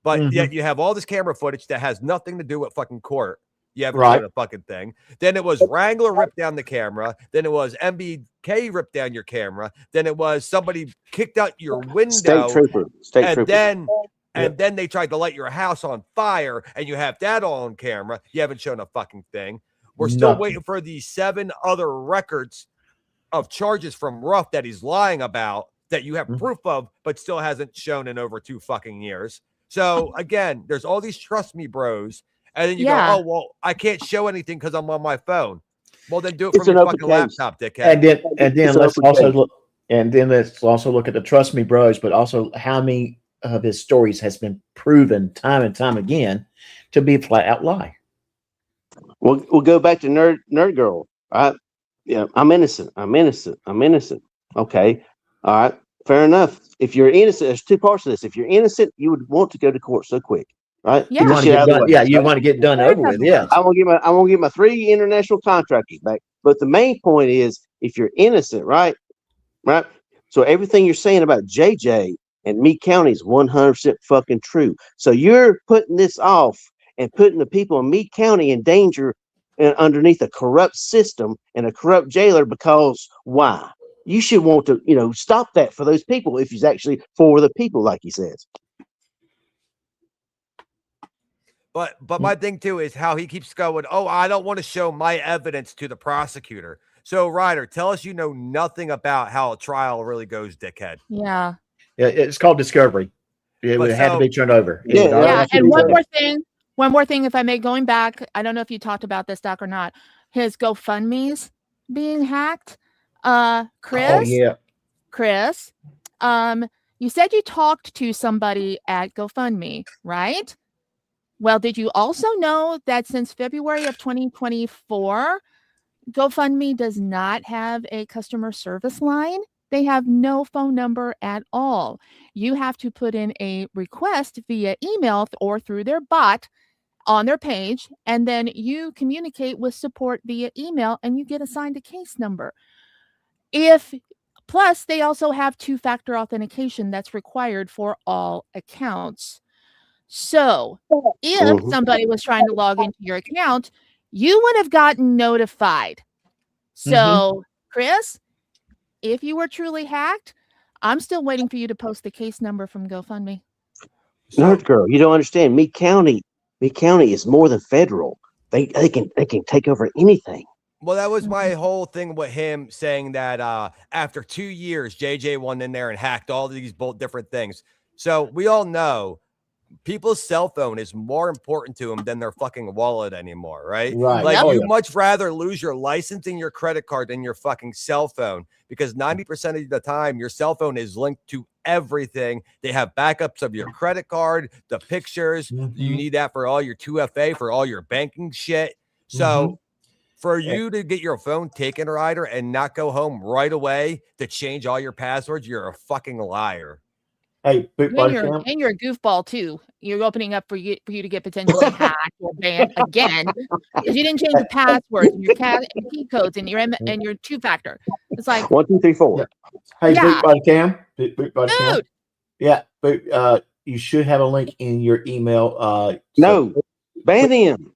But yet you have all this camera footage that has nothing to do with fucking court. You haven't seen a fucking thing. Then it was Wrangler ripped down the camera. Then it was MBK ripped down your camera. Then it was somebody kicked out your window. State trooper. And then they tried to light your house on fire, and you have that all on camera. You haven't shown a fucking thing. We're still waiting for the 7 other records of charges from Ruff that he's lying about that you have proof of, but still hasn't shown in over 2 fucking years. So again, there's all these trust me bros, And then you Yeah. go, oh, well, I can't show anything because I'm on my phone. Well, then do it It's from an your open fucking case. laptop, dickhead. And then It's an let's open also case. look. And then let's also look at the Trust Me Bros, but also how many of his stories has been proven time and time again to be a flat out lie. We'll go back to nerd girl. Right? Yeah, I'm innocent. I'm innocent. I'm innocent. Okay. All right. Fair enough. If you're innocent, there's two parts of this. If you're innocent, you would want to go to court so quick, right? Yeah. You want to Shit get out of the done. way, Yeah, you right? want to get done over with. Yeah. I won't get my 3 international contractors back. But the main point is, if you're innocent, right? Right. So everything you're saying about JJ and Meade County is 100% fucking true. So you're putting this off and putting the people in Meade County in danger underneath a corrupt system and a corrupt jailer, because why? You should want to, stop that for those people if he's actually for the people, like he says. But my thing too is how he keeps going, oh, I don't want to show my evidence to the prosecutor. So, Reiter, tell us you know nothing about how a trial really goes, dickhead. Yeah. Yeah, it's called discovery. It would had to be turned over. It would already Yeah. have to And be one turned more over. thing. One more thing, if I may, going back, I don't know if you talked about this, Doc, or not. His GoFundMe's being hacked. Chris. Oh yeah. Chris, you said you talked to somebody at GoFundMe, right? Well, did you also know that since February of 2024, GoFundMe does not have a customer service line? They have no phone number at all. You have to put in a request via email or through their bot on their page, and then you communicate with support via email and you get assigned a case number. Plus, they also have 2-factor authentication that's required for all accounts. So if somebody was trying to log into your account, you would have gotten notified. So, Chris, if you were truly hacked, I'm still waiting for you to post the case number from GoFundMe. Nerd girl, you don't understand. Meade County is more than federal. They can take over anything. Well, that was my whole thing with him saying that after 2 years, JJ went in there and hacked all these different things. So we all know people's cell phone is more important to them than their fucking wallet anymore, right? Right. Like Oh, you yeah. much rather lose your license and your credit card than your fucking cell phone, because 90% of the time your cell phone is linked to everything. They have backups of your credit card, the pictures. You need that for all your 2FA, for all your banking shit. So for you to get your phone taken, Reiter, and not go home right away to change all your passwords, you're a fucking liar. Hey, Boot Body Cam. And you're a goofball too. You're opening up for you to get potentially hacked or banned again because you didn't change the passwords and your key codes and your 2-factor. It's like 1, 2, 3, 4. Hey, Yeah. Boot Body Cam. Boot Body Cam. Dude. Yeah, but you should have a link in your email. No, ban them.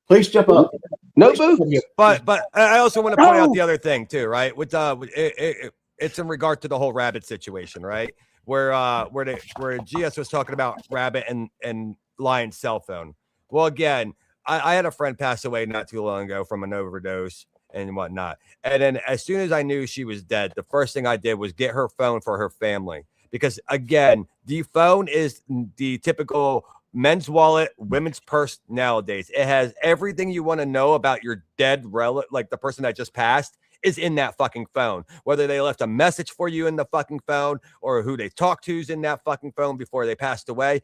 Please jump up. No boots. But I also want to point out the other thing too, right? With it's in regard to the whole Rabbit situation, right? Where GS was talking about Rabbit and Lion's cell phone. Well, again, I had a friend pass away not too long ago from an overdose and whatnot. And then as soon as I knew she was dead, the first thing I did was get her phone for her family. Because again, the phone is the typical men's wallet, women's purse nowadays. It has everything you want to know about your dead relative, like the person that just passed, is in that fucking phone. Whether they left a message for you in the fucking phone or who they talked to is in that fucking phone before they passed away.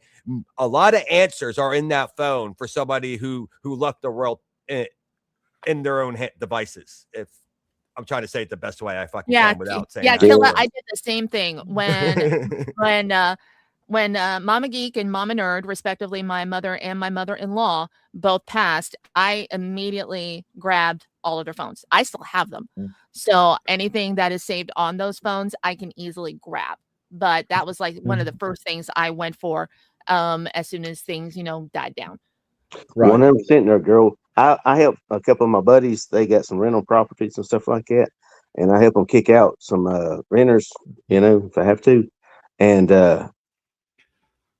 A lot of answers are in that phone for somebody who left the world in their own devices. If I'm trying to say it the best way I fucking can without saying that. Killa, I did the same thing when Mama Geek and Mama Nerd, respectively, my mother and my mother-in-law, both passed. I immediately grabbed all of their phones. I still have them. So anything that is saved on those phones, I can easily grab. But that was like one of the first things I went for as soon as things, died down. 100% there, girl. I help a couple of my buddies. They got some rental properties and stuff like that. And I help them kick out some renters, if I have to. And the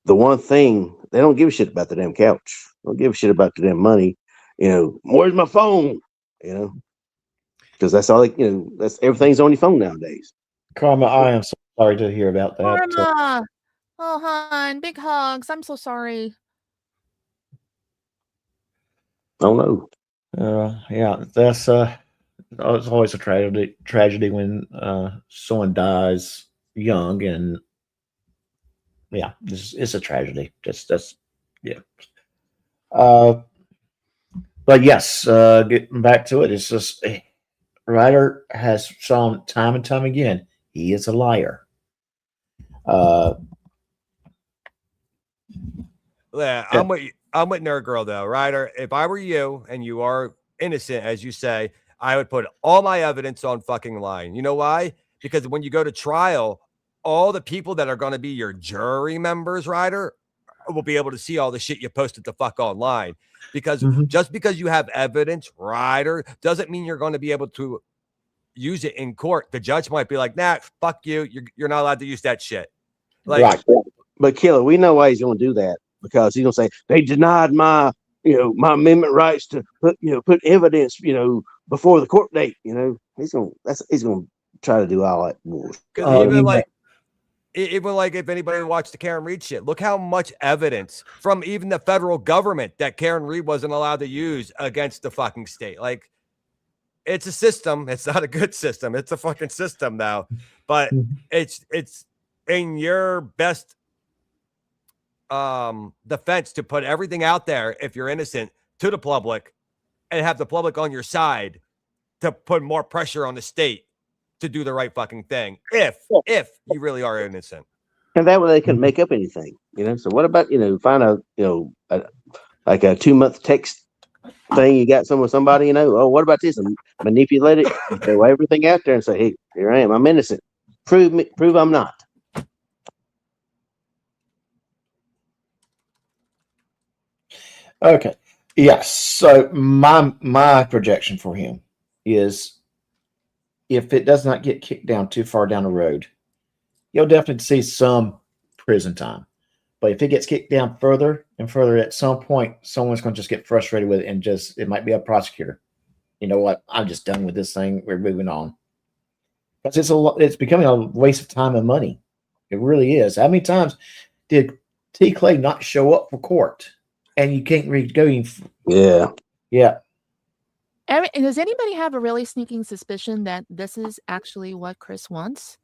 one thing, they don't give a shit about the damn couch. They don't give a shit about the damn money. Where's my phone? Because that's all that's everything's on your phone nowadays. Karma, I am so sorry to hear about that. Karma. Oh, hon, big hugs. I'm so sorry. Oh no. Yeah, that's it's always a tragedy when someone dies young, and yeah, it's a tragedy. That's yeah. Uh, but yes, getting back to it, it's just Ryder has shown time and time again he is a liar. Uh, Yeah, I'm with Nerd Girl though, Ryder. If I were you and you are innocent, as you say, I would put all my evidence on fucking line. You know why? Because when you go to trial, all the people that are going to be your jury members, Ryder, will be able to see all the shit you posted the fuck online. Because just because you have evidence, Ryder, doesn't mean you're going to be able to use it in court. The judge might be like, nah, fuck you. You're not allowed to use that shit. Like, right. But Killer, we know why he's going to do that, because he's going to say they denied my, my amendment rights to put evidence, before the court date. He's going to try to do all that bullshit. Because even like if anybody watched the Karen Reed shit, look how much evidence from even the federal government that Karen Reed wasn't allowed to use against the fucking state. Like, it's a system. It's not a good system. It's a fucking system now. But it's in your best defense to put everything out there if you're innocent to the public and have the public on your side to put more pressure on the state to do the right fucking thing if you really are innocent. And that way they couldn't make up anything, So what about, find a, like a 2-month text thing you got somebody, oh, what about this? And manipulate it, throw everything out there and say, hey, here I am, I'm innocent. Prove I'm not. Okay. Yes. So my projection for him is, if it does not get kicked down too far down the road, you'll definitely see some prison time. But if it gets kicked down further and further, at some point, someone's going to just get frustrated with it, and it might be a prosecutor. You know what? I'm just done with this thing. We're moving on. Because it's becoming a waste of time and money. It really is. How many times did T. Clay not show up for court? And you can't go. Yeah. Yeah. Does anybody have a really sneaking suspicion that this is actually what Chris wants?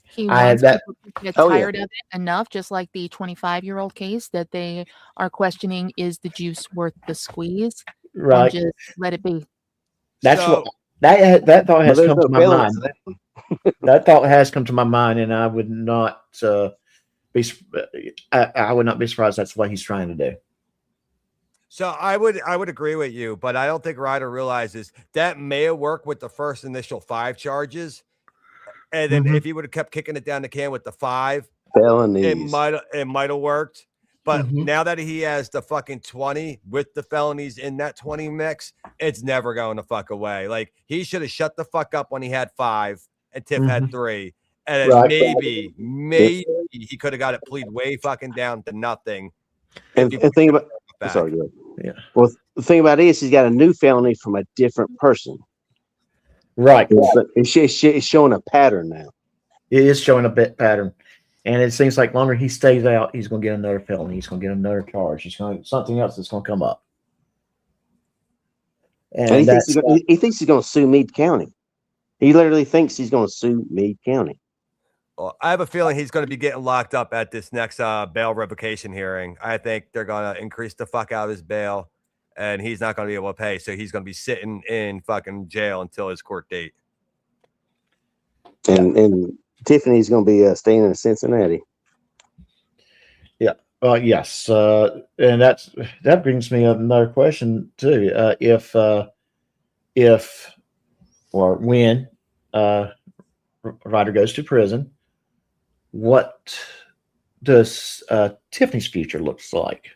He wants people to get tired of it enough, just like the 25-year-old case, that they are questioning, is the juice worth the squeeze? Right. And just let it be. That's what that thought has come to my mind. That thought has come to my mind, and I would not I would not be surprised that's what he's trying to do. So I would agree with you, but I don't think Ryder realizes that may have worked with the first initial 5 charges. And then if he would have kept kicking it down the can with the 5 felonies, it might have worked. But now that he has the fucking 20 with the felonies in that 20 mix, it's never going to fuck away. Like, he should have shut the fuck up when he had 5 and Tiff had 3. And then maybe he could have got it plead way fucking down to nothing. And think about sorry, yeah. Well, the thing about it is he's got a new felony from a different person. Right. It's showing a pattern now. It is showing a bit pattern. And it seems like longer he stays out, he's going to get another felony. He's going to get another charge. He's going to something else that's going to come up. And he thinks he's going to sue Meade County. He literally thinks he's going to sue Meade County. Well, I have a feeling he's going to be getting locked up at this next bail revocation hearing. I think they're going to increase the fuck out of his bail, and he's not going to be able to pay. So he's going to be sitting in fucking jail until his court date. And Tiffany's going to be staying in Cincinnati. Yeah. Yes. And that brings me up another question too. If or when Ryder goes to prison, what does Tiffany's future looks like?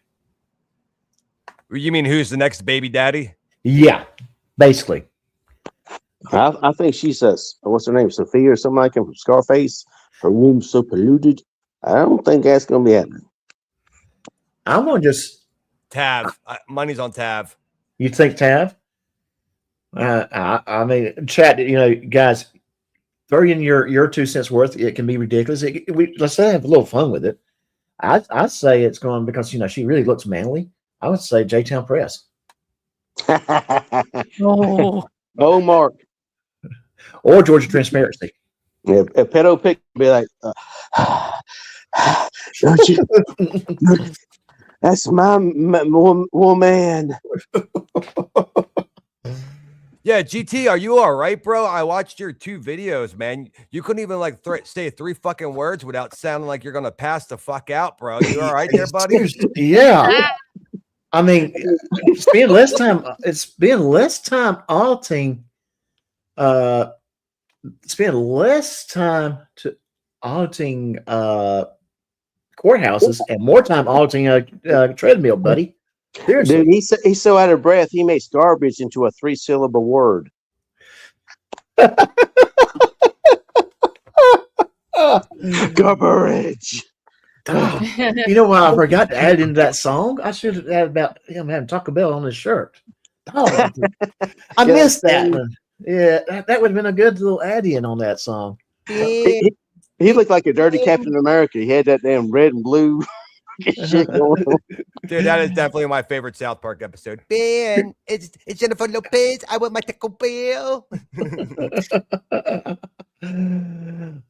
You mean who's the next baby daddy? Yeah, basically. I think she's what's her name, Sophia or something like that from Scarface. Her womb's so polluted. I don't think that's gonna be happening. I'm gonna just Tav. Money's on Tav. You think Tav? I mean, chat. Guys, throw in your 2 cents worth. It can be ridiculous. Let's say have a little fun with it. I'd say it's going because she really looks manly. I would say J-Town Press. Oh, Oh, Mark. Or Georgia Transparency. Yeah, a pedo pick be like, don't you? That's my woman. Yeah, GT, are you all right, bro? I watched your 2 videos, man. You couldn't even like say 3 fucking words without sounding like you're gonna pass the fuck out, bro. You all right there, buddy? Seriously, yeah. I mean, it's been less time. It's been less time auditing. Spend less time to auditing courthouses and more time auditing a treadmill, buddy. Seriously. Dude, he's so out of breath, he makes garbage into a 3-syllable word. Garbage. You know what? I forgot to add into that song. I should have added about him having Taco Bell on his shirt. Oh, I missed that one. Yeah, that would have been a good little add-in on that song. He looked like a dirty Captain America. He had that damn red and blue shit going on. Dude, that is definitely my favorite South Park episode. Ben, it's Jennifer Lopez. I want my Taco Bell.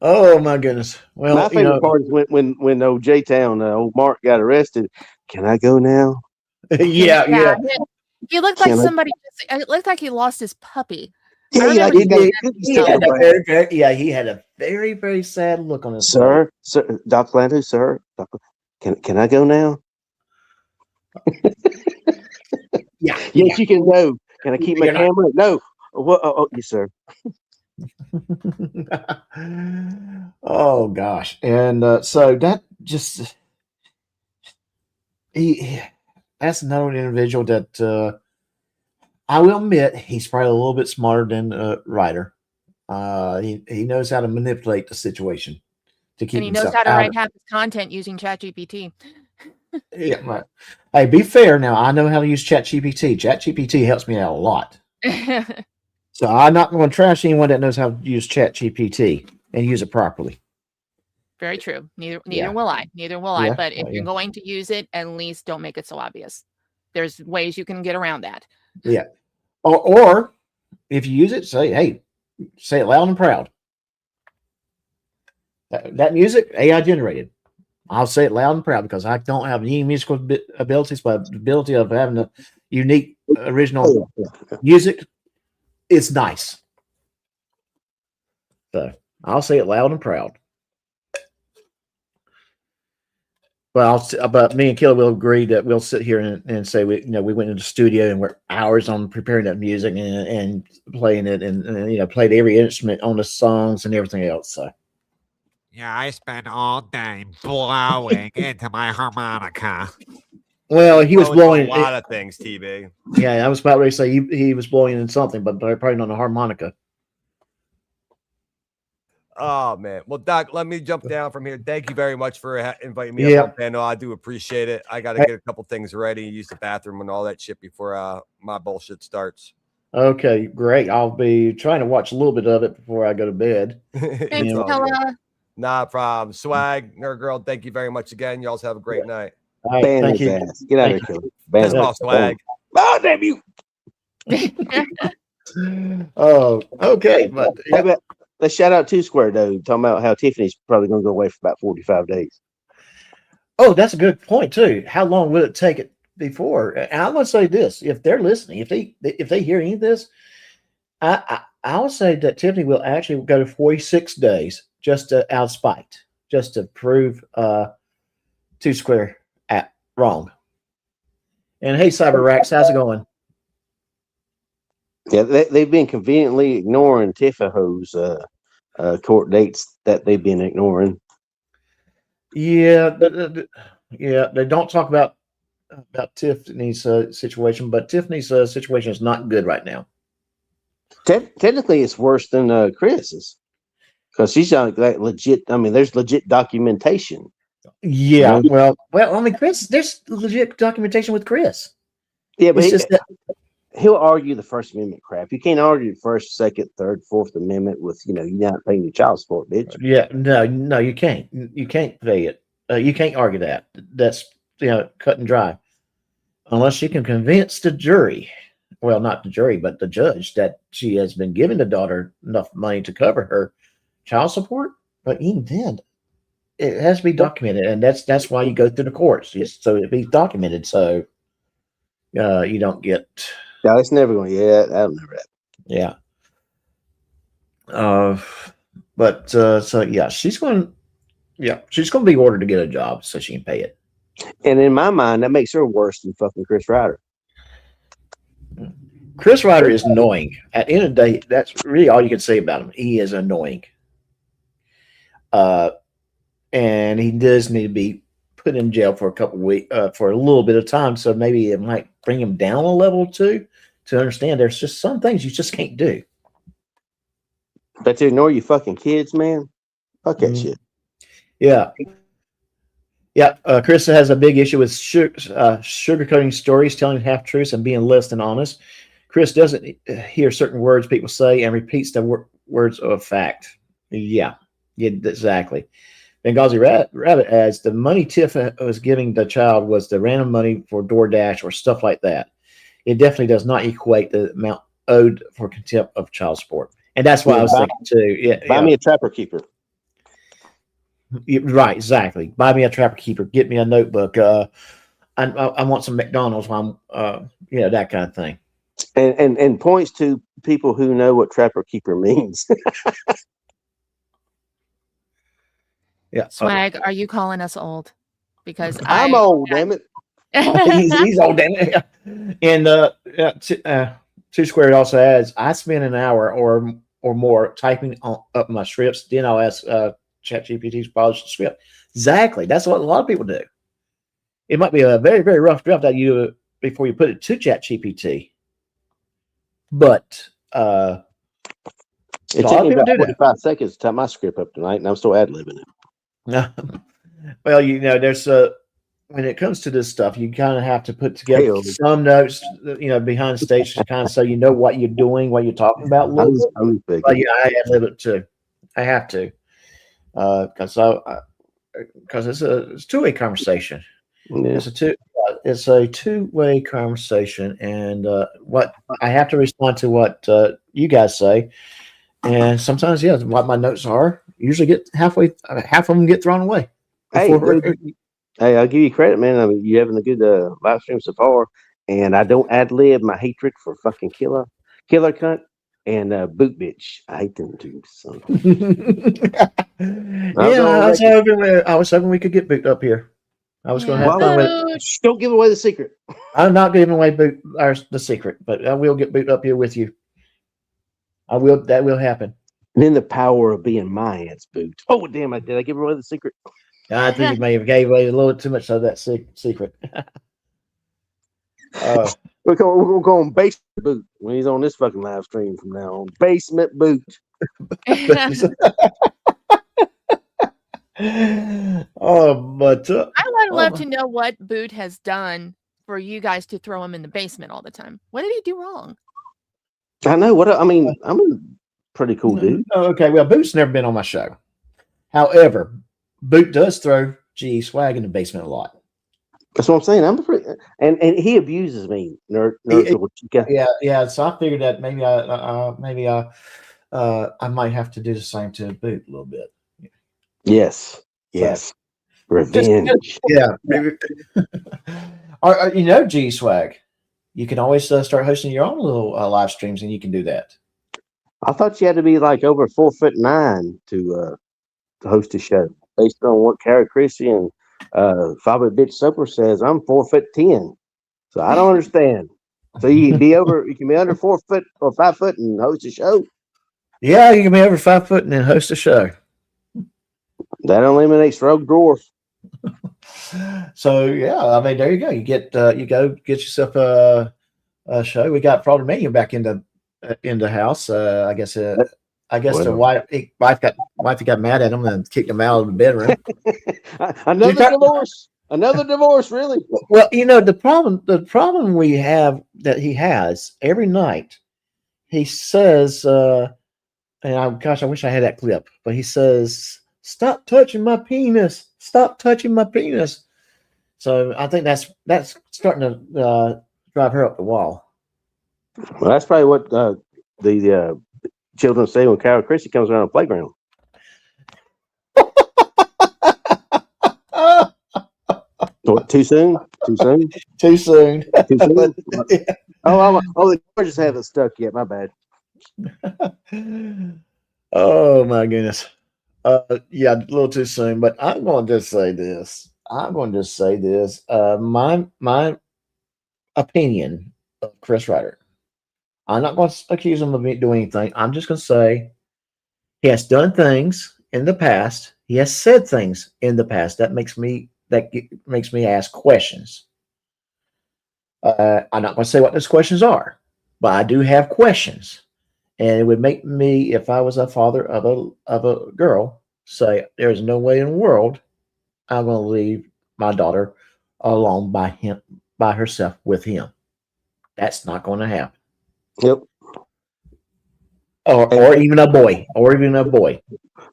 Oh my goodness! Well, my favorite part is when old J-Town, old Mark got arrested. Can I go now? yeah. He looked like somebody. It looked like he lost his puppy. Yeah, he had a very, very sad look on his face. Sir, Doc Lando, sir, can I go now? Yeah. Yes, you can go. Can I keep my camera? No. Oh, yes, sir. Oh gosh, and so that just that's another individual that I will admit he's probably a little bit smarter than Reiter. He knows how to manipulate the situation to keep. And he knows how to write half his content using ChatGPT. Yeah, right. Hey, be fair now. I know how to use ChatGPT. ChatGPT helps me out a lot. So I'm not going to trash anyone that knows how to use ChatGPT and use it properly. Very true. Neither will I. Neither will I. But if you're going to use it, at least don't make it so obvious. There's ways you can get around that. Yeah. Or if you use it, say it loud and proud. That music, AI generated. I'll say it loud and proud because I don't have any musical abilities, but the ability of having a unique original music is nice. So I'll say it loud and proud. But me and Killer will agree that we'll sit here and say we went into the studio and we're hours on preparing that music and playing it and played every instrument on the songs and everything else. So yeah, I spent all day blowing into my harmonica. Well, he was blowing a lot of things, TB. Yeah, I was about ready to say he was blowing in something, but probably not a harmonica. Oh man, well, Doc, let me jump down from here. Thank you very much for inviting me up on panel. I do appreciate it. I got to get a couple things ready, use the bathroom and all that shit before my bullshit starts. Okay, great. I'll be trying to watch a little bit of it before I go to bed. Thanks, Kella. Nah problem. Swag, Nerd Girl, thank you very much again. You all have a great night. All right, thank you. Get out of here, Piss off, Swag. Oh, damn you. Oh, okay. But let's shout out 2 Square, though, talking about how Tiffany's probably going to go away for about 45 days. Oh, that's a good point, too. How long will it take it before? And I'm going to say this. If they're listening, if they hear any of this, I would say that Tiffany will actually go to 46 days just out of spite, just to prove 2 Square wrong. And hey, CyberRax, how's it going? Yeah, they've been conveniently ignoring Tifaho's court dates that they've been ignoring. Yeah, they don't talk about Tiffany's situation, but Tiffany's situation is not good right now. Technically, it's worse than Chris's because she's like legit. I mean, there's legit documentation. Yeah, well, I mean, Chris, there's legit documentation with Chris. Yeah, but he'll argue the First Amendment crap. You can't argue the First, Second, Third, Fourth Amendment with you're not paying your child support, bitch. Yeah, no, you can't. You can't pay it. You can't argue that. That's cut and dry, unless you can convince the jury well, not the jury, but the judge, that she has been giving the daughter enough money to cover her child support. But even then, it has to be documented, and that's why you go through the courts, so it be documented, so you don't get. No, it's never going. Yeah, that'll never happen. Yeah. But so yeah, she's going to be ordered to get a job so she can pay it. And in my mind, that makes her worse than fucking Chris Reiter. Chris Reiter is annoying. At the end of the day, that's really all you can say about him. He is annoying. And he does need to be put in jail for a couple of weeks, for a little bit of time. So maybe it might bring him down a level too, to understand there's just some things you just can't do. But to ignore you fucking kids, man. Fuck that shit. Yeah. Yeah. Chris has a big issue with sugarcoating stories, telling half truths, and being less than honest. Chris doesn't hear certain words people say and repeats the words of fact. Yeah, exactly. Benghazi Rabbit adds, the money Tiff was giving the child was the random money for DoorDash or stuff like that. It definitely does not equate the amount owed for contempt of child support. And that's why I was thinking too. Yeah, buy me a trapper keeper. Right, exactly. Buy me a trapper keeper. Get me a notebook. I want some McDonald's while I'm, that kind of thing. And points to people who know what trapper keeper means. Yeah. Swag, are you calling us old? Because I'm old, damn it. He's old, damn it. And Two Squared also adds, I spend an hour or more typing up my scripts. Then I'll ask ChatGPT to polish the script. Exactly. That's what a lot of people do. It might be a very, very rough draft that you before you put it to ChatGPT. But it took me about 45 seconds to type my script up tonight, and I'm still ad-libbing it. Well, there's when it comes to this stuff, you kind of have to put together some notes, behind the stage, kind of so you know what you're doing, what you're talking about. A little bit. But yeah, I ad-lib it too. I have to, because it's a two-way conversation. Yeah. It's a two-way conversation, and what I have to respond to what you guys say, and sometimes, what my notes are usually get half of them get thrown away. Hey, I'll give you credit, man. I mean, you're having a good live stream so far, and I don't ad lib my hatred for fucking killer cunt and boot bitch. I hate them too. So. I was hoping we could get boot up here. I was going to have fun with it. Don't give away the secret. I'm not giving away the secret, but I will get boot up here with you. I will. That will happen. And then the power of being my aunt's boot. Oh, damn! Did I give away the secret? I think you may have gave away a little too much of that secret. We're going to go on basement boot when he's on this fucking live stream from now on. Basement boot. But I would love to know what Boot has done for you guys to throw him in the basement all the time. What did he do wrong? I know what I mean. I'm a pretty cool dude. Okay, well, Boot's never been on my show. However, Boot does throw Swag in the basement a lot. That's what I'm saying. I'm pretty, and he abuses me. Yeah. So I figured that maybe I might have to do the same to Boot a little bit. Yes. Revenge. Maybe. G Swag, you can always start hosting your own little live streams, and you can do that. I thought you had to be like over 4'9" to host a show, based on what Cara Chrissy and Fabi Bitch Soper says. I'm 4'10", so I don't understand. So you can be under 4 foot or 5 foot and host a show. Yeah, you can be over 5 foot and then host a show. That eliminates rogue dwarfs. So yeah, I mean, there you go. You get yourself a show. We got Fraud Mania back into house. I guess the wife got mad at him and kicked him out of the bedroom. Another divorce, really. Well, the problem we have that he has every night. He says, and I wish I had that clip, but he says, "Stop touching my penis! Stop touching my penis!" So I think that's starting to drive her up the wall. Well, that's probably what the children say when Carol Christie comes around the playground. What, too soon? Too soon? Too soon. Too soon? But, yeah. Oh, the gorgeous haven't stuck yet. My bad. Oh my goodness. Yeah, a little too soon, but I'm going to just say this. My opinion of Chris Reiter. I'm not going to accuse him of doing anything. I'm just going to say he has done things in the past. He has said things in the past that makes me ask questions. I'm not going to say what those questions are, but I do have questions. And it would make me, if I was a father of a girl, say, there's no way in the world I'm going to leave my daughter alone by herself with him. That's not going to happen. Yep. Or even a boy.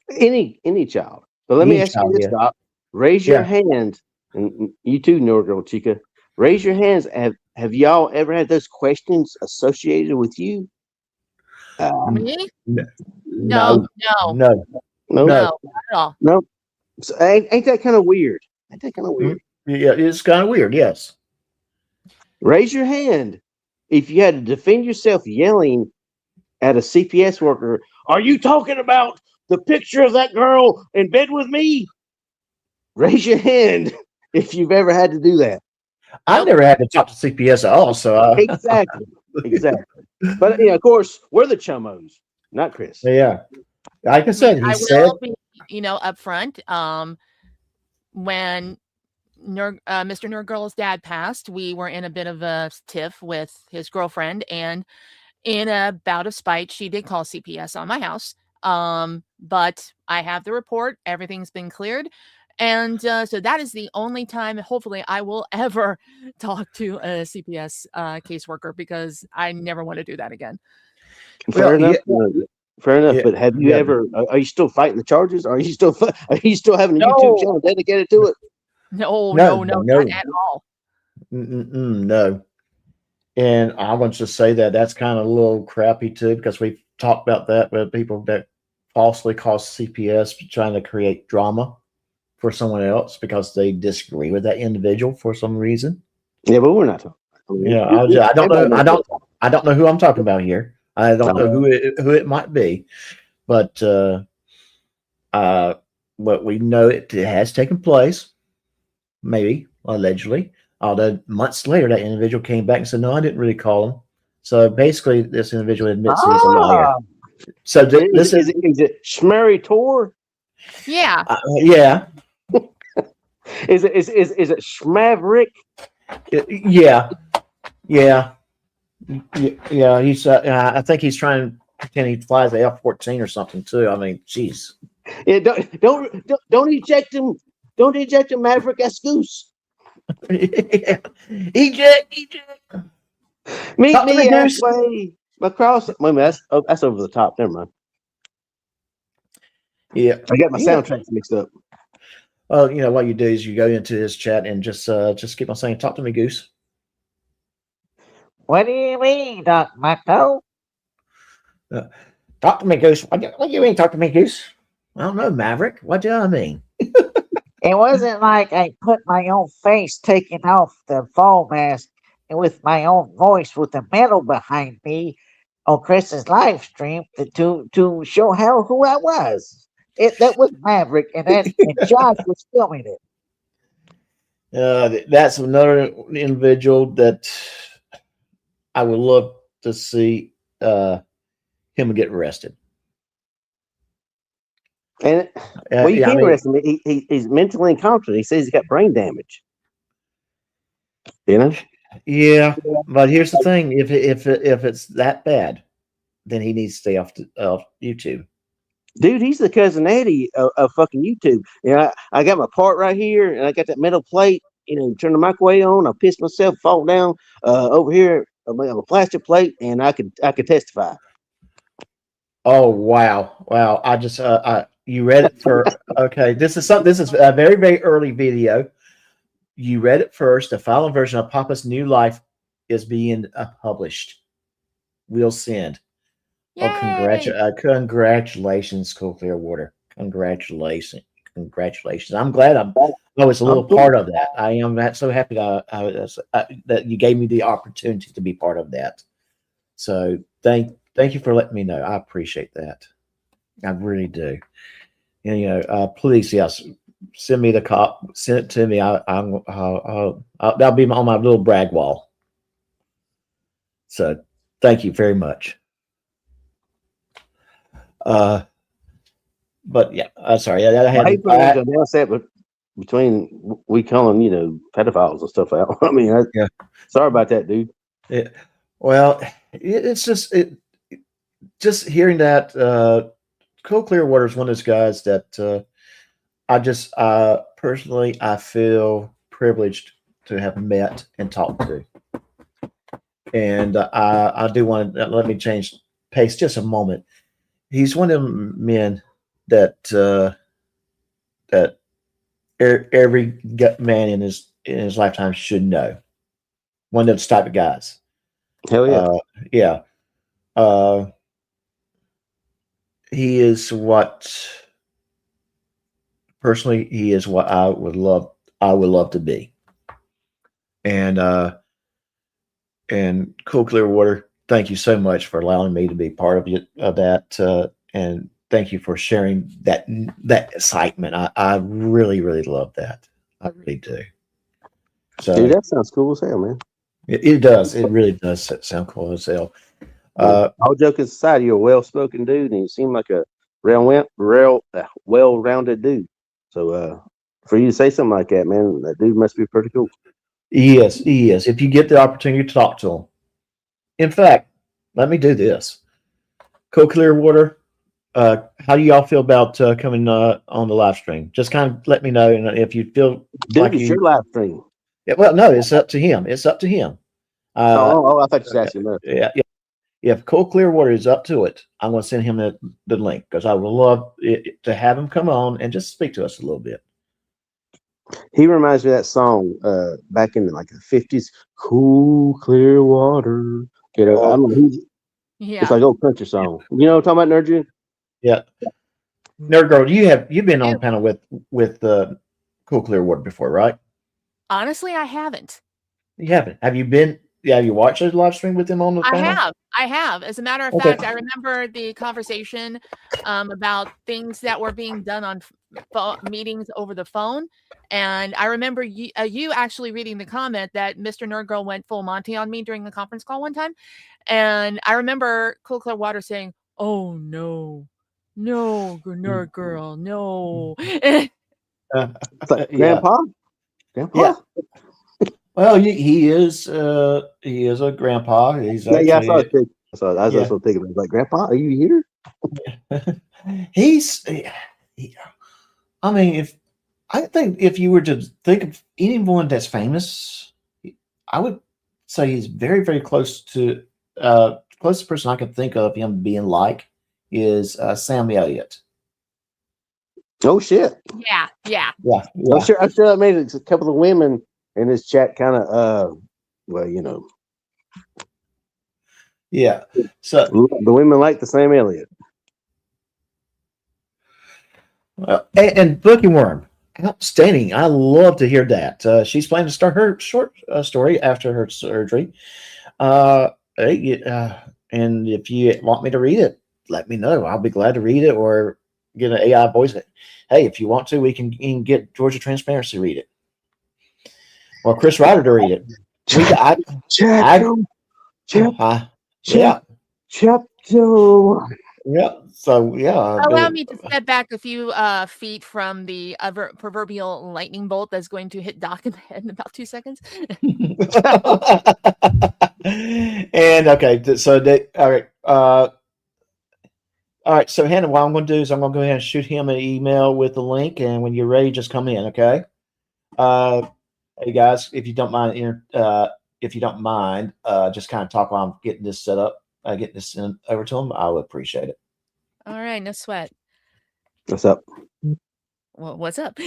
Any child. But let me ask you this, Doc. Raise your hand, and you too, Norgirl Chica. Raise your hands. Have y'all ever had those questions associated with you? Me? No. No. Not at all. No. So, ain't that kind of weird? Yeah, it's kind of weird. Yes. Raise your hand if you had to defend yourself yelling at a CPS worker. Are you talking about the picture of that girl in bed with me? Raise your hand if you've ever had to do that. I've never had to talk to CPS at all. So exactly. But of course, we're the chummos, not Chris. Yeah. Like I said, I will be, up front. When Mr. Nerdgirl's dad passed, we were in a bit of a tiff with his girlfriend, and in a bout of spite, she did call CPS on my house. But I have the report. Everything's been cleared. And so that is the only time, hopefully, I will ever talk to a CPS caseworker, because I never want to do that again. Fair enough. But have you ever? Are you still fighting the charges? Are you still having a YouTube channel dedicated to it? No, not at all. No. And I want to say that's kind of a little crappy too, because we've talked about that with people that falsely call CPS trying to create drama for someone else because they disagree with that individual for some reason. Yeah, but we're not talking. Yeah, I don't know. I don't know who I'm talking about here. I don't know who it might be, but we know it has taken place, maybe allegedly. Although months later, that individual came back and said, "No, I didn't really call him." So basically, this individual admits he's a liar. So is it Schmurray Tor? Yeah. Yeah. Is it Schmaverick? Yeah. He's. I think he's trying to pretend he flies the F-14 or something too. I mean, jeez. Yeah. Don't eject him. Don't eject him, Maverick Escuse. Yeah. Eject. Meet me halfway across. Wait a minute, that's over the top. Never mind. Yeah, I got my soundtracks mixed up. Well, what you do is you go into this chat and just keep on saying, "Talk to me, Goose." What do you mean, Doc Marco? Talk to me, Goose. What do you mean, talk to me, Goose? I don't know, Maverick. What do I mean? It wasn't like I put my own face taking off the fall mask and with my own voice with the metal behind me on Chris's live stream to show who I was. That was Maverick, and Josh was filming it. That's another individual that I would love to see him get arrested. And you can't arrest him. He's mentally incompetent. He says he's got brain damage. Yeah, but here's the thing: if it's that bad, then he needs to stay off YouTube. Dude, he's the cousin Eddie of fucking YouTube. I got my part right here, and I got that metal plate. Turn the microwave on. I pissed myself, fall down over here. I have a plastic plate, and I could testify. Oh wow! I just you read it for okay. This is a very, very early video. You read it first. The final version of Papa's New Life is being published. will send. Yay! Oh, congratulations, Cool Clearwater. Congratulations. I'm glad I was a little part of that. I am so happy that you gave me the opportunity to be part of that. So thank you for letting me know. I appreciate that. I really do. And please, yes, send me send it to me. That'll be on my little brag wall. So thank you very much. But yeah, sorry. I hate for them to announce that, but between we calling pedophiles and stuff out. I mean, sorry about that, dude. Yeah. Well, it's just hearing that. Cool Clearwater is one of those guys that I personally I feel privileged to have met and talked to, and I do want to let me change pace just a moment. He's one of them men that every man in his lifetime should know. One of those type of guys. Hell yeah. Yeah. He is what personally he is what I would love to be. And Cool Clearwater, thank you so much for allowing me to be part of that. And thank you for sharing that excitement. I really, really love that. I really do. So, dude, that sounds cool as hell, man. It does. It really does sound cool as hell. All joking aside, you're a well-spoken dude, and you seem like a well-rounded dude. So, for you to say something like that, man, that dude must be pretty cool. Yes, he is. If you get the opportunity to talk to him. In fact, let me do this. Cool Clearwater, how do y'all feel about coming on the live stream? Just kind of let me know, and if you feel dude, it's your live stream. Yeah, well, no, it's up to him. It's up to him. I thought you was asking me. Yeah. If Cool Clearwater is up to it, I'm going to send him the link because I would love to have him come on and just speak to us a little bit. He reminds me of that song back in like the 50s, Cool Clearwater. I don't know, it's like old country song. You know what I'm talking about, Nerd? Yeah. Nerd Girl, you've been on panel with Cool Clearwater before, right? Honestly, I haven't. You haven't. Have you watched a live stream with him on the panel? I have. As a matter of fact, I remember the conversation about things that were being done on meetings over the phone. And I remember you actually reading the comment that Mr. Nerd Girl went full Monty on me during the conference call one time. And I remember Cool Clearwater saying, "Oh, no, Nerd Girl, no." It's like, Grandpa? Grandpa? Yeah. Well, he is a grandpa. He's actually, I saw it. I was also thinking, I was like, Grandpa, are you here? I mean, I think if you were to think of anyone that's famous, I would say he's very, very close to closest person I can think of him being like is Sam Elliott. Oh shit! Yeah. I'm sure that made a couple of women in this chat kind of yeah. So the women like the Sam Elliott. Well, and Bookie Worm, outstanding. I love to hear that. She's planning to start her short story after her surgery. And if you want me to read it, let me know. I'll be glad to read it or get an AI voice. Hey, if you want to, we can get Georgia Transparency to read it. Or Chris Reiter to read it. Yeah. So yeah. Allow me to step back a few feet from the proverbial lightning bolt that's going to hit Doc in the head in about 2 seconds. And okay, so all right. So Hannah, what I'm going to do is I'm going to go ahead and shoot him an email with the link, and when you're ready, just come in. Okay. Hey guys, if you don't mind, just kind of talk while I'm getting this set up, getting this sent over to him, I would appreciate it. All right, no sweat. What's up? Well, what's up?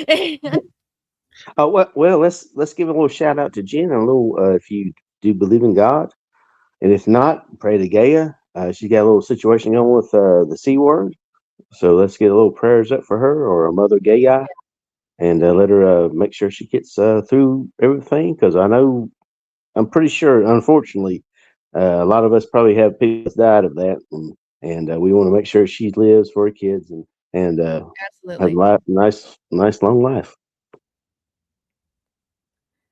Well, let's give a little shout out to Jen. A little, if you do believe in God, And if not, pray to Gaia. She got a little situation going with the C word. So let's get a little prayers up for her or her mother Gaia, and let her make sure she gets through everything. Because I'm pretty sure, unfortunately, a lot of us probably have people that's died of that, and we want to make sure she lives for her kids and have Absolutely. a nice long life.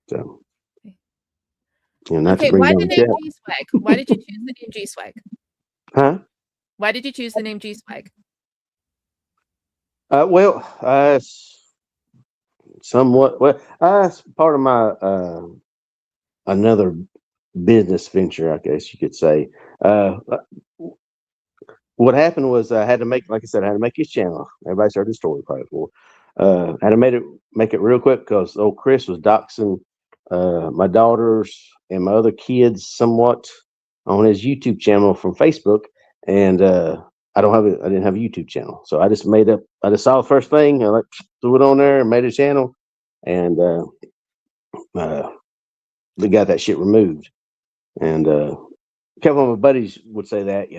So, not Okay, to bring why down the the name chat. G Swag? Why did you choose the name G Swag? Huh? Why did you choose the name G Swag? Well, somewhat. Well, it's part of my another business venture, I guess you could say. What happened was I had to make, like I said, I had to make his channel. Everybody's heard the story probably before. I had to make it real quick because old Chris was doxing my daughters and my other kids somewhat on his YouTube channel from Facebook, and I didn't have a YouTube channel, so I just saw the first thing, I threw it on there and made a channel, and they got that shit removed. And a couple of my buddies would say that,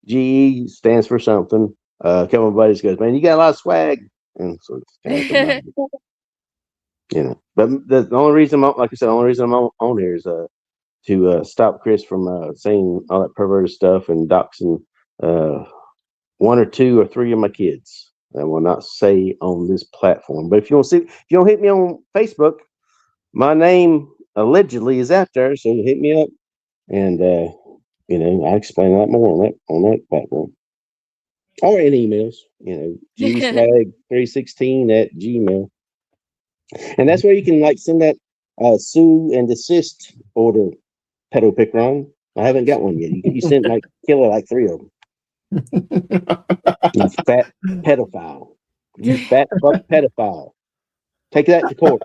GE stands for something. A couple of my buddies goes, man, you got a lot of swag, and so it's kind of But the only reason, like I said, the only reason I'm on here is to stop Chris from saying all that perverted stuff and doxing one or two or three of my kids. I will not say on this platform. But if you don't hit me on Facebook, my name allegedly is out there, so hit me up, and I explain a lot more on that platform. Or in emails, gswag316@gmail. And that's where you can send that sue and desist order, pedo pick wrong. I haven't got one yet. You sent killer 3 of them. You fat pedophile. You fat fuck pedophile. Take that to court.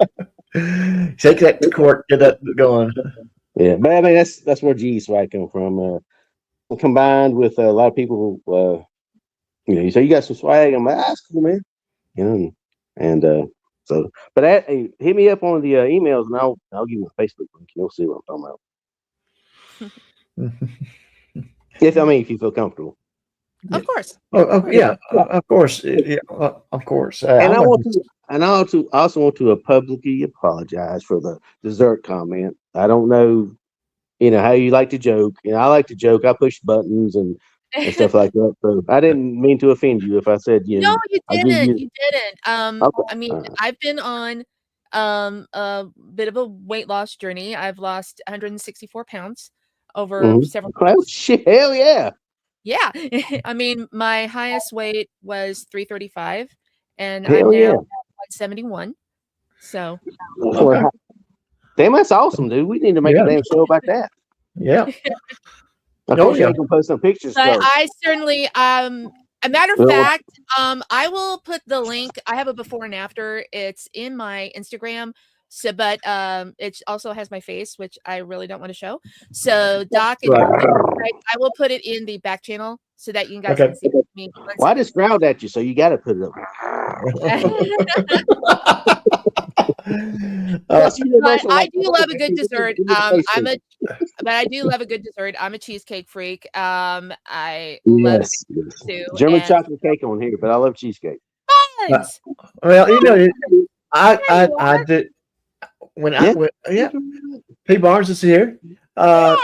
Take that to court. Get that going. Yeah, but I mean that's where G swag come from. Combined with a lot of people who, you say you got some swag. I'm like, that's cool, man. And so, but hey, hit me up on the emails, and I'll give you a Facebook link. You'll see what I'm talking about. if you feel comfortable. Of course. Oh yeah, of course. Yeah, of course. And I also want to publicly apologize for the dessert comment. I don't know, how you like to joke. I like to joke. I push buttons and stuff like that. So I didn't mean to offend you if I said No, you didn't. You didn't. Okay. I mean, I've been on a bit of a weight loss journey. I've lost 164 pounds over several months. Oh shit! Hell yeah! Yeah, I mean, my highest weight was 335, and Hell I'm now yeah. 171. So, Damn, that's awesome, dude. We need to make a damn show about that. Yeah. Unfortunately, I can post some pictures. But I certainly, a matter of fact, I will put the link. I have a before and after. It's in my Instagram. So, but it also has my face, which I really don't want to show. So, Doc, I will put it in the back channel so that you guys can see me. Well, I just growled at you, so you got to put it up. But I do love a good dessert. I do love a good dessert. I'm a cheesecake freak. I love too. German chocolate cake on here, but I love cheesecake. Well, I did when I went. Yeah, P. Barnes is here. Yeah.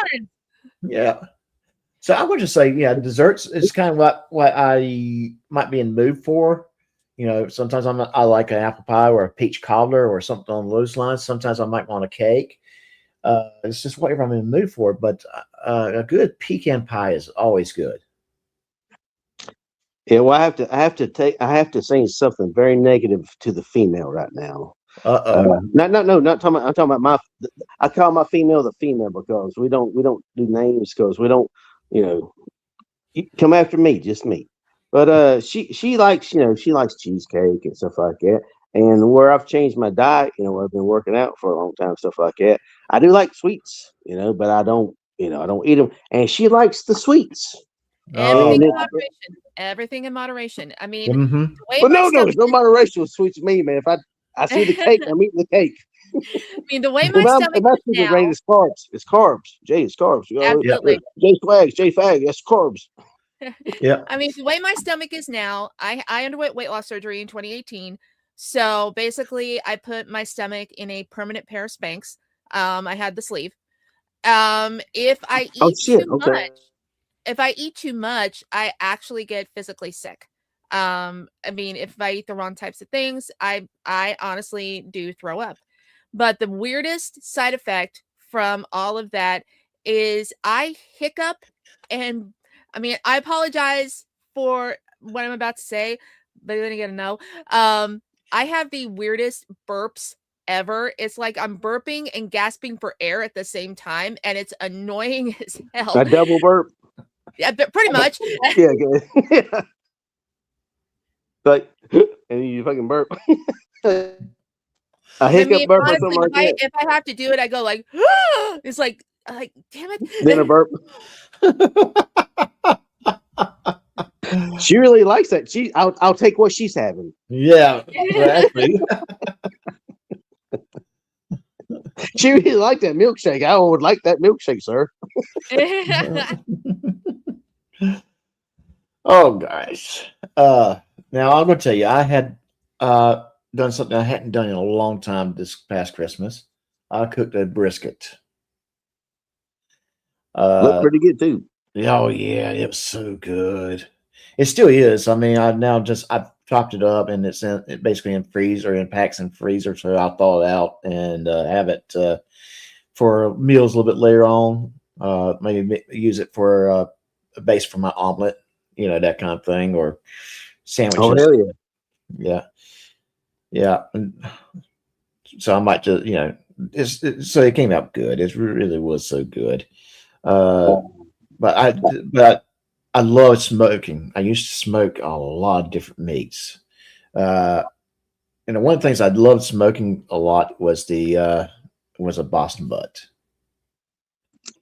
So I would just say, desserts is kind of what I might be in the mood for. Sometimes I like an apple pie or a peach cobbler or something on those lines. Sometimes I might want a cake. It's just whatever I'm in the mood for. But a good pecan pie is always good. Yeah, well, I have to say something very negative to the female right now. Not talking about. I'm talking about I call my female the female because we don't do names because we don't. You come after me, just me. But she likes she likes cheesecake and stuff like that. And where I've changed my diet, where I've been working out for a long time, stuff like that. I do like sweets, but I don't eat them. And she likes the sweets. Everything in moderation. Everything in moderation. I mean, but no moderation with sweets to me, man. If I see the cake, I'm eating the cake. I mean, the way my It stomach must is be the now, greatest carbs. It's carbs. Jay, it's carbs. You know, absolutely. Jay flags, Jay fag. That's carbs. Yeah. I mean, the way my stomach is now, I underwent weight loss surgery in 2018. So basically, I put my stomach in a permanent pair of Spanx. I had the sleeve. If I Oh eat shit. too Okay. much, if I eat too much, I actually get physically sick. I mean, if I eat the wrong types of things, I honestly do throw up. But the weirdest side effect from all of that is I hiccup, and I mean, I apologize for what I'm about to say, but then again, no. I have the weirdest burps ever. It's like I'm burping and gasping for air at the same time, and it's annoying as hell. A double burp. Yeah, but pretty much. Yeah. Okay. Like, and you fucking burp. A I hiccup mean, burp or honestly, something like that. if I have to do it, I go like, it's like damn it. Then a burp. She really likes that. I'll take what she's having. Yeah, exactly. She really liked that milkshake. I would like that milkshake, sir. Oh gosh. Now I'm gonna tell you, I had done something I hadn't done in a long time this past Christmas. I cooked a brisket. Looked pretty good too. Oh yeah, it was so good. It still is. I mean, I've chopped it up and it's basically in freezer, in packs and freezer. So I'll thaw it out and have it for meals a little bit later on. Maybe use it for a base for my omelet, that kind of thing, or sandwiches. Oh hell yeah. Yeah. Yeah. And so I might just, so it came out good. It really was so good. But I love smoking. I used to smoke a lot of different meats. And one of the things I loved smoking a lot was a Boston butt.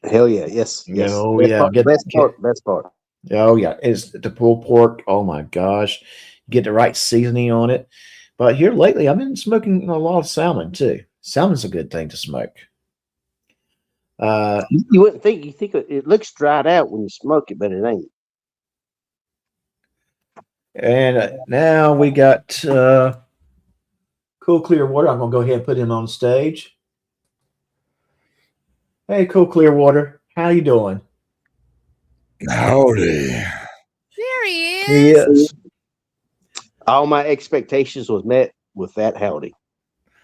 Hell yeah. Yes. Yes. Oh yeah. Best part. Oh yeah. It's the pulled pork. Oh my gosh. Get the right seasoning on it. But here lately, I've been smoking a lot of salmon too. Salmon's a good thing to smoke. You wouldn't think. You think it looks dried out when you smoke it, but it ain't. And now we got Cool Clearwater. I'm gonna go ahead and put him on stage. Hey, Cool Clearwater, how you doing? Howdy. There he is. He is. All my expectations was met with that howdy.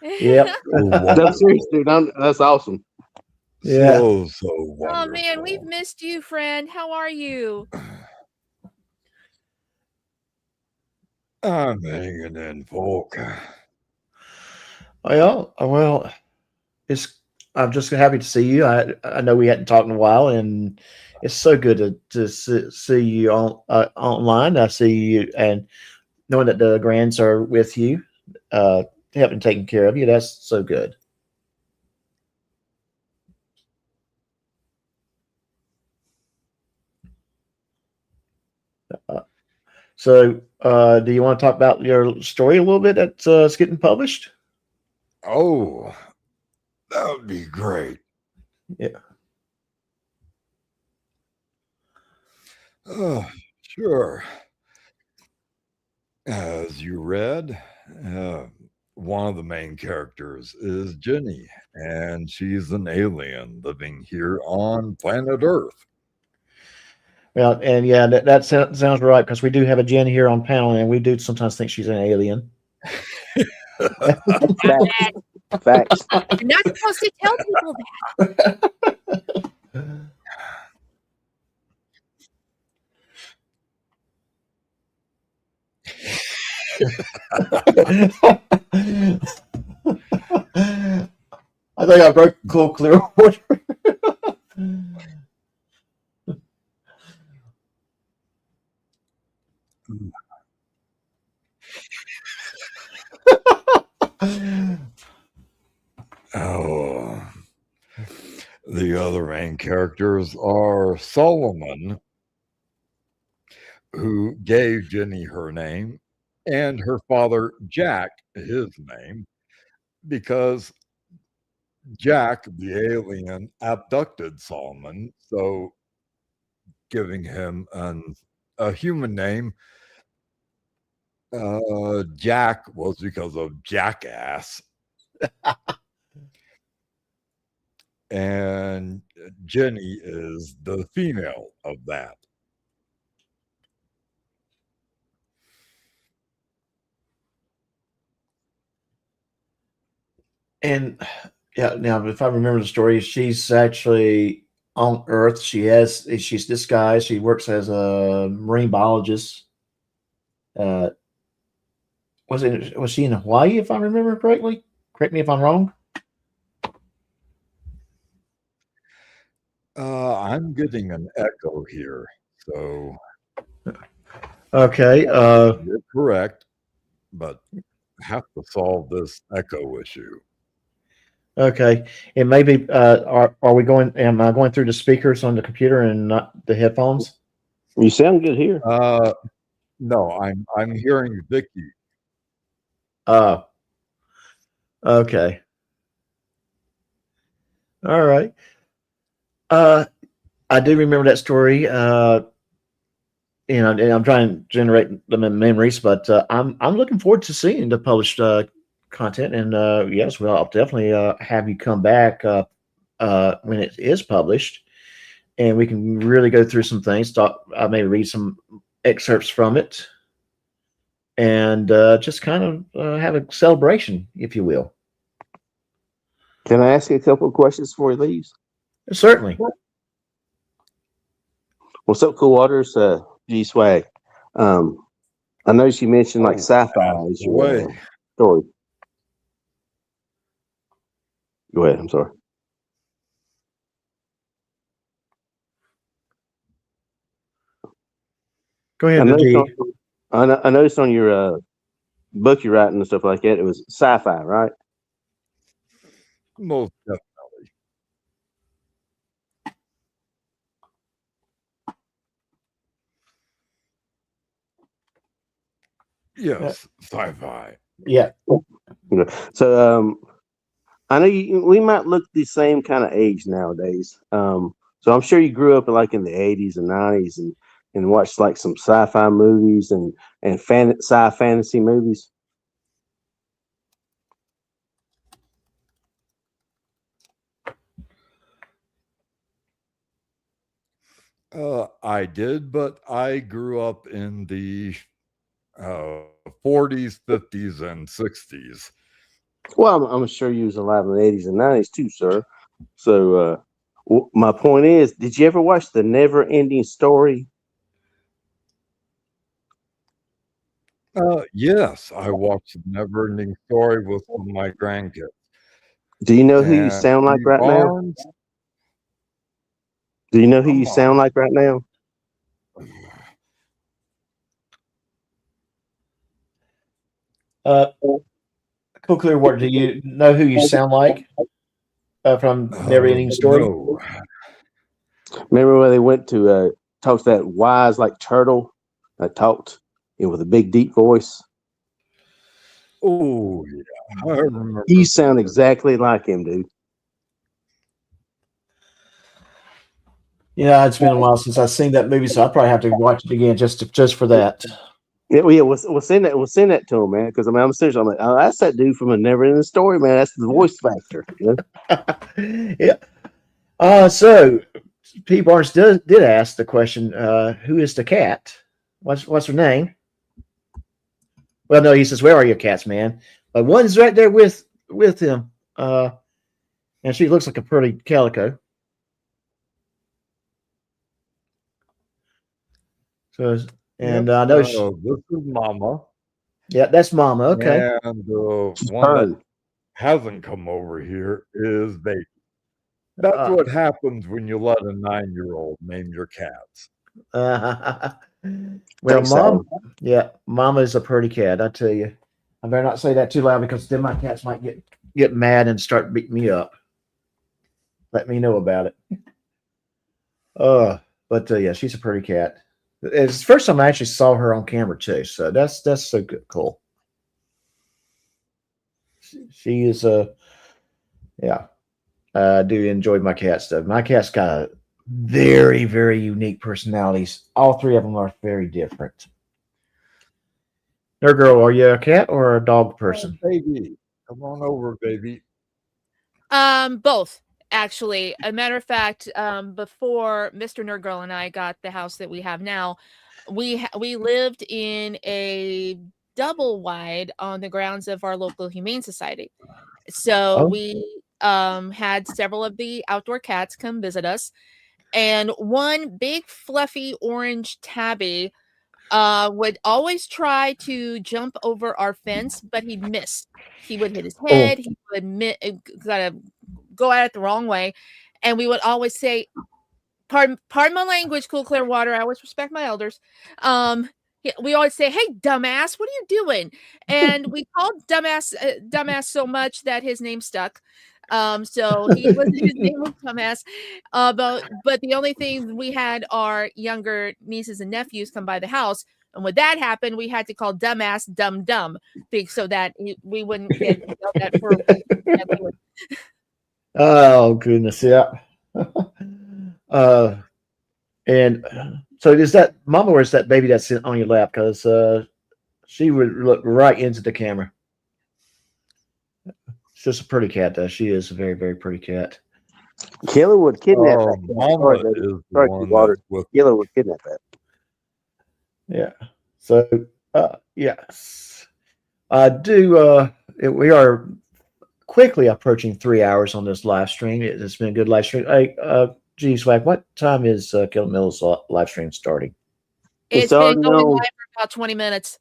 Yep. No, seriously, that's awesome. Yeah. So Oh wonderful. man, we've missed you, friend. How are you? I'm hanging in, folk. Well, I'm just happy to see you. I know we hadn't talked in a while, and it's so good to see you online. I see you, and knowing that the grands are with you, helping taking care of you. That's so good. So, do you want to talk about your story a little bit that's getting published? Oh, that would be great. Yeah. Oh, sure. As you read, one of the main characters is Jenny, and she's an alien living here on planet Earth. Well, and yeah, that sounds right, because we do have a Jen here on panel, and we do sometimes think she's an alien. Facts. You're not supposed to tell people that. I think I broke Cool Clearwater. Oh, the other main characters are Solomon, who gave Jenny her name, and her father Jack his name, because Jack, the alien, abducted Solomon, so giving him a human name. Jack was because of jackass. And Jenny is the female of that. And yeah, now if I remember the story, she's actually on Earth. She's disguised. She works as a marine biologist. Was she in Hawaii, if I remember correctly? Correct me if I'm wrong. I'm getting an echo here, so Okay. you're correct, but have to solve this echo issue. Okay. And maybe are we going? Am I going through the speakers on the computer and not the headphones? You sound good here. No, I'm hearing Vicky. Okay. All right. I do remember that story. And I'm trying to generate the memories, but I'm looking forward to seeing the published content. And yes, well, I'll definitely have you come back when it is published, and we can really go through some things. I may read some excerpts from it, and just kind of have a celebration, if you will. Can I ask you a couple of questions before he leaves? Certainly. What's up, Cool Waters? G Swag. I noticed you mentioned like sci-fi is your story. Go ahead. I'm sorry. Go ahead, I noticed on your book you're writing and stuff like that, it was sci-fi, right? Most definitely. Yes, sci-fi. Yeah. So I know we might look the same kind of age nowadays. So I'm sure you grew up like in the 80s and 90s and watched like some sci-fi movies and sci-fantasy movies. I did, but I grew up in the 40s, 50s, and 60s. Well, I'm sure you was alive in the 80s and 90s too, sir. So my point is, did you ever watch The Never Ending Story? Yes, I watched The Never Ending Story with my grandkids. Do you know who you sound like right now? Do you know who you sound like right now? Cool Clearwater, do you know who you sound like from Never Ending Story? No. Remember when they went to talk to that wise like turtle that talked with a big deep voice? Oh yeah, I remember. You sound exactly like him, dude. Yeah, it's been a while since I've seen that movie, so I probably have to watch it again just for that. Yeah, we'll send that. We'll send that to him, man. Because I'm serious. I'm like, oh, that's that dude from A Never Ending Story, man. That's the voice factor. You know? Yeah. So P. Barnes did ask the question, who is the cat? What's her name? Well, no, he says, where are your cats, man? But one's right there with him. And she looks like a pretty calico. So, and I know this is Mama. Yeah, that's Mama. Okay. And the one that hasn't come over here is Baby. That's what happens when you let a 9-year-old name your cats. Well, Mama is a pretty cat, I tell you. I better not say that too loud because then my cats might get mad and start beating me up. Let me know about it. But yeah, she's a pretty cat. It's the first time I actually saw her on camera too, so that's so good, cool. She is yeah. I do enjoy my cat stuff. My cat's got very, very unique personalities. All three of them are very different. Nerd girl, are you a cat or a dog person? Baby, come on over, baby. Both actually. A matter of fact, before Mr. Nerd Girl and I got the house that we have now, we lived in a double wide on the grounds of our local humane society. So we had several of the outdoor cats come visit us, and one big fluffy orange tabby would always try to jump over our fence, but he'd miss. He would hit his head. He would kind of go at it the wrong way, and we would always say, "Pardon my language, cool clear water. I always respect my elders." We always say, "Hey, dumbass, what are you doing?" And we called dumbass so much that his name stuck. So his name was dumbass. But the only thing, we had our younger nieces and nephews come by the house, and when that happened, we had to call dumbass dumb so that we wouldn't get yelled at for. Oh goodness, yeah. And so is that mama or is that baby that's on your lap? Because she would look right into the camera. It's just a pretty cat, though. She is a very, very pretty cat. Killer would kidnap that. Mama is the one with Killer would kidnap that. Yeah. So yes, I do. We are quickly approaching 3 hours on this live stream. It's been a good live stream. Hey, G Swag, what time is Kill Mills live stream starting? It's been going live for about 20 minutes.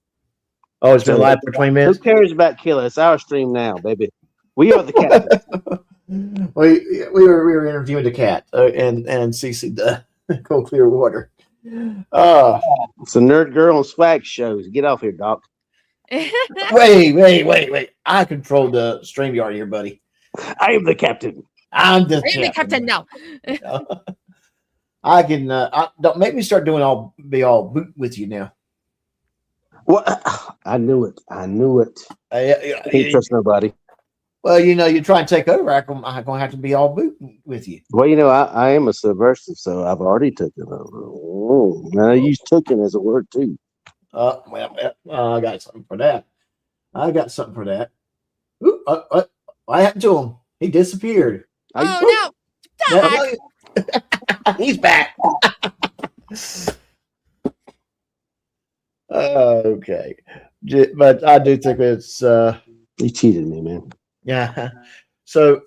Oh, it's been live for 20 minutes. Who cares about Killer? It's our stream now, baby. We are the cat. we were interviewing the cat and CC the Cold Clear Water. It's a Nerd Girl and Swag shows. Get off here, Doc. Wait. I control the StreamYard here, buddy. I am the captain. I'm the captain now. I can don't make me start doing all boot with you now. What? I knew it. I can't trust nobody. Well, you try and take over. I'm gonna have to be all boot with you. Well, I am a subversive, so I've already taken over. Oh, now I use "taken" as a word too. I got something for that. Ooh, what happened to him? He disappeared. Oh no! He's back. Okay, but I do think it's you cheated me, man. Yeah. So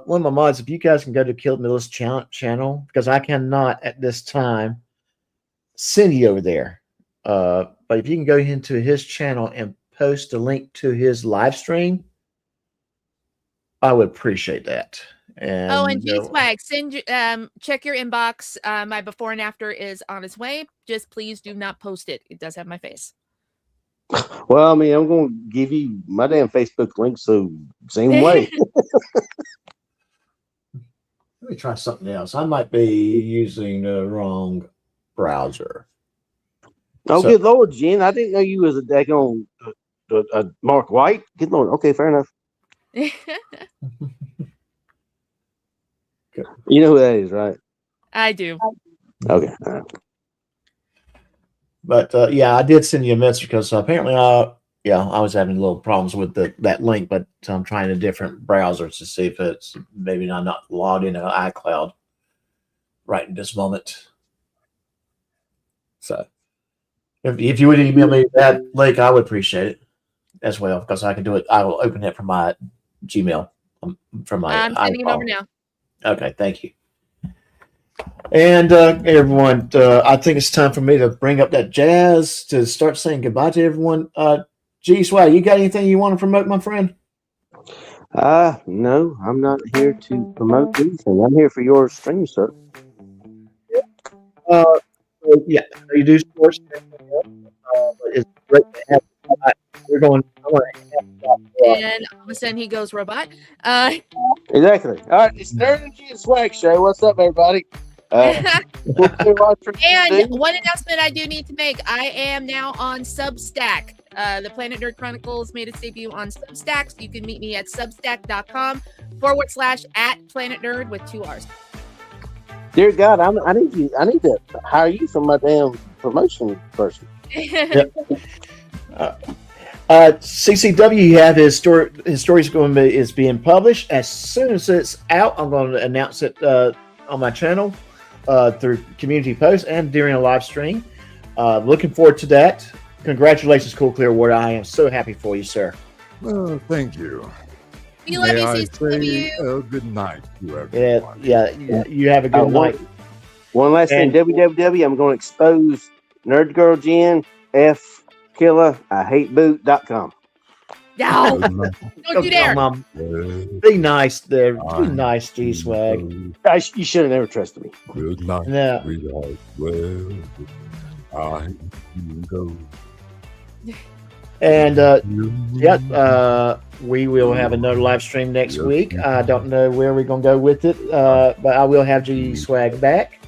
one of my mods, if you guys can go to Kill Mills channel, because I cannot at this time send you over there. But if you can go into his channel and post a link to his live stream, I would appreciate that. And G-Swag, check your inbox. My before and after is on its way. Just please do not post it. It does have my face. Well, I mean, I'm going to give you my damn Facebook link, so same way. Let me try something else. I might be using the wrong browser. Oh, good Lord, Jen. I didn't know you was a daggone Mark White. Good Lord. Okay, fair enough. You know who that is, right? I do. Okay. All right. But yeah, I did send you a message because apparently, I was having little problems with that link, but I'm trying a different browser to see if it's maybe I'm not logged into iCloud right in this moment. So if you would email me that link, I would appreciate it as well because I can do it. I will open it from my Gmail from my. I'm sending it over now. Okay, thank you. And everyone, I think it's time for me to bring up that jazz to start saying goodbye to everyone. G Swag, you got anything you want to promote, my friend? No, I'm not here to promote anything. I'm here for your stream, sir. Yeah, you do sports. It's great to have you. We're going. And all of a sudden he goes robot. Exactly. All right, it's Nerd and G and Swag Show. What's up, everybody? And one announcement I do need to make. I am now on Substack. The Planet Nerd Chronicles made its debut on Substack. So you can meet me at substack.com/@Planet with 2 R's. Dear God, I need to hire you for my damn promotion person. CCW, you have his story. His story is being published. As soon as it's out, I'm going to announce it on my channel through community posts and during a live stream. Looking forward to that. Congratulations, Cool Clearwater. I am so happy for you, sir. Well, thank you. We love you, I CCW. say, good night to everyone. Yeah. You have a good night. One last thing, www. I'm going to expose Nerd Girl Jen F Killer. I hate boot.com. No, don't you dare. Mom. Be nice there. Be nice, G Swag. You should have never trusted me. Good night, No. sweetheart. Well, I go. And we will have another live stream next week. I don't know where we're gonna go with it, but I will have G Swag back.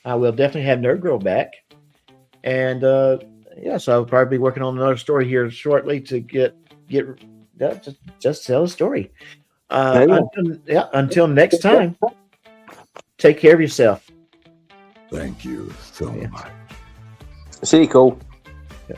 I will definitely have Nerd Girl back, and so I'll probably be working on another story here shortly to get just tell a story. Until next time, take care of yourself. Thank you so much. See you, Cole. Yeah.